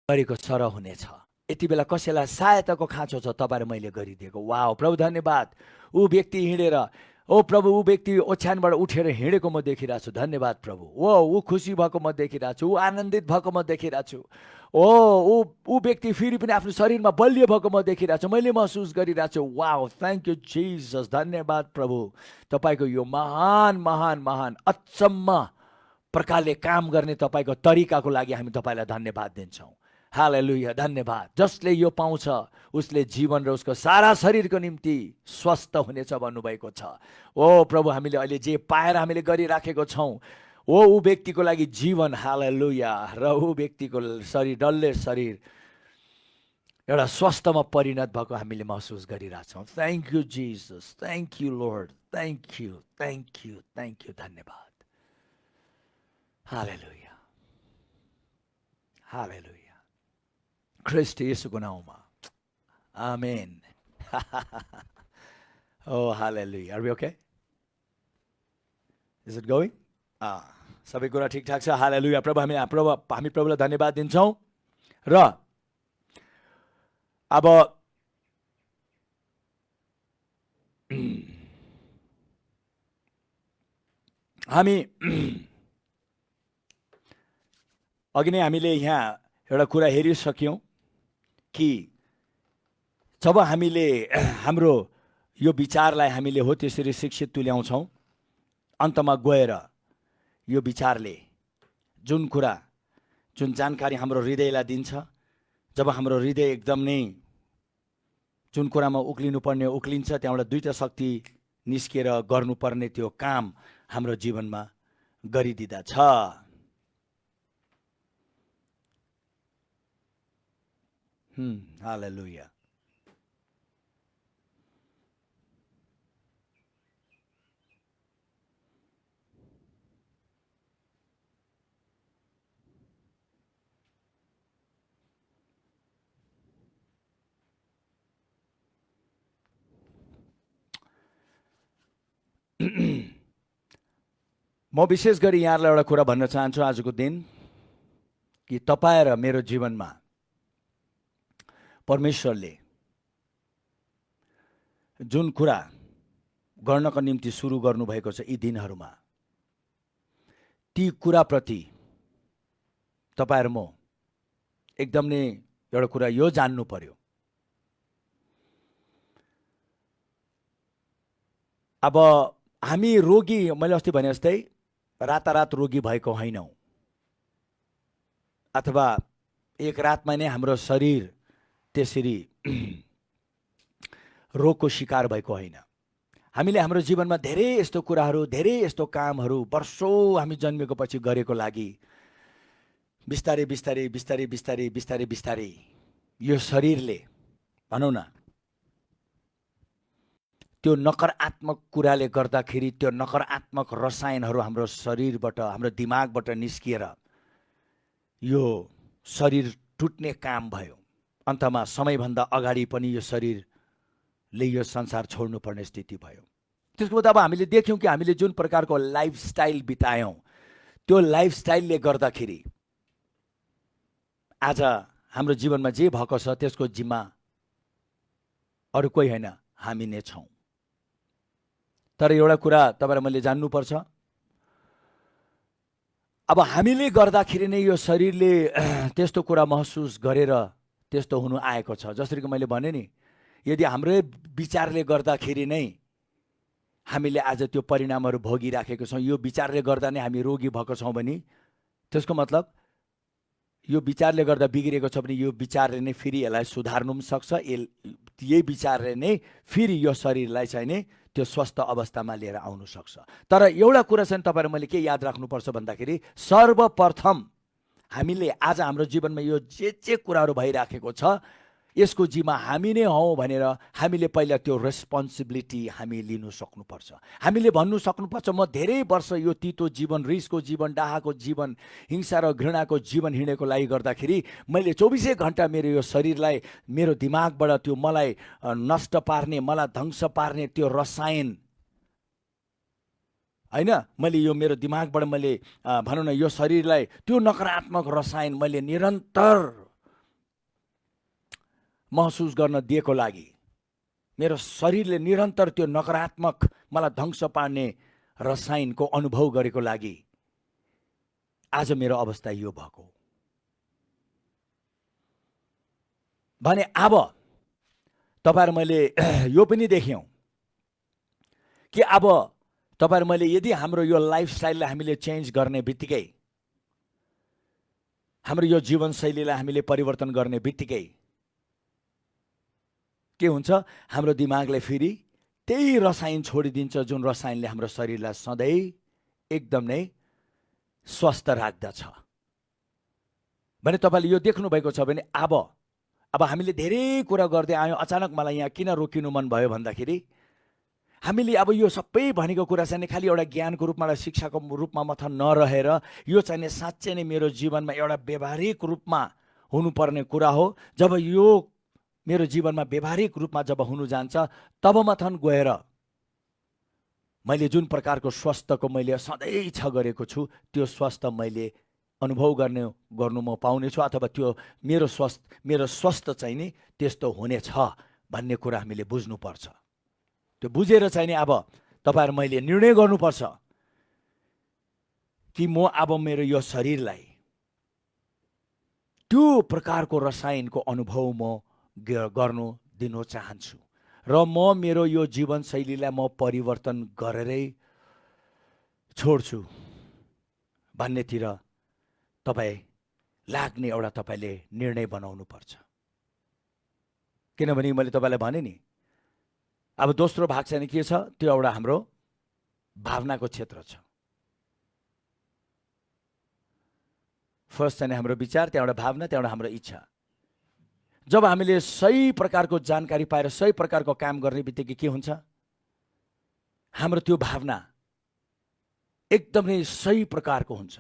गरेको सर हुनेछ। यति बेला कसैलाई सहायताको खाँचो छ तपाईँहरू मैले गरिदिएको, वाह प्रभु धन्यवाद। ऊ व्यक्ति हिँडेर, ओ प्रभु ऊ व्यक्ति ओछ्यानबाट उठेर हिँडेको म देखिरहेको छु, धन्यवाद प्रभु। ऊ खुसी भएको म देखिरहेको छु, ऊ आनन्दित भएको म देखिरहेको छु। ऊ व्यक्ति फेरि पनि आफ्नो शरीरमा बलियो भएको म देखिरहेको छु, मैले महसुस गरिरहेको छु। वाह, थ्याङ्क यू जिजस, धन्यवाद प्रभु। तपाईँको यो महान महान महान अचम्म प्रकारले काम गर्ने तपाईँको तरिकाको लागि हामी तपाईँलाई धन्यवाद दिन्छौँ। हालेलुया, धन्यवाद। जसले यो पाउँछ उसले जीवन र उसको सारा शरीरको निम्ति स्वस्थ हुनेछ भन्नुभएको छ। ओ प्रभु, हामीले अहिले जे पाएर हामीले गरिराखेको छौँ, ऊ व्यक्तिको लागि जीवन, हालेलुया, र ऊ व्यक्तिको शरीर, डल्ले शरीर एउटा स्वस्थमा परिणत भएको हामीले महसुस गरिरहेछौँ। Thank you Jesus, thank you Lord, thank you, thank you, thank you, धन्यवाद। हालेलुया, हालेलुया, ख्रीष्ट येशूको नाउँमा, आमेन। Oh, hallelujah. Are we okay? Is it going? सबै कुरा ठिकठाक छ। हालेलुया, प्रभु हामी प्रभुलाई धन्यवाद दिन्छौँ। र अब हामी अघि नै हामीले यहाँ एउटा कुरा हेरिसक्यौँ कि जब हामीले हाम्रो यो विचारलाई हामीले हो त्यसरी शिक्षित तुल्याउँछौँ, अन्तमा गएर यो विचारले जुन कुरा, जुन जानकारी हाम्रो हृदयलाई दिन्छ, जब हाम्रो हृदय एकदम नै जुन कुरामा उक्लिनुपर्ने उक्लिन्छ, त्यहाँबाट दुईटा शक्ति निस्किएर गर्नुपर्ने त्यो काम हाम्रो जीवनमा गरिदिँदछ। हालेलुया। म विशेष गरी यहाँलाई एउटा कुरा भन्न चाहन्छु आजको दिन, कि तपाईँ र मेरो जीवनमा परमेश्वरले जुन कुरा गर्नको निम्ति सुरु गर्नुभएको छ यी दिनहरूमा, ती कुराप्रति तपाईँ र म एकदम नै एउटा कुरा यो जान्नु पर्यो, अब हामी रोगी, मैले अस्ति भने जस्तै रातारात रोगी भएको होइनौँ, अथवा एक रातमा नै हाम्रो शरीर त्यसरी रोगको शिकार भएको होइन। हामीले हाम्रो जीवनमा धेरै यस्तो कुराहरू, धेरै यस्तो कामहरू वर्षौँ हामी जन्मेको पछि गरेको लागि बिस्तारै बिस्तारै बिस्तारै बिस्तारै बिस्तारै बिस्तारै यो शरीरले भनौँ न त्यो नकारात्मक कुराले गर्दाखेरि त्यो नकारात्मक रसायनहरू हाम्रो शरीरबाट, हाम्रो दिमागबाट निस्किएर यो शरीर टुट्ने काम भयो। अन्तमा समयभन्दा अगाडि पनि यो शरीरले यो संसार छोड्नुपर्ने स्थिति भयो। त्यसको बाद अब हामीले देख्यौँ कि हामीले जुन प्रकारको लाइफस्टाइल बितायौँ, त्यो लाइफस्टाइलले गर्दाखेरि आज हाम्रो जीवनमा जे भएको छ त्यसको जिम्मा अरू कोही होइन, हामी नै छौँ। तर एउटा कुरा तपाईहरु मैले जान्नुपर्छ, अब हामीले गर्दाखेरि नै यो शरीरले त्यस्तो कुरा महसुस गरेर त्यस्तो हुनु आएको छ। जसरी कि मैले भने नि, यदि हाम्रै विचारले गर्दाखेरि नै हामीले आज त्यो परिणामहरू भोगिराखेको छौँ, यो विचारले गर्दा नै हामी रोगी भएको छौँ भने त्यसको मतलब यो विचारले गर्दा बिग्रेको छ भने यो विचारले नै फेरि यसलाई सुधार्नु पनि सक्छ। यही विचारले नै फेरि यो शरीरलाई चाहिँ नै त्यो स्वस्थ अवस्थामा लिएर आउनु सक्छ। तर एउटा कुरा चाहिँ तपाईहरु मैले के याद राख्नुपर्छ भन्दाखेरि, सर्वप्रथम हामीले आज हाम्रो जीवनमा यो जे कुराहरू भइराखेको छ यसको जिम्मा हामी नै हौं भनेर हामीले पहिला त्यो रेस्पोन्सिबिलिटी हामी लिनु सक्नुपर्छ। हामीले भन्नु सक्नुपर्छ, म धेरै वर्ष यो तितो जीवन, रिसको जीवन, डाहाको जीवन, हिंसा र घृणाको जीवन हिँडेको लागि गर्दाखेरि मैले 24 घण्टा मेरो यो शरीरलाई, मेरो दिमागबाट त्यो मलाई नष्ट पार्ने, मलाई ध्वंस पार्ने त्यो रसायन हैन, मैले यो मेरो दिमागबाट मैले भनौँ न यो शरीरलाई त्यो नकारात्मक रसायन मैले निरन्तर महसुस गर्न दिएको लागि, मेरो शरीरले निरन्तर त्यो नकारात्मक मलाई ध्वंस पार्ने रसायनको अनुभव गरेको लागि आज मेरो अवस्था यो भएको भने। अब तपाईहरु मैले यो पनि देख्यौं कि अब तपाईहरु मैले यदि हाम्रो यो लाइफस्टाइललाई हामीले चेन्ज गर्ने बित्तिकै, हाम्रो यो जीवनशैलीलाई हामीले परिवर्तन गर्ने बित्तिकै के हुन्छ, हाम्रो दिमागले फेरि त्यही रसायन छोडिदिन्छ जुन रसायनले हाम्रो शरीरलाई सधैँ एकदम नै स्वस्थ राख्दछ। भने तपाईले यो देख्नु भएको छ भने अब हामीले धेरै कुरा गर्दै आयौँ। अचानक मलाई यहाँ किन रोकिनु मन भयो भन्दाखेरि, हामीले अब यो सबै भनेको कुरा चाहिँ खालि एउटा ज्ञानको रूपमा, एउटा शिक्षाको रूपमा मात्र नरहेर यो चाहिँ साँच्चै नै मेरो जीवनमा एउटा व्यावहारिक रूपमा हुनुपर्ने कुरा हो। जब यो मेरो जीवनमा व्यावहारिक रूपमा जब हुनु जान्छ, तब मात्र गएर मैले जुन प्रकारको स्वास्थ्यको मैले सधैँ इच्छा गरेको छु त्यो स्वास्थ्य मैले अनुभव गर्नु म पाउनेछु, अथवा त्यो मेरो स्वास्थ्य चाहिँ नि त्यस्तो हुनेछ भन्ने कुरा हामीले बुझ्नुपर्छ। त्यो बुझेर चाहिँ नि अब तपाईहरु मैले निर्णय गर्नुपर्छ कि म अब मेरो यो शरीरलाई त्यो प्रकारको रसायनको अनुभव म गर्नु दिनु चाहन्छु र म मेरो यो जीवनशैलीलाई म परिवर्तन गरेरै छोड्छु भन्नेतिर तपाईँ लाग्ने एउटा तपाईले निर्णय बनाउनु पर्छ। किनभने मैले तपाईँलाई भने नि, अब दोस्रो भाग चाहिँ के छ, त्यो एउटा हाम्रो भावनाको क्षेत्र छ। फर्स्ट चाहिँ हाम्रो विचार, त्यहाँबाट भावना, त्यहाँबाट हाम्रो इच्छा। जब हामीले सही प्रकारको जानकारी पाएर सही प्रकारको काम गर्ने बित्तिकै के हुन्छ, हाम्रो त्यो भावना एकदमै सही प्रकारको हुन्छ।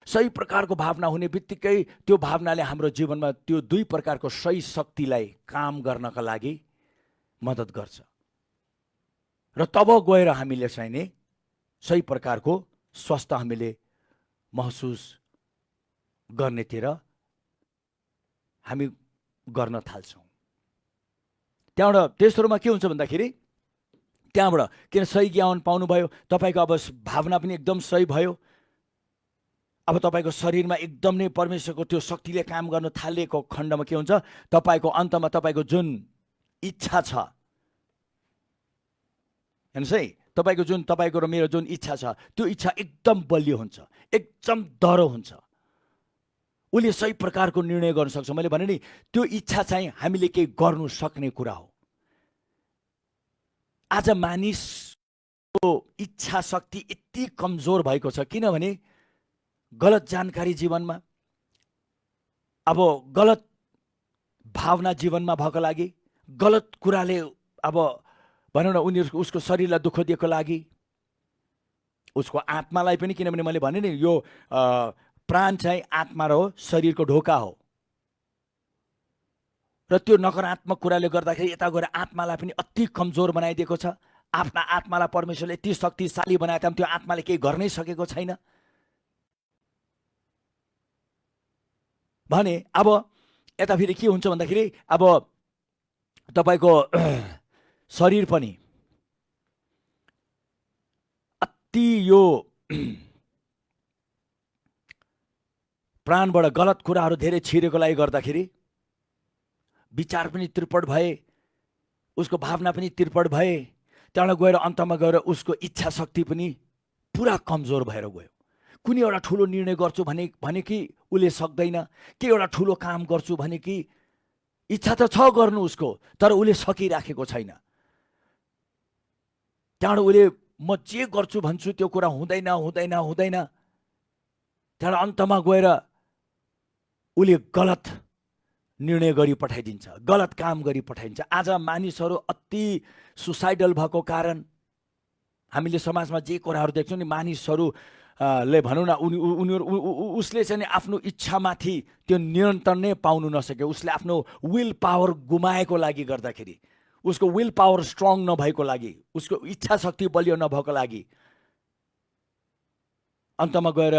सही प्रकारको भावना हुने बित्तिकै त्यो भावनाले हाम्रो जीवनमा त्यो दुई प्रकारको सही शक्तिलाई काम गर्नका लागि मद्दत गर्छ र तब गएर हामीले चाहिँ नि सही प्रकारको स्वस्थ हामीले महसुस गर्नेतिर हामी गर्न थाल्छौँ। त्यहाँबाट तेस्रोमा के हुन्छ भन्दाखेरि, त्यहाँबाट किन सही ज्ञान पाउनुभयो, तपाईँको अब भावना पनि एकदम सही भयो, अब तपाईँको शरीरमा एकदम नै परमेश्वरको त्यो शक्तिले काम गर्न थालेको खण्डमा के हुन्छ, तपाईँको अन्तमा तपाईँको जुन इच्छा छ, हेर्नुहोस् है, तपाईँको जुन तपाईँको र मेरो जुन इच्छा छ त्यो इच्छा एकदम बलियो हुन्छ, एकदम दह्रो हुन्छ। उसले सही प्रकारको निर्णय गर्न सक्छ। मैले भने नि, त्यो इच्छा चाहिँ हामीले केही गर्नु सक्ने कुरा हो। आज मानिसको इच्छा शक्ति यति कमजोर भएको छ, किनभने गलत जानकारी जीवनमा, अब गलत भावना जीवनमा भएको लागि, गलत कुराले अब भनौँ न उनीहरूको उसको शरीरलाई दुःख दिएको लागि, उसको आत्मालाई पनि, किनभने मैले भने नि यो प्राण चाहिँ आत्मा र हो, शरीरको ढोका हो र त्यो नकारात्मक कुराले गर्दाखेरि यता गएर आत्मालाई पनि अति कमजोर बनाइदिएको छ। आफ्ना आत्मालाई परमेश्वरले यति शक्तिशाली बनाए तापनि त्यो आत्माले केही गर्नै सकेको छैन भने अब यता फेरि के हुन्छ भन्दाखेरि, अब तपाईँको शरीर पनि अति यो प्राणबाट गलत कुराहरू धेरै छिरेकोलाई गर्दाखेरि विचार पनि त्रिपट भए, उसको भावना पनि त्रिपट भए, त्यहाँबाट गएर अन्तमा गएर उसको इच्छा शक्ति पनि पुरा कमजोर भएर गयो। कुनै एउटा ठुलो निर्णय गर्छु भने कि उसले सक्दैन, के एउटा ठुलो काम गर्छु भने कि इच्छा त छ गर्नु उसको, तर उसले सकिराखेको छैन। त्यहाँबाट उसले म जे गर्छु भन्छु त्यो कुरा हुँदैन हुँदैन हुँदैन, त्यहाँबाट अन्तमा गएर उसले गलत निर्णय गरी पठाइदिन्छ, गलत काम गरी पठाइदिन्छ। आज मानिसहरू अति सुसाइडल भएको कारण हामीले समाजमा जे कुराहरू देख्छौँ नि, मानिसहरूले भनौँ न उनीहरू उसले चाहिँ आफ्नो इच्छामाथि त्यो नियन्त्रण नै पाउनु नसक्यो। उसले आफ्नो विल पावर गुमाएको लागि गर्दाखेरि, उसको विल पावर स्ट्रङ नभएको लागि, उसको इच्छा शक्ति बलियो नभएको लागि अन्तमा गएर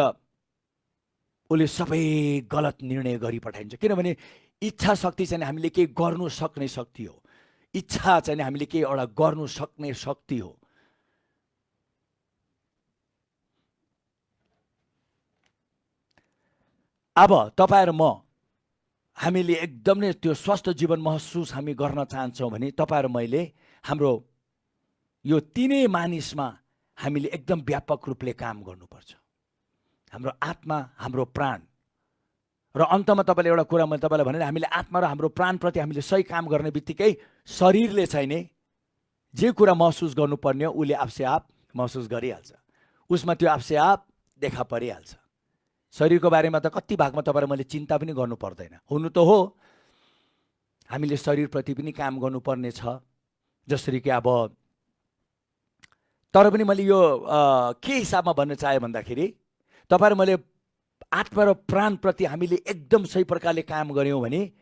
उसले सबै गलत निर्णय गरी पठाइन्छ। किनभने इच्छा शक्ति चाहिँ हामीले केही गर्नु सक्ने शक्ति हो। इच्छा चाहिँ हामीले केही एउटा गर्नु सक्ने शक्ति हो। अब तपाईँ र म हामीले एकदम नै त्यो स्वस्थ जीवन महसुस हामी गर्न चाहन्छौँ भने तपाईँ र मैले हाम्रो यो तिनै मानिसमा हामीले एकदम व्यापक रूपले काम गर्नुपर्छ। हाम्रो आत्मा, हाम्रो प्राण र अन्तमा तपाईँले एउटा कुरा मैले तपाईँलाई भने, हामीले आत्मा र हाम्रो प्राणप्रति हामीले सही काम गर्ने बित्तिकै शरीरले चाहिँ नि जे कुरा महसुस गर्नुपर्ने हो उसले आफसे आप महसुस गरिहाल्छ, उसमा त्यो आफसे आप देखा परिहाल्छ। शरीरको बारेमा त कति भागमा तपाईँ र मैले चिन्ता पनि गर्नु पर्दैन। हुनु त हो हामीले शरीरप्रति पनि काम गर्नुपर्ने छ, जसरी कि अब तर पनि मैले यो के हिसाबमा भन्न चाहेँ भन्दाखेरि, तपाईँ र मैले आत्मा र प्राणप्रति हामीले एकदम सही प्रकारले काम गऱ्यौँ भने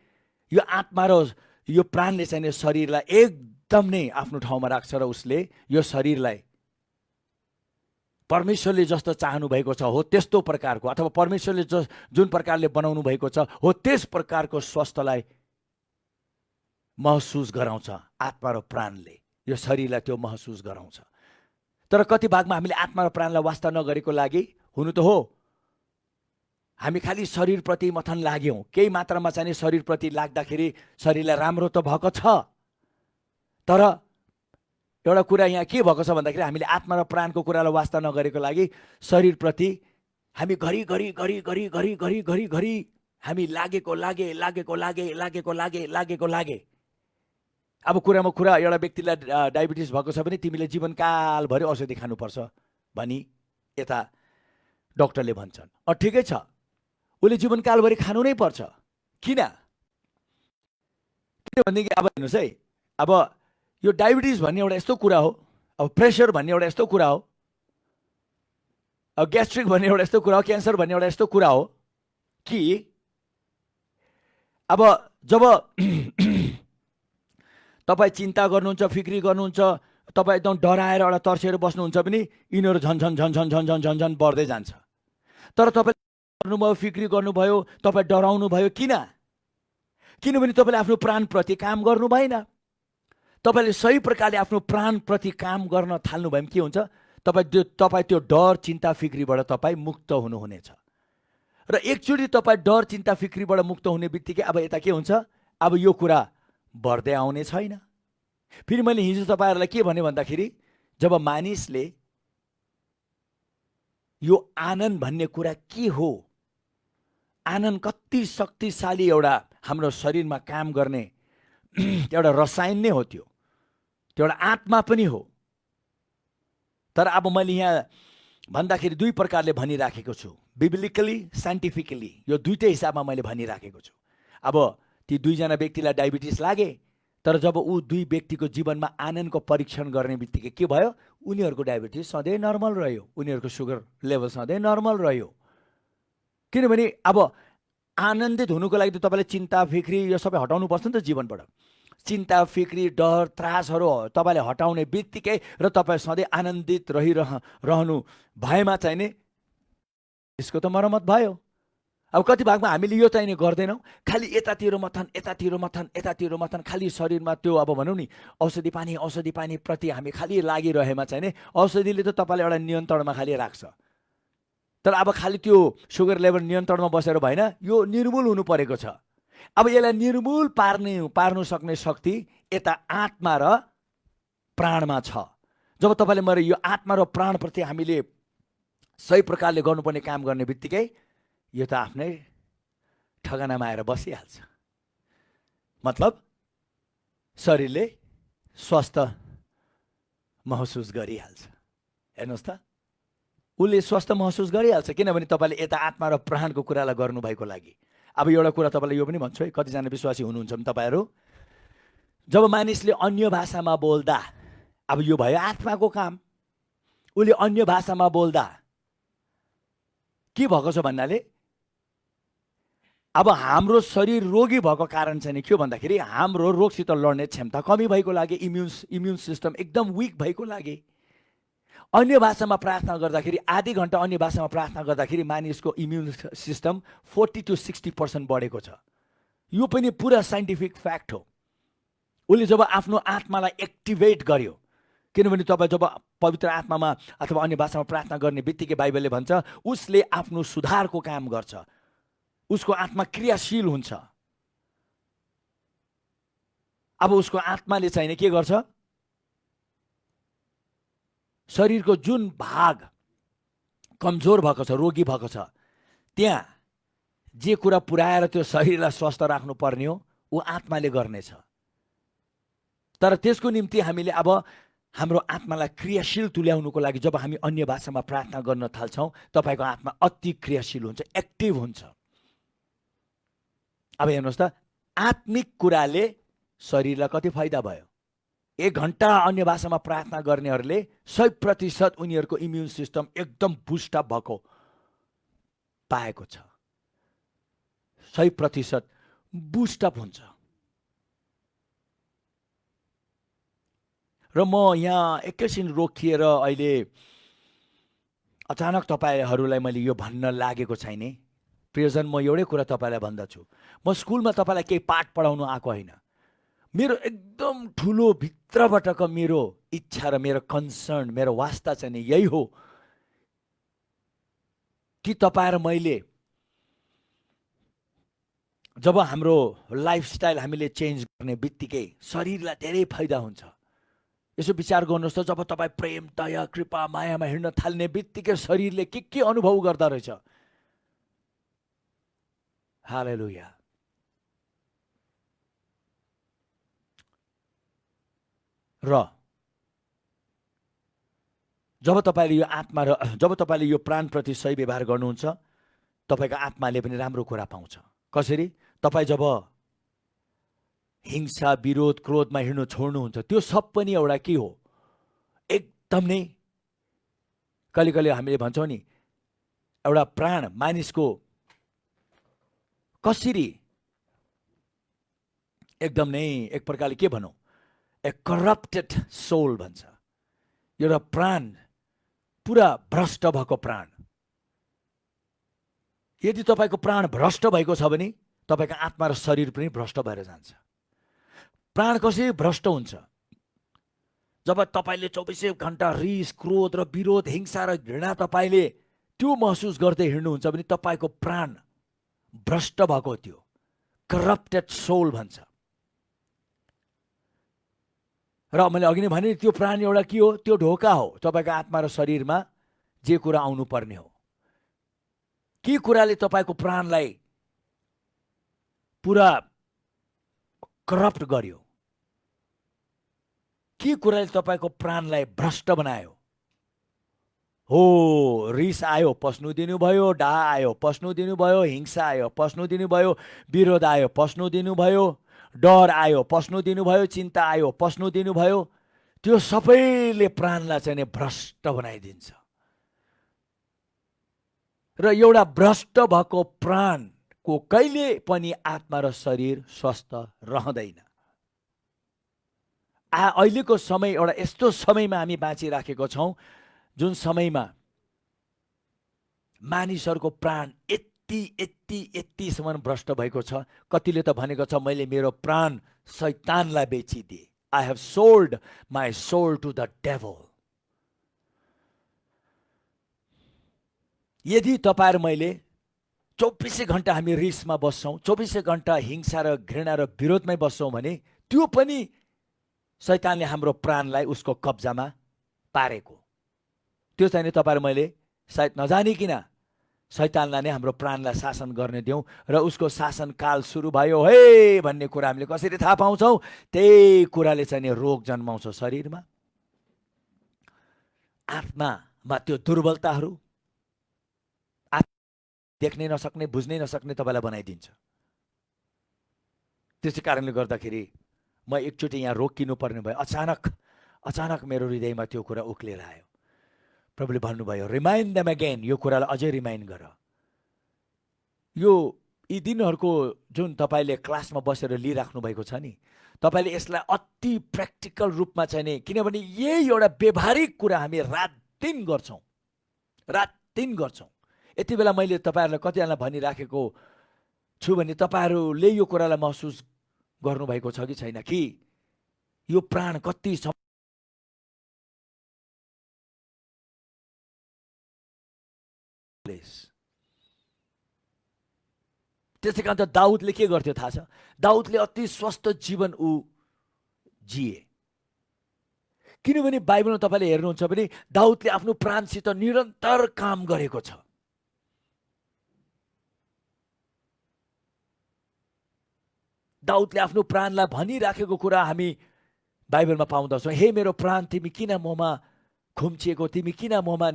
यो आत्मा र यो प्राणले चाहिँ शरीरलाई एकदम नै आफ्नो ठाउँमा राख्छ र उसले यो शरीरलाई परमेश्वरले जस्तो चाहनु भएको छ हो त्यस्तो प्रकारको, अथवा परमेश्वरले जुन प्रकारले बनाउनु भएको छ हो त्यस प्रकारको स्वास्थ्यलाई महसुस गराउँछ। आत्मा र प्राणले यो शरीरलाई त्यो महसुस गराउँछ। तर कति भागमा हामीले आत्मा र प्राणलाई वास्ता नगरेको लागि हुनु त हो हामी खालि शरीरप्रति मथन लाग्यौँ। केही मात्रामा चाहिँ शरीरप्रति लाग्दाखेरि शरीरलाई राम्रो त भएको छ, तर एउटा कुरा यहाँ के भएको छ भन्दाखेरि हामीले आत्मा र प्राणको कुरालाई वास्ता नगरेको लागि शरीरप्रति हामी घरि हामी लागेको लागे अब कुरामा कुरा एउटा व्यक्तिलाई डायबिटिस भएको छ भने तिमीले जीवनकालभरि औषधि खानुपर्छ भनी यता डाक्टरले भन्छन्। ठिकै छ, उसले जीवनकालभरि खानु नै पर्छ। किन? किनभनेदेखि अब हेर्नुहोस् है, अब यो डायबिटिस भन्ने एउटा यस्तो कुरा हो, अब प्रेसर भन्ने एउटा यस्तो कुरा हो, अब ग्यास्ट्रिक भन्ने एउटा यस्तो कुरा हो, क्यान्सर भन्ने एउटा यस्तो कुरा हो कि अब जब तपाईँ चिन्ता गर्नुहुन्छ, फिक्री गर्नुहुन्छ, तपाईँ एकदम डराएर एउटा तर्सेर बस्नुहुन्छ भने यिनीहरू झन् झन् झन् झन् झन् झन् झन् झन् बढ्दै जान्छ। तर तपाईँ गर्नुभयो, फिक्री गर्नुभयो, तपाईँ डराउनु भयो, किनभने तपाईँले आफ्नो प्राणप्रति काम गर्नु भएन। तपाईँले सही प्रकारले आफ्नो प्राणप्रति काम गर्न थाल्नु भयो भने के हुन्छ, तपाईँ त्यो डर चिन्ता फिक्रीबाट तपाईँ मुक्त हुनुहुनेछ। र एकचोटि तपाईँ डर चिन्ता फिक्रीबाट मुक्त हुने बित्तिकै अब यता के हुन्छ, अब यो कुरा बढ्दै आउने छैन। फेरि मैले हिजो तपाईँहरूलाई के भने भन्दाखेरि, जब मानिसले यो आनन्द भन्ने कुरा के हो, आनन्द कति शक्तिशाली एउटा हाम्रो शरीरमा काम गर्ने एउटा रसायन नै हो, त्यो एउटा आत्मा पनि हो। तर अब मैले यहाँ भन्दाखेरि दुई प्रकारले भनिराखेको छु, बिब्लिकली, साइन्टिफिकली, यो दुईटै हिसाबमा मैले भनिराखेको छु। अब ती दुईजना व्यक्तिलाई डायबिटिस लागे, तर जब ऊ दुई व्यक्तिको जीवनमा आनन्दको परीक्षण गर्ने बित्तिकै के भयो, उनीहरूको डायबिटिस सधैँ नर्मल रह्यो, उनीहरूको सुगर लेभल सधैँ नर्मल रह्यो। किनभने अब आनन्दित हुनुको लागि त तपाईँले चिन्ता फिक्री यो सबै हटाउनु पर्छ नि त जीवनबाट। चिन्ता फिक्री डर त्रासहरू तपाईँले हटाउने बित्तिकै र तपाईँ सधैँ आनन्दित रहनु भएमा चाहिँ नि यसको त मर्मत भयो। अब कति भागमा हामीले यो चाहिँ नि गर्दैनौँ, खालि यतातिर मथन खालि शरीरमा त्यो अब भनौँ नि औषधि पानी प्रति हामी खालि लागिरहेमा चाहिँ नि औषधिले त तपाईँलाई एउटा नियन्त्रणमा खालि राख्छ। तर अब खालि त्यो सुगर लेभल नियन्त्रणमा बसेर भएन, यो निर्मूल हुनु परेको छ। अब यसलाई निर्मूल पार्नु सक्ने शक्ति यता आत्मा र प्राणमा छ। जब तपाईँले मेरो यो आत्मा र प्राणप्रति हामीले सही प्रकारले गर्नुपर्ने काम गर्ने बित्तिकै यो त आफ्नै ठगनामा आएर बसिहाल्छ। मतलब शरीरले स्वस्थ महसुस गरिहाल्छ। हेर्नुहोस् त, उसले स्वस्थ महसुस गरिहाल्छ, किनभने तपाईँले यता आत्मा र प्राणको कुरालाई गर्नुभएको लागि। अब एउटा कुरा तपाईँलाई यो पनि भन्छु है, कतिजना विश्वासी हुनुहुन्छ भने तपाईँहरू, जब मानिसले अन्य भाषामा बोल्दा, अब यो भयो आत्माको काम, उसले अन्य भाषामा बोल्दा के भएको छ भन्नाले, अब हाम्रो शरीर रोगी भएको कारण चाहिँ के हो भन्दाखेरि हाम्रो रोगसित लड्ने क्षमता कमी भएको लागि, इम्युन सिस्टम एकदम विक भएको लागि। अन्य भाषामा प्रार्थना गर्दाखेरि आधी घन्टा अन्य भाषामा प्रार्थना गर्दाखेरि मानिसको इम्युन सिस्टम 40 to 60% बढेको छ। यो पनि पुरा साइन्टिफिक फ्याक्ट हो। उसले जब आफ्नो आत्मालाई एक्टिभेट गर्यो, किनभने तपाईँ जब पवित्र आत्मामा अथवा अन्य भाषामा प्रार्थना गर्ने बित्तिकै बाइबलले भन्छ उसले आफ्नो सुधारको काम गर्छ, उसको आत्मा क्रियाशील हुन्छ। अब उसको आत्माले चाहिने के गर्छ, शरीरको जुन भाग कमजोर भएको छ, रोगी भएको छ, त्यहाँ जे कुरा पुर्याएर त्यो शरीरलाई स्वस्थ राख्नु पर्ने हो ऊ आत्माले गर्नेछ। तर त्यसको निम्ति हामीले अब हाम्रो आत्मालाई क्रियाशील तुल्याउनुको लागि जब हामी अन्य भाषामा प्रार्थना गर्न थाल्छौँ, तपाईँको आत्मा अति क्रियाशील हुन्छ, एक्टिभ हुन्छ। अब हेर्नुहोस् त, आत्मिक कुराले शरीरलाई कति फाइदा भयो। 1 घन्टा अन्य भाषामा प्रार्थना गर्नेहरूले 100% उनीहरूको इम्युन सिस्टम एकदम बुस्टअप भएको पाएको छ। 100% बुस्टअप हुन्छ। र म यहाँ एकैछिन रोकिएर अहिले अचानक तपाईँहरूलाई मैले यो भन्न लागेको छैन। प्रियजन, म एउटै कुरा तपाईँलाई भन्दछु, म स्कुलमा तपाईँलाई केही पाठ पढाउनु आएको होइन। मेरो एकदम ठुलो भित्रबाटको मेरो इच्छा र मेरो कन्सर्न, मेरो वास्ता चाहिँ नि यही हो कि तपाईँ र मैले जब हाम्रो लाइफस्टाइल हामीले चेन्ज गर्ने बित्तिकै शरीरलाई धेरै फाइदा हुन्छ। यसो विचार गर्नुहोस् त, जब तपाईँ प्रेम, दया, कृपा, मायामा हिँड्न थाल्ने बित्तिकै शरीरले के अनुभव गर्दा रहेछ। हालेलुया। र जब तपाईँले यो आत्मा र जब तपाईँले यो प्राणप्रति सही व्यवहार गर्नुहुन्छ, तपाईँको आत्माले पनि राम्रो कुरा पाउँछ। कसरी? तपाईँ जब हिंसा, विरोध, क्रोधमा हिँड्नु छोड्नुहुन्छ, त्यो सब पनि एउटा के हो? एकदम नै कहिले कहिले हामीले भन्छौँ नि, एउटा प्राण मानिसको कसरी एकदम नै एक प्रकारले के भनौँ, ए करप्टेड सोल भन्छ। एउटा प्राण पुरा भ्रष्ट भएको प्राण, यदि तपाईँको प्राण भ्रष्ट भएको छ भने तपाईँको आत्मा र शरीर पनि भ्रष्ट भएर जान्छ। प्राण कसरी भ्रष्ट हुन्छ? जब तपाईँले 24 घण्टा रिस, क्रोध र विरोध, हिंसा र घृणा तपाईँले त्यो महसुस गर्दै हिँड्नुहुन्छ भने तपाईँको प्राण भ्रष्ट भएको, त्यो करप्टेड सोल भन्छ। र मैले अघि नै भने त्यो प्राण एउटा के हो? त्यो ढोका हो तपाईँको आत्मा र शरीरमा जे कुरा आउनु पर्ने हो। के कुराले तपाईँको प्राणलाई पुरा करप्ट गर्यो? के कुराले तपाईँको प्राणलाई भ्रष्ट बनायो? हो, रिस आयो पस्नु दिनुभयो, डाहा आयो पस्नु दिनुभयो, हिंसा आयो पस्नु दिनुभयो, विरोध आयो पस्नु दिनुभयो, डर आयो पस्नु दिनुभयो, चिन्ता आयो पस्नु दिनुभयो। त्यो सबैले प्राणलाई चाहिँ भ्रष्ट बनाइदिन्छ। र एउटा भ्रष्ट भएको प्राणको कहिले पनि आत्मा र शरीर स्वस्थ रहँदैन। अहिलेको समय एउटा यस्तो समयमा हामी बाँचिराखेको छौँ जुन समयमा मानिसहरूको प्राण यतिसम्म भ्रष्ट भएको छ। कतिले त भनेको छ, मैले मेरो प्राण शैतानलाई बेचिदिए। I have sold my soul to the devil. यदि तपाईँ र मैले 24 घण्टा हामी रिसमा बस्छौँ, 24 घण्टा हिंसा र घृणा र विरोधमै बस्छौँ भने त्यो पनि शैतानले हाम्रो प्राणलाई उसको कब्जामा पारेको। त्यो चाहिँ तपाईँ र मैले सायद नजानिकन शैतानलाई नै हाम्रो प्राणलाई शासन गर्ने दिउँ र उसको शासनकाल सुरु भयो है भन्ने कुरा हामीले कसरी थाहा पाउँछौँ? त्यही कुराले चाहिँ रोग जन्माउँछ शरीरमा, आत्मामा त्यो दुर्बलताहरू, देख्नै नसक्ने, बुझ्नै नसक्ने तपाईँलाई बनाइदिन्छ। त्यसै कारणले गर्दाखेरि म एकचोटि यहाँ रोकिनु पर्ने भयो। अचानक मेरो हृदयमा त्यो कुरा उक्लिएर आयो। प्रभुले भन्नुभयो, रिमाइन्ड देम अगेन, यो कुरालाई अझै रिमाइन्ड गर। यो यी दिनहरूको जुन तपाईँले क्लासमा बसेर लिइराख्नु भएको छ नि, तपाईँले यसलाई अति प्र्याक्टिकल रूपमा चाहिँ नि, किनभने यही एउटा व्यवहारिक कुरा हामी रात दिन गर्छौँ। यति बेला मैले तपाईँहरूलाई कतिजनालाई भनिराखेको छु भने तपाईँहरूले यो कुरालाई महसुस गर्नुभएको छ कि छैन कि यो प्राण कति त्यसै कारण त दाउदले के गर्थ्यो थाहा छ? दाउदले अति स्वस्थ जीवन जिए। किनभने बाइबलमा तपाईँले हेर्नुहुन्छ भने दाउदले आफ्नो प्राणसित निरन्तर काम गरेको छ। दाउदले आफ्नो प्राणलाई भनिराखेको कुरा हामी बाइबलमा पाउँदछौँ। हे मेरो प्राण, तिमी किन ममा खुम्चिएको, तिमी किन ममा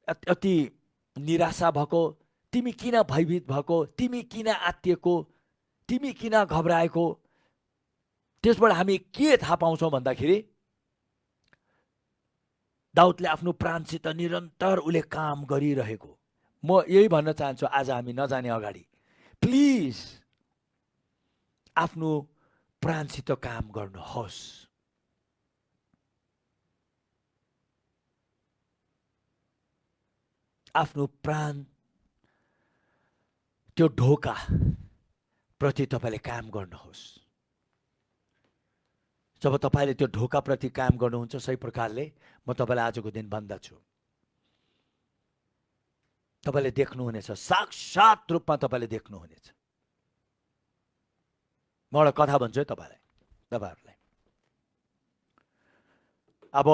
अति निराशा भएको, तिमी किन भयभीत भएको, तिमी किन आत्तिएको, तिमी किन घबराएको। त्यसबाट हामी के थाहा पाउँछौँ भन्दाखेरि दाउदले आफ्नो प्राणसित निरन्तर उसले काम गरिरहेको। म यही भन्न चाहन्छु आज हामी नजाने अगाडि, प्लिज आफ्नो प्राणसित काम गर्नुहोस्। आफ्नो प्राण त्यो ढोका प्रति तपाईँले काम गर्नुहोस्। जब तपाईँले त्यो ढोका प्रति काम गर्नुहुन्छ सही प्रकारले, म तपाईँलाई आजको दिन भन्दछु, तपाईँले देख्नुहुनेछ, साक्षात रूपमा तपाईँले देख्नुहुनेछ। म एउटा कथा भन्छु है तपाईँहरूलाई। अब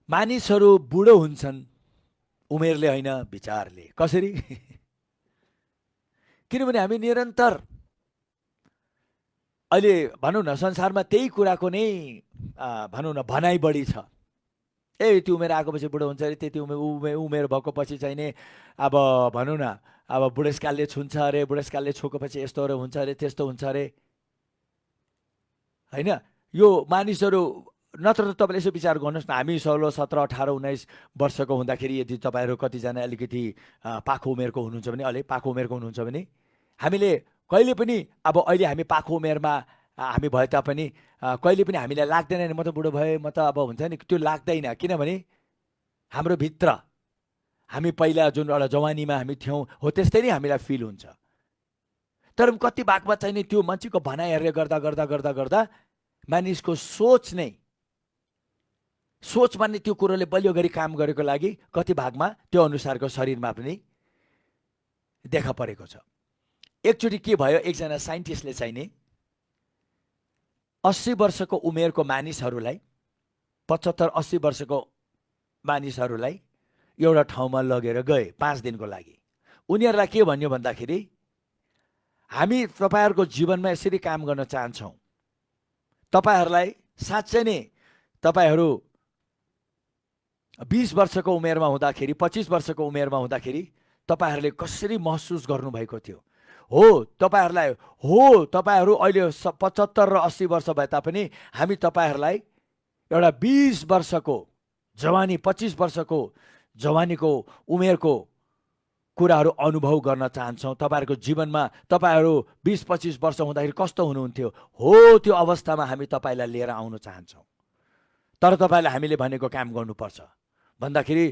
मानिसहरू बुढो हुन्छन्, उमेरले होइन विचारले। कसरी? किनभने हामी निरन्तर अहिले भनौँ न संसारमा त्यही कुराको नै भनौँ न भनाइ बढी छ। यति उमेर आएपछि बुढो हुन्छ अरे, त्यति उमेर भएको पछि चाहिँ नि अब भनौँ न अब बुढेसकालले छुन्छ अरे, बुढेसकालले छोकेपछि यस्तोहरू हुन्छ अरे, त्यस्तो हुन्छ अरे, होइन? यो मानिसहरू नत्र त तपाईँले यसो विचार गर्नुहोस् न, हामी 16, 17, 18, 19 वर्षको हुँदाखेरि यदि तपाईँहरू कतिजना अलिकति पाखो उमेरको हुनुहुन्छ भने, अलि पाखो उमेरको हुनुहुन्छ भने, हामीले कहिले पनि अब अहिले हामी पाखो उमेरमा हामी भए तापनि कहिले पनि हामीलाई लाग्दैन म त बुढो भएँ, म त अब हुन्छ नि, त्यो लाग्दैन। किनभने हाम्रो भित्र हामी पहिला जुन एउटा जवानीमा हामी थियौँ हो त्यस्तै नै हामीलाई फिल हुन्छ। तर कति भागमा चाहिँ नि त्यो मान्छेको भनाइहरूले गर्दा गर्दा गर्दा गर्दा मानिसको सोचमा नै त्यो कुरोले बलियो गरी काम गरेको लागि कति भागमा त्यो अनुसारको शरीरमा पनि देखा परेको छ। एकचोटि के भयो, एकजना साइन्टिस्टले चाहिँ नि 80 वर्षको उमेरको मानिसहरूलाई, 75-80 वर्षको मानिसहरूलाई एउटा ठाउँमा लगेर गए 5 दिनको लागि। उनीहरूलाई के भन्यो भन्दाखेरि, हामी तपाईँहरूको जीवनमा यसरी काम गर्न चाहन्छौँ, तपाईँहरूलाई साँच्चै नै तपाईँहरू 20 वर्षको उमेरमा हुँदाखेरि, 25 वर्षको उमेरमा हुँदाखेरि तपाईँहरूले कसरी महसुस गर्नुभएको थियो? हो तपाईँहरू अहिले 75 र 80 वर्ष भए तापनि हामी तपाईँहरूलाई एउटा 20 वर्षको जवानी, 25 वर्षको जवानीको उमेरको कुराहरू अनुभव गर्न चाहन्छौँ। तपाईँहरूको जीवनमा तपाईँहरू 20-25 वर्ष हुँदाखेरि कस्तो हुनुहुन्थ्यो हो, त्यो अवस्थामा हामी तपाईँलाई लिएर आउन चाहन्छौँ। तर तपाईँलाई हामीले भनेको काम गर्नुपर्छ भन्दाखेरि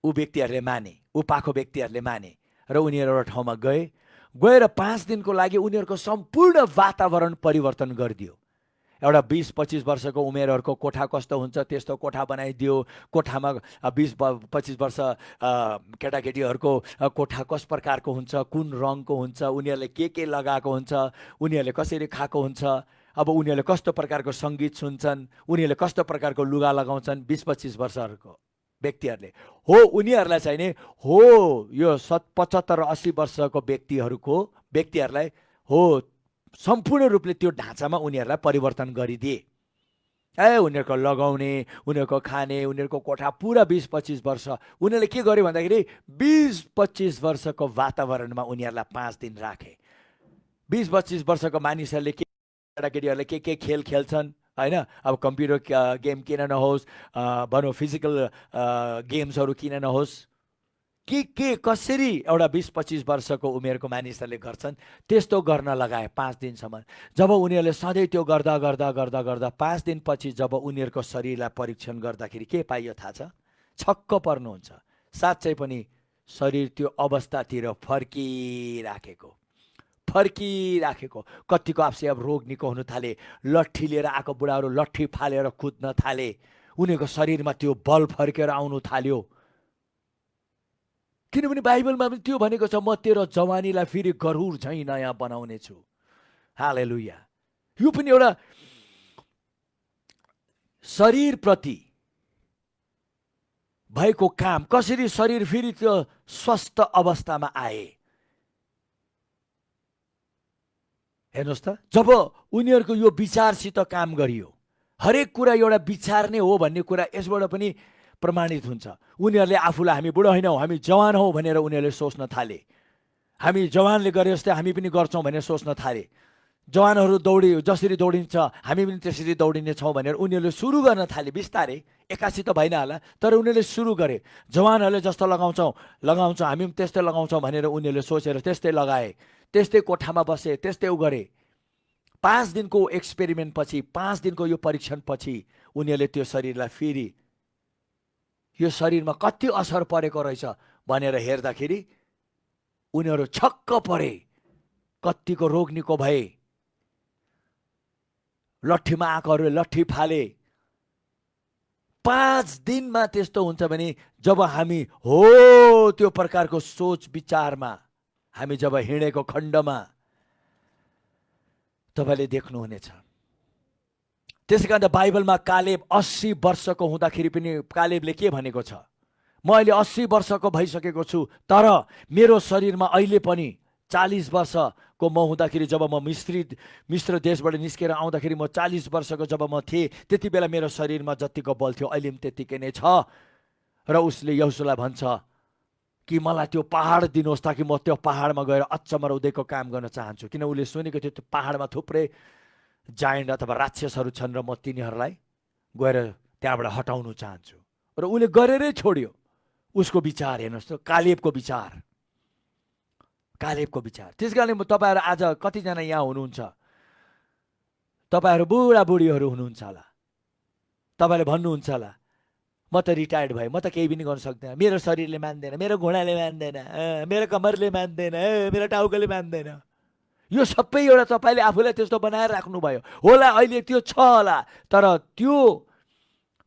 ऊ व्यक्तिहरूले माने, ऊ पाखो व्यक्तिहरूले माने र उनीहरू एउटा ठाउँमा गएर 5 दिनको लागि उनीहरूको सम्पूर्ण वातावरण परिवर्तन गरिदियो। एउटा 20-25 वर्षको उमेरहरूको कोठा कस्तो हुन्छ त्यस्तो कोठा बनाइदियो। कोठामा 20-25 वर्ष केटाकेटीहरूको कोठा कस प्रकारको हुन्छ, कुन रङको हुन्छ, उनीहरूले के लगाएको हुन्छ, उनीहरूले कसरी खाएको हुन्छ, अब उनीहरूले कस्तो प्रकारको सङ्गीत सुन्छन्, उनीहरूले कस्तो प्रकारको लुगा लगाउँछन्, 20-25 वर्षहरूको व्यक्तिहरूले हो, उनीहरूलाई चाहिँ नि हो यो 75 र 80 वर्षको व्यक्तिहरूलाई हो सम्पूर्ण रूपले त्यो ढाँचामा उनीहरूलाई परिवर्तन गरिदिए। उनीहरूको लगाउने, उनीहरूको खाने, उनीहरूको कोठा पुरा 20-25 वर्ष उनीहरूले के गर्यो भन्दाखेरि 20-25 वर्षको वातावरणमा उनीहरूलाई 5 दिन राखे। 20-25 वर्षको मानिसहरूले केटाकेटीहरूले के खेल खेल्छन्, होइन? अब कम्प्युटर गेम किन नहोस्, भनौँ फिजिकल गेम्सहरू किन नहोस्, के कसरी एउटा 20-25 वर्षको उमेरको मानिसहरूले गर्छन् त्यस्तो गर्न लगाए 5 दिनसम्म। जब उनीहरूले सधैँ त्यो गर्दा गर्दा गर्दा गर्दा 5 दिनपछि जब उनीहरूको शरीरलाई परीक्षण गर्दाखेरि के पाइयो थाहा छ? छक्क पर्नुहुन्छ। साँच्चै पनि शरीर त्यो अवस्थातिर फर्किराखेको। कतिको आपसे अब रोग निको हुन थाले, लट्ठी लिएर आएको बुढाहरू लट्ठी फालेर कुद्न थाले, उनीहरूको शरीरमा त्यो बल फर्केर आउनु थाल्यो। किनभने बाइबलमा पनि त्यो भनेको छ, म तेरो जवानीलाई फेरि गरुड झैँ नयाँ बनाउने छु। हालेलुया। यो पनि एउटा शरीरप्रति भएको काम, कसरी शरीर फेरि त्यो स्वस्थ अवस्थामा आए। हेर्नुहोस् त, जब उनीहरूको यो विचारसित काम गरियो, हरेक कुरा एउटा विचार नै हो भन्ने कुरा यसबाट पनि प्रमाणित हुन्छ। उनीहरूले आफूलाई हामी बुढो होइनौँ, हामी जवान हौ भनेर उनीहरूले सोच्न थाले। हामी जवानले गरे जस्तै हामी पनि गर्छौँ भनेर सोच्न थाले। जवानहरू जसरी दौडिन्छ हामी पनि त्यसरी दौडिने छौँ भनेर उनीहरूले सुरु गर्न थाले। बिस्तारै, एक्कासी त भएन होला, तर उनीहरूले सुरु गरे। जवानहरूले जस्तो लगाउँछौँ हामी पनि त्यस्तै लगाउँछौँ भनेर उनीहरूले सोचेर त्यस्तै लगाए, त्यस्तै कोठामा बसे, त्यस्तै गरे। 5 दिनको एक्सपेरिमेन्ट पछि, 5 दिनको यो परीक्षण पछि उनीहरूले त्यो शरीरलाई फेरि यो शरीरमा कति असर परेको रहेछ भनेर हेर्दाखेरि उनीहरू छक्क परे। कतिको रोग निको भए, लट्ठीमा आएकोहरूले लट्ठी फाले। 5 दिनमा त्यस्तो हुन्छ भने जब हामी हो त्यो प्रकारको सोच विचारमा हामी जब हिँडेको खण्डमा तपाईँले देख्नुहुनेछ। त्यसै कारण बाइबलमा कालेब 80 वर्षको हुँदाखेरि पनि कालेबले के भनेको छ? म अहिले 80 वर्षको भइसकेको छु, तर मेरो शरीरमा अहिले पनि 40 वर्षको वर्षको म हुँदाखेरि, जब म मिश्र देशबाट निस्केर आउँदाखेरि म 40 वर्षको जब म थिएँ, त्यति बेला मेरो शरीरमा जतिको बल थियो अहिले पनि त्यतिकै नै छ। र उसले यहोशुवालाई भन्छ कि मलाई त्यो पहाड दिनुहोस् ताकि म त्यो पहाडमा गएर अचम्म र उदयको काम गर्न चाहन्छु। किन उसले सुनेको थियो त्यो पहाडमा थुप्रै जायन्ट अथवा राक्षसहरू छन् र म तिनीहरूलाई गएर त्यहाँबाट हटाउनु चाहन्छु। र उसले गरेरै छोड्यो। उसको विचार हेर्नुहोस् त, कालेबको विचार। त्यस कारणले तपाईँहरू आज कतिजना यहाँ हुनुहुन्छ, तपाईँहरू बुढाबुढीहरू हुनुहुन्छ होला, तपाईँले भन्नुहुन्छ होला म त रिटायर्ड भएँ, म त केही पनि गर्न सक्दिनँ, मेरो शरीरले मान्दैन, मेरो घुँडाले मान्दैन, मेरो कमरले मान्दैन, मेरो टाउकोले मान्दैन। यो सबै एउटा तपाईँले आफूलाई त्यस्तो बनाएर राख्नुभयो होला। अहिले त्यो छ होला, तर त्यो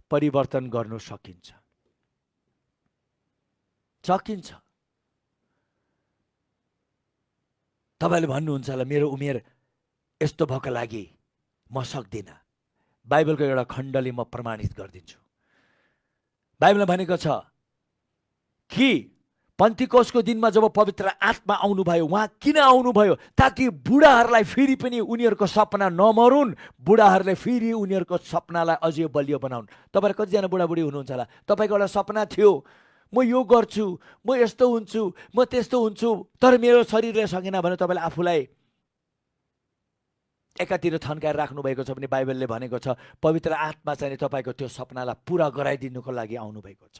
परिवर्तन गर्नु सकिन्छ। तपाईँले भन्नुहुन्छ होला मेरो उमेर यस्तो भएको लागि म सक्दिनँ। बाइबलको एउटा खण्डले म प्रमाणित गरिदिन्छु। बाइबलमा भनेको छ कि पन्तिकोसको दिनमा जब पवित्र आत्मा आउनुभयो, उहाँ किन आउनुभयो? ताकि बुढाहरूलाई फेरि पनि उनीहरूको सपना नमरुन्, बुढाहरूले फेरि उनीहरूको सपनालाई अझै बलियो बनाउन्। तपाईँहरू कतिजना बुढाबुढी हुनुहुन्छ होला, तपाईँको एउटा सपना थियो म यो गर्छु, म यस्तो हुन्छु, म त्यस्तो हुन्छु, तर मेरो शरीरले सकेन भने तपाईँले आफूलाई एकातिर थन्काएर राख्नुभएको छ भने बाइबलले भनेको छ पवित्र आत्मा चाहिँ तपाईँको त्यो सपनालाई पुरा गराइदिनुको लागि आउनुभएको छ।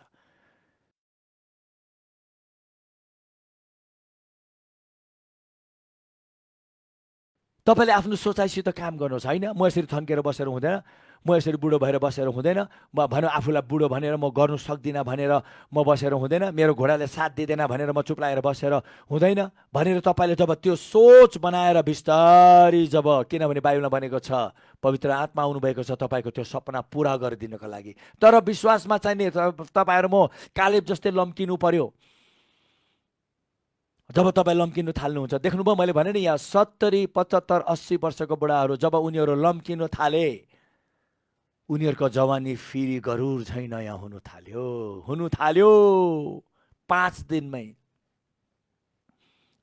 तपाईँले आफ्नो सोचाइसित काम गर्नुहोस्, होइन म यसरी थन्केर बसेर हुँदैन, म यसरी बुढो भएर बसेर हुँदैन, म भनौँ आफूलाई बुढो भनेर म गर्नु सक्दिनँ भनेर म बसेर हुँदैन, मेरो घोडाले साथ दिँदैन भनेर म चुप्लाएर बसेर हुँदैन भनेर तपाईँले जब त्यो सोच बनाएर बिस्तारी, जब, किनभने बाइबलमा भनेको छ पवित्र आत्मा आउनुभएको छ तपाईँको त्यो सपना पुरा गरिदिनको लागि। तर विश्वासमा चाहिने तपाईँहरू म कालेब जस्तै लम्किनु पर्यो। जब तपाईँ लम्किनु थाल्नुहुन्छ, देख्नुभयो मैले भने नि यहाँ 70, 75, 80 वर्षको बुढाहरू जब उनीहरू लम्किनु थाले, उनीहरूको जवानी फेरि गरुड झैँ नयाँ हुनु थाल्यो 5 दिनमै।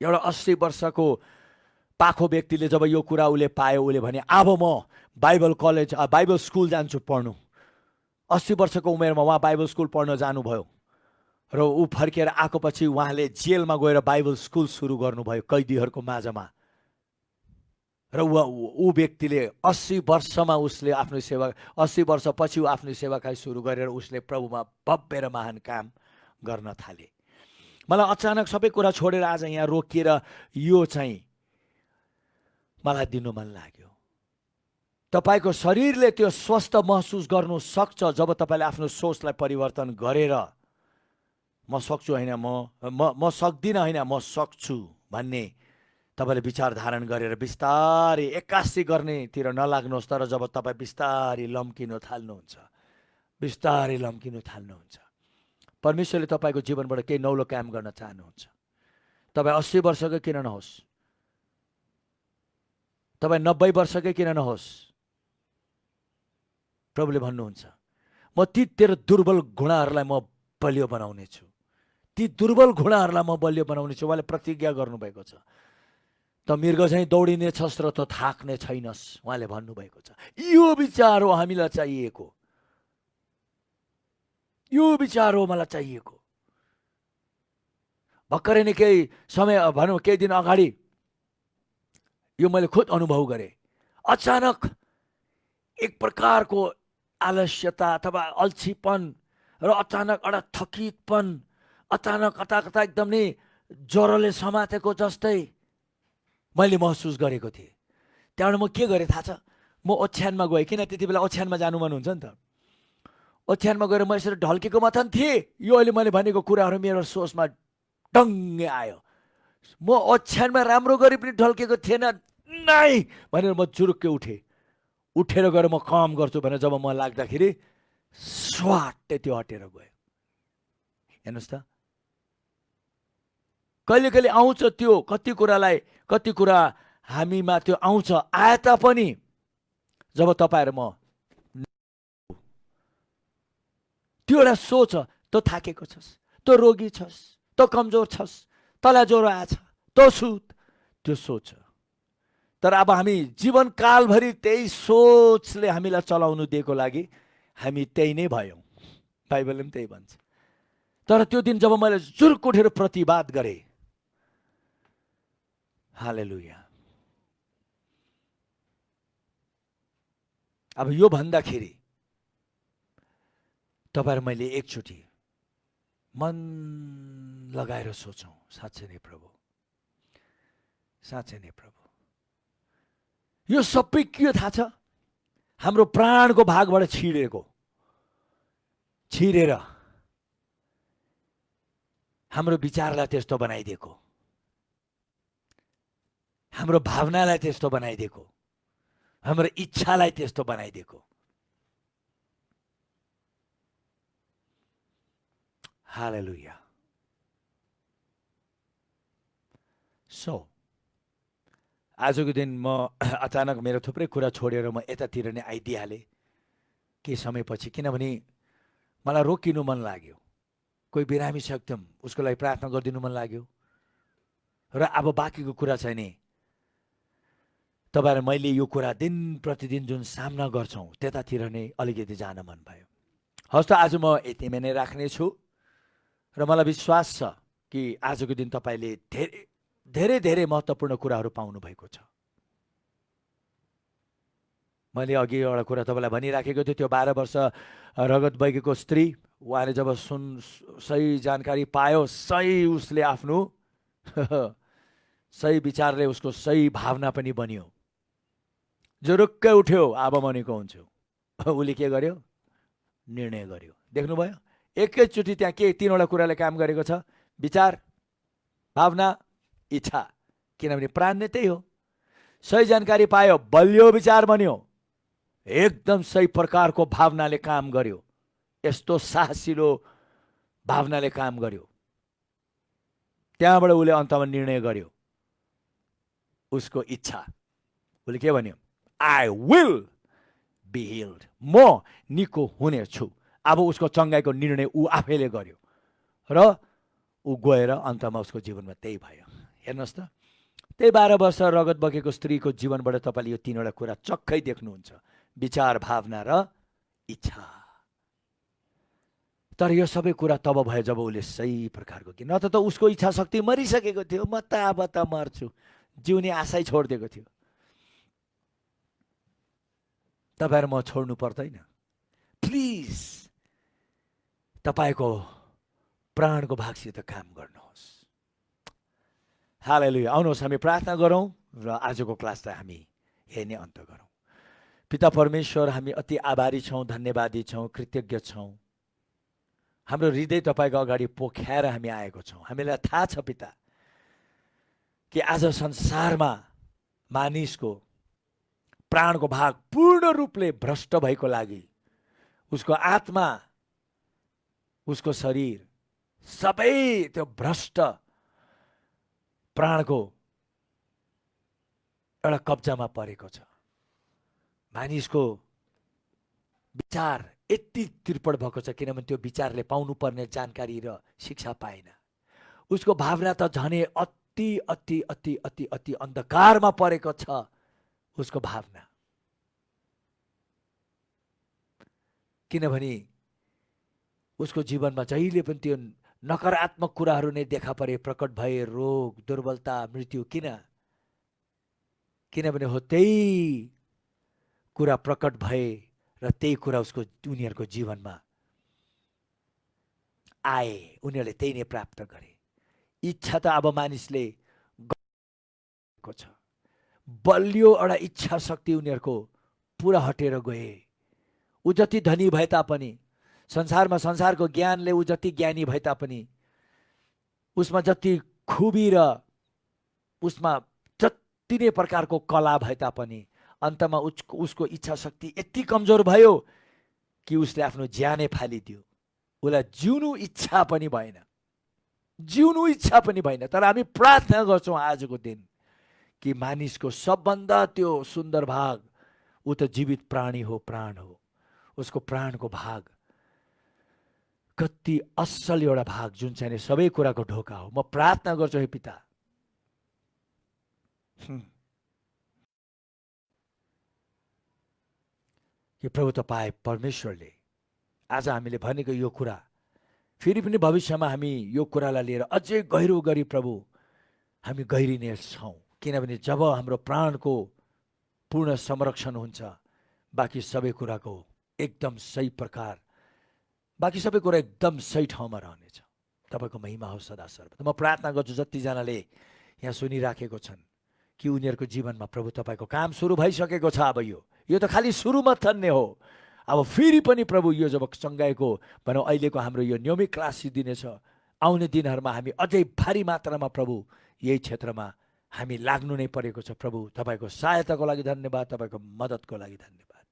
एउटा 80 वर्षको पाखो व्यक्तिले जब यो कुरा उसले पायो, उसले भने अब म बाइबल स्कुल जान्छु पढ्नु। 80 वर्षको उमेरमा उहाँ बाइबल स्कुल पढ्न जानुभयो र ऊ फर्केर आएको पछि उहाँले जेलमा गएर बाइबल स्कुल सुरु गर्नुभयो कैदीहरूको माझमा। र ऊ व्यक्तिले 80 वर्षमा उसले आफ्नो सेवा, 80 वर्षपछि ऊ आफ्नो सेवाकाई सुरु गरेर उसले प्रभुमा भव्य र महान काम गर्न थाले। मलाई अचानक सबै कुरा छोडेर आज यहाँ रोकिएर यो चाहिँ मलाई दिनु मन लाग्यो। तपाईँको शरीरले त्यो स्वस्थ महसुस गर्नु सक्छ जब तपाईँले आफ्नो सोचलाई परिवर्तन गरेर म सक्छु होइन, म सक्दिनँ होइन, म सक्छु भन्ने तपाईँले विचार धारण गरेर बिस्तारै 81 गर्नेतिर नलाग्नुहोस्। तर जब तपाईँ बिस्तारै लम्किनु थाल्नुहुन्छ, परमेश्वरले तपाईँको जीवनबाट केही नौलो काम गर्न चाहनुहुन्छ। तपाईँ 80 वर्षकै किन नहोस्, तपाईँ 90 वर्षकै किन नहोस्, प्रभुले भन्नुहुन्छ म ती तेरो दुर्बल घुँडाहरूलाई म बलियो बनाउने छु। ती दुर्बल घुँडाहरूलाई म बलियो बनाउने छु। उहाँले प्रतिज्ञा गर्नुभएको छ। त मृग चाहिँ दौडिने छस् र त थाक्ने छैनस्, उहाँले भन्नुभएको छ। यो विचार हो हामीलाई चाहिएको, यो विचार हो मलाई चाहिएको। भर्खरै नै केही समय भनौँ केही दिन अगाडि यो मैले खुद अनुभव गरेँ। अचानक एक प्रकारको आलस्यता अथवा अल्छीपन र अचानक एउटा थकितपन, अचानक कता एकदम नै ज्वरोले समातेको जस्तै मैले महसुस गरेको थिएँ। त्यहाँबाट म के गरेँ थाहा छ? म ओछ्यानमा गएँ, किन त्यति बेला ओछ्यानमा जानु मन हुन्छ नि त। ओछ्यानमा गएर म यसरी ढल्केको मात्र थिएँ। यो अहिले मैले भनेको कुराहरू मेरो सोचमा डङ्गे आयो। म ओछ्यानमा राम्रो गरी पनि ढल्केको थिएन नै भनेर म जुरुक्कै उठेर गएर म काम गर्छु भनेर जब म लाग्दाखेरि स्वाटै त्यो हटेर गयो। हेर्नुहोस् त, कहिले कहिले आउँछ त्यो कति कुरा हामीमा त्यो आउँछ, आए तापनि जब तपाईँहरू म त्यो एउटा सोच, तँ थाकेको छस्, तँ रोगी छस्, तँ कमजोर छस्, तँलाई ज्वरो आएछ, तँ सुत, त्यो सोच तर अब हामी जीवनकालभरि त्यही सोचले हामीलाई चलाउनु दिएको लागि हामी त्यही नै भयौँ। बाइबलले पनि त्यही भन्छ। तर त्यो दिन जब मैले जुर्क उठेर प्रतिवाद गरेँ, हालेलुया। अब यो भन्दाखेरि तपाईहरु मैले एकचोटि मन लगाएर सोचौँ, साँच्चै नै प्रभु, साँच्चै नै प्रभु, यो सबै के थाहा छ? हाम्रो प्राणको भागबाट छिरेर हाम्रो विचारलाई त्यस्तो बनाइदिएको, हाम्रो भावनालाई त्यस्तो बनाइदिएको, हाम्रो इच्छालाई त्यस्तो बनाइदिएको। हालेलुया। सो आजको दिन म अचानक मेरो थुप्रै कुरा छोडेर म यतातिर नै आइदिइहालेँ केही समयपछि, किनभने मलाई रोकिनु मन लाग्यो। कोही बिरामी छ एकदम, उसको लागि प्रार्थना गरिदिनु मन लाग्यो। र अब बाँकीको कुरा चाहिँ नि तपाईहरु मैले यो कुरा दिन प्रतिदिन जुन सामना गर्छौँ त्यतातिर नै अलिकति जान मन भयो। हस् त आज म यतिमै नै राख्नेछु र मलाई विश्वास छ कि आजको दिन तपाईले धेरै धेरै महत्त्वपूर्ण कुराहरू पाउनु भएको छ। मैले अघि एउटा कुरा तपाईलाई भनिराखेको थिएँ, त्यो 12 वर्ष रगत बगेको स्त्री, उहाँले जब सही जानकारी पायो, सही उसले आफ्नो सही विचारले उसको सही भावना पनि बन्यो, जुरुक्कै उठ्यो, अब मनेको हुन्छु। उसले के गर्यो? निर्णय गर्यो। देख्नुभयो एकैचोटि त्यहाँ के तीनवटा कुराले काम गरेको छ? विचार, भावना, इच्छा। किनभने प्राण नै त्यही हो। सही जानकारी पायो, बलियो विचार बन्यो, एकदम सही प्रकारको भावनाले काम गर्यो, यस्तो साहसिलो भावनाले काम गर्यो। त्यहाँबाट उसले अन्तमा निर्णय गर्यो, उसको इच्छा। उसले के भन्यो? I will be healed, म निको हुनेछु। अब उसको चङ्गाइको निर्णय ऊ आफैले गर्यो र ऊ गएर अन्तमा उसको जीवनमा त्यही भयो। हेर्नुहोस् त, त्यही 12 वर्ष रगत बगेको स्त्रीको जीवनबाट तपाईले यो तीनवटा कुरा चक्कै देख्नुहुन्छ, विचार, भावना र इच्छा। तर यो सबै कुरा तब भयो जब उसले सही प्रकारको, कि न त उसको इच्छा शक्ति मरिसकेको थियो, म त अब त मर्छु, जिउने आशै छोडिदिएको थियो। तपाईहरु म छोड्नु पर्दैन। प्लिज तपाईको प्राणको भागसित काम गर्नुहोस्। हालेलुया। आउनुहोस् हामी प्रार्थना गरौँ र आजको क्लासलाई हामी यही नै अन्त गरौँ। पिता परमेश्वर, हामी अति आभारी छौँ, धन्यवादी छौँ, कृतज्ञ छौँ। हाम्रो हृदय तपाईको अगाडि पोख्याएर हामी आएको छौँ। हामीलाई थाहा छ पिता कि आज संसारमा मानिसको प्राणको भाग पूर्ण रूपले भ्रष्ट भएको लागि उसको आत्मा, उसको शरीर सबै त्यो भ्रष्ट प्राणको एउटा कब्जामा परेको छ। मानिसको विचार यति त्रिपट भएको छ किनभने त्यो विचारले पाउनुपर्ने जानकारी र शिक्षा पाएन। उसको भावना त झनै अति अति अति अति अति अन्धकारमा परेको छ। उसको भावना, किनभने उसको जीवनमा जहिले पनि त्यो नकारात्मक कुराहरू नै देखा परे, प्रकट भए, रोग, दुर्बलता, मृत्यु। किनभने हो त्यही कुरा प्रकट भए र त्यही कुरा उसको उनीहरूको जीवनमा आए, उनीहरूले त्यही नै प्राप्त गरे। इच्छा त अब मानिसले गरेको छ, बलियो एउटा इच्छा शक्ति उनीहरूको पुरा हटेर गए। ऊ जति धनी भए तापनि, संसारमा संसारको ज्ञानले ऊ जति ज्ञानी भए तापनि, उसमा जति खुबी र उसमा जति नै प्रकारको कला भए तापनि अन्तमा उसको इच्छा शक्ति यति कमजोर भयो कि उसले आफ्नो ज्यानै फालिदियो। उसलाई जिउनु इच्छा पनि भएन, जिउनु इच्छा पनि भएन। तर हामी प्रार्थना गर्छौँ आजको दिन कि मानिसको सबभन्दा त्यो सुन्दर भाग, ऊ त जीवित प्राणी हो, प्राण हो, उसको प्राणको भाग कति असल एउटा भाग जुन चाहिँ सबै कुराको ढोका हो। म प्रार्थना गर्छु हे पिता, कि प्रभु तपाईँ परमेश्वरले आज हामीले भनेको यो कुरा फेरि पनि भविष्यमा हामी यो कुरालाई लिएर अझै गहिरो गरी प्रभु हामी गहिरिने छौँ। किनभने जब हाम्रो प्राणको पूर्ण संरक्षण हुन्छ, बाँकी सबै कुराको एकदम सही प्रकार, बाँकी सबै कुरा एकदम सही ठाउँमा रहनेछ। तपाईँको महिमा होस् सदा सर्वदा। म प्रार्थना गर्छु जतिजनाले यहाँ सुनिराखेको छन् कि उनीहरूको जीवनमा प्रभु तपाईँको काम सुरु भइसकेको छ। अब यो त खालि सुरु मात्रै हो। अब फेरि पनि प्रभु यो जब सँगाइको भनौँ अहिलेको हाम्रो यो नियमित क्लास दिनेछ, आउने दिनहरूमा हामी अझै भारी मात्रामा प्रभु यही क्षेत्रमा हामी लाग्नु नै परेको छ। प्रभु तपाईँको सहायताको लागि धन्यवाद, तपाईँको मद्दतको लागि धन्यवाद।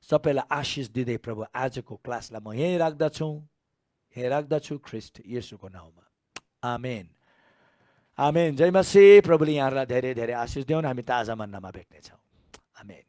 सबैलाई आशिष दिँदै प्रभु आजको क्लासलाई म यहीँ राख्दछु ख्रिस्ट येशूको नाउँमा, आमेन आमेन। जय मसीह। प्रभुले यहाँहरूलाई धेरै धेरै आशिष दिउन्। हामी ताजा मन्नामा भेट्नेछौँ। आमेन।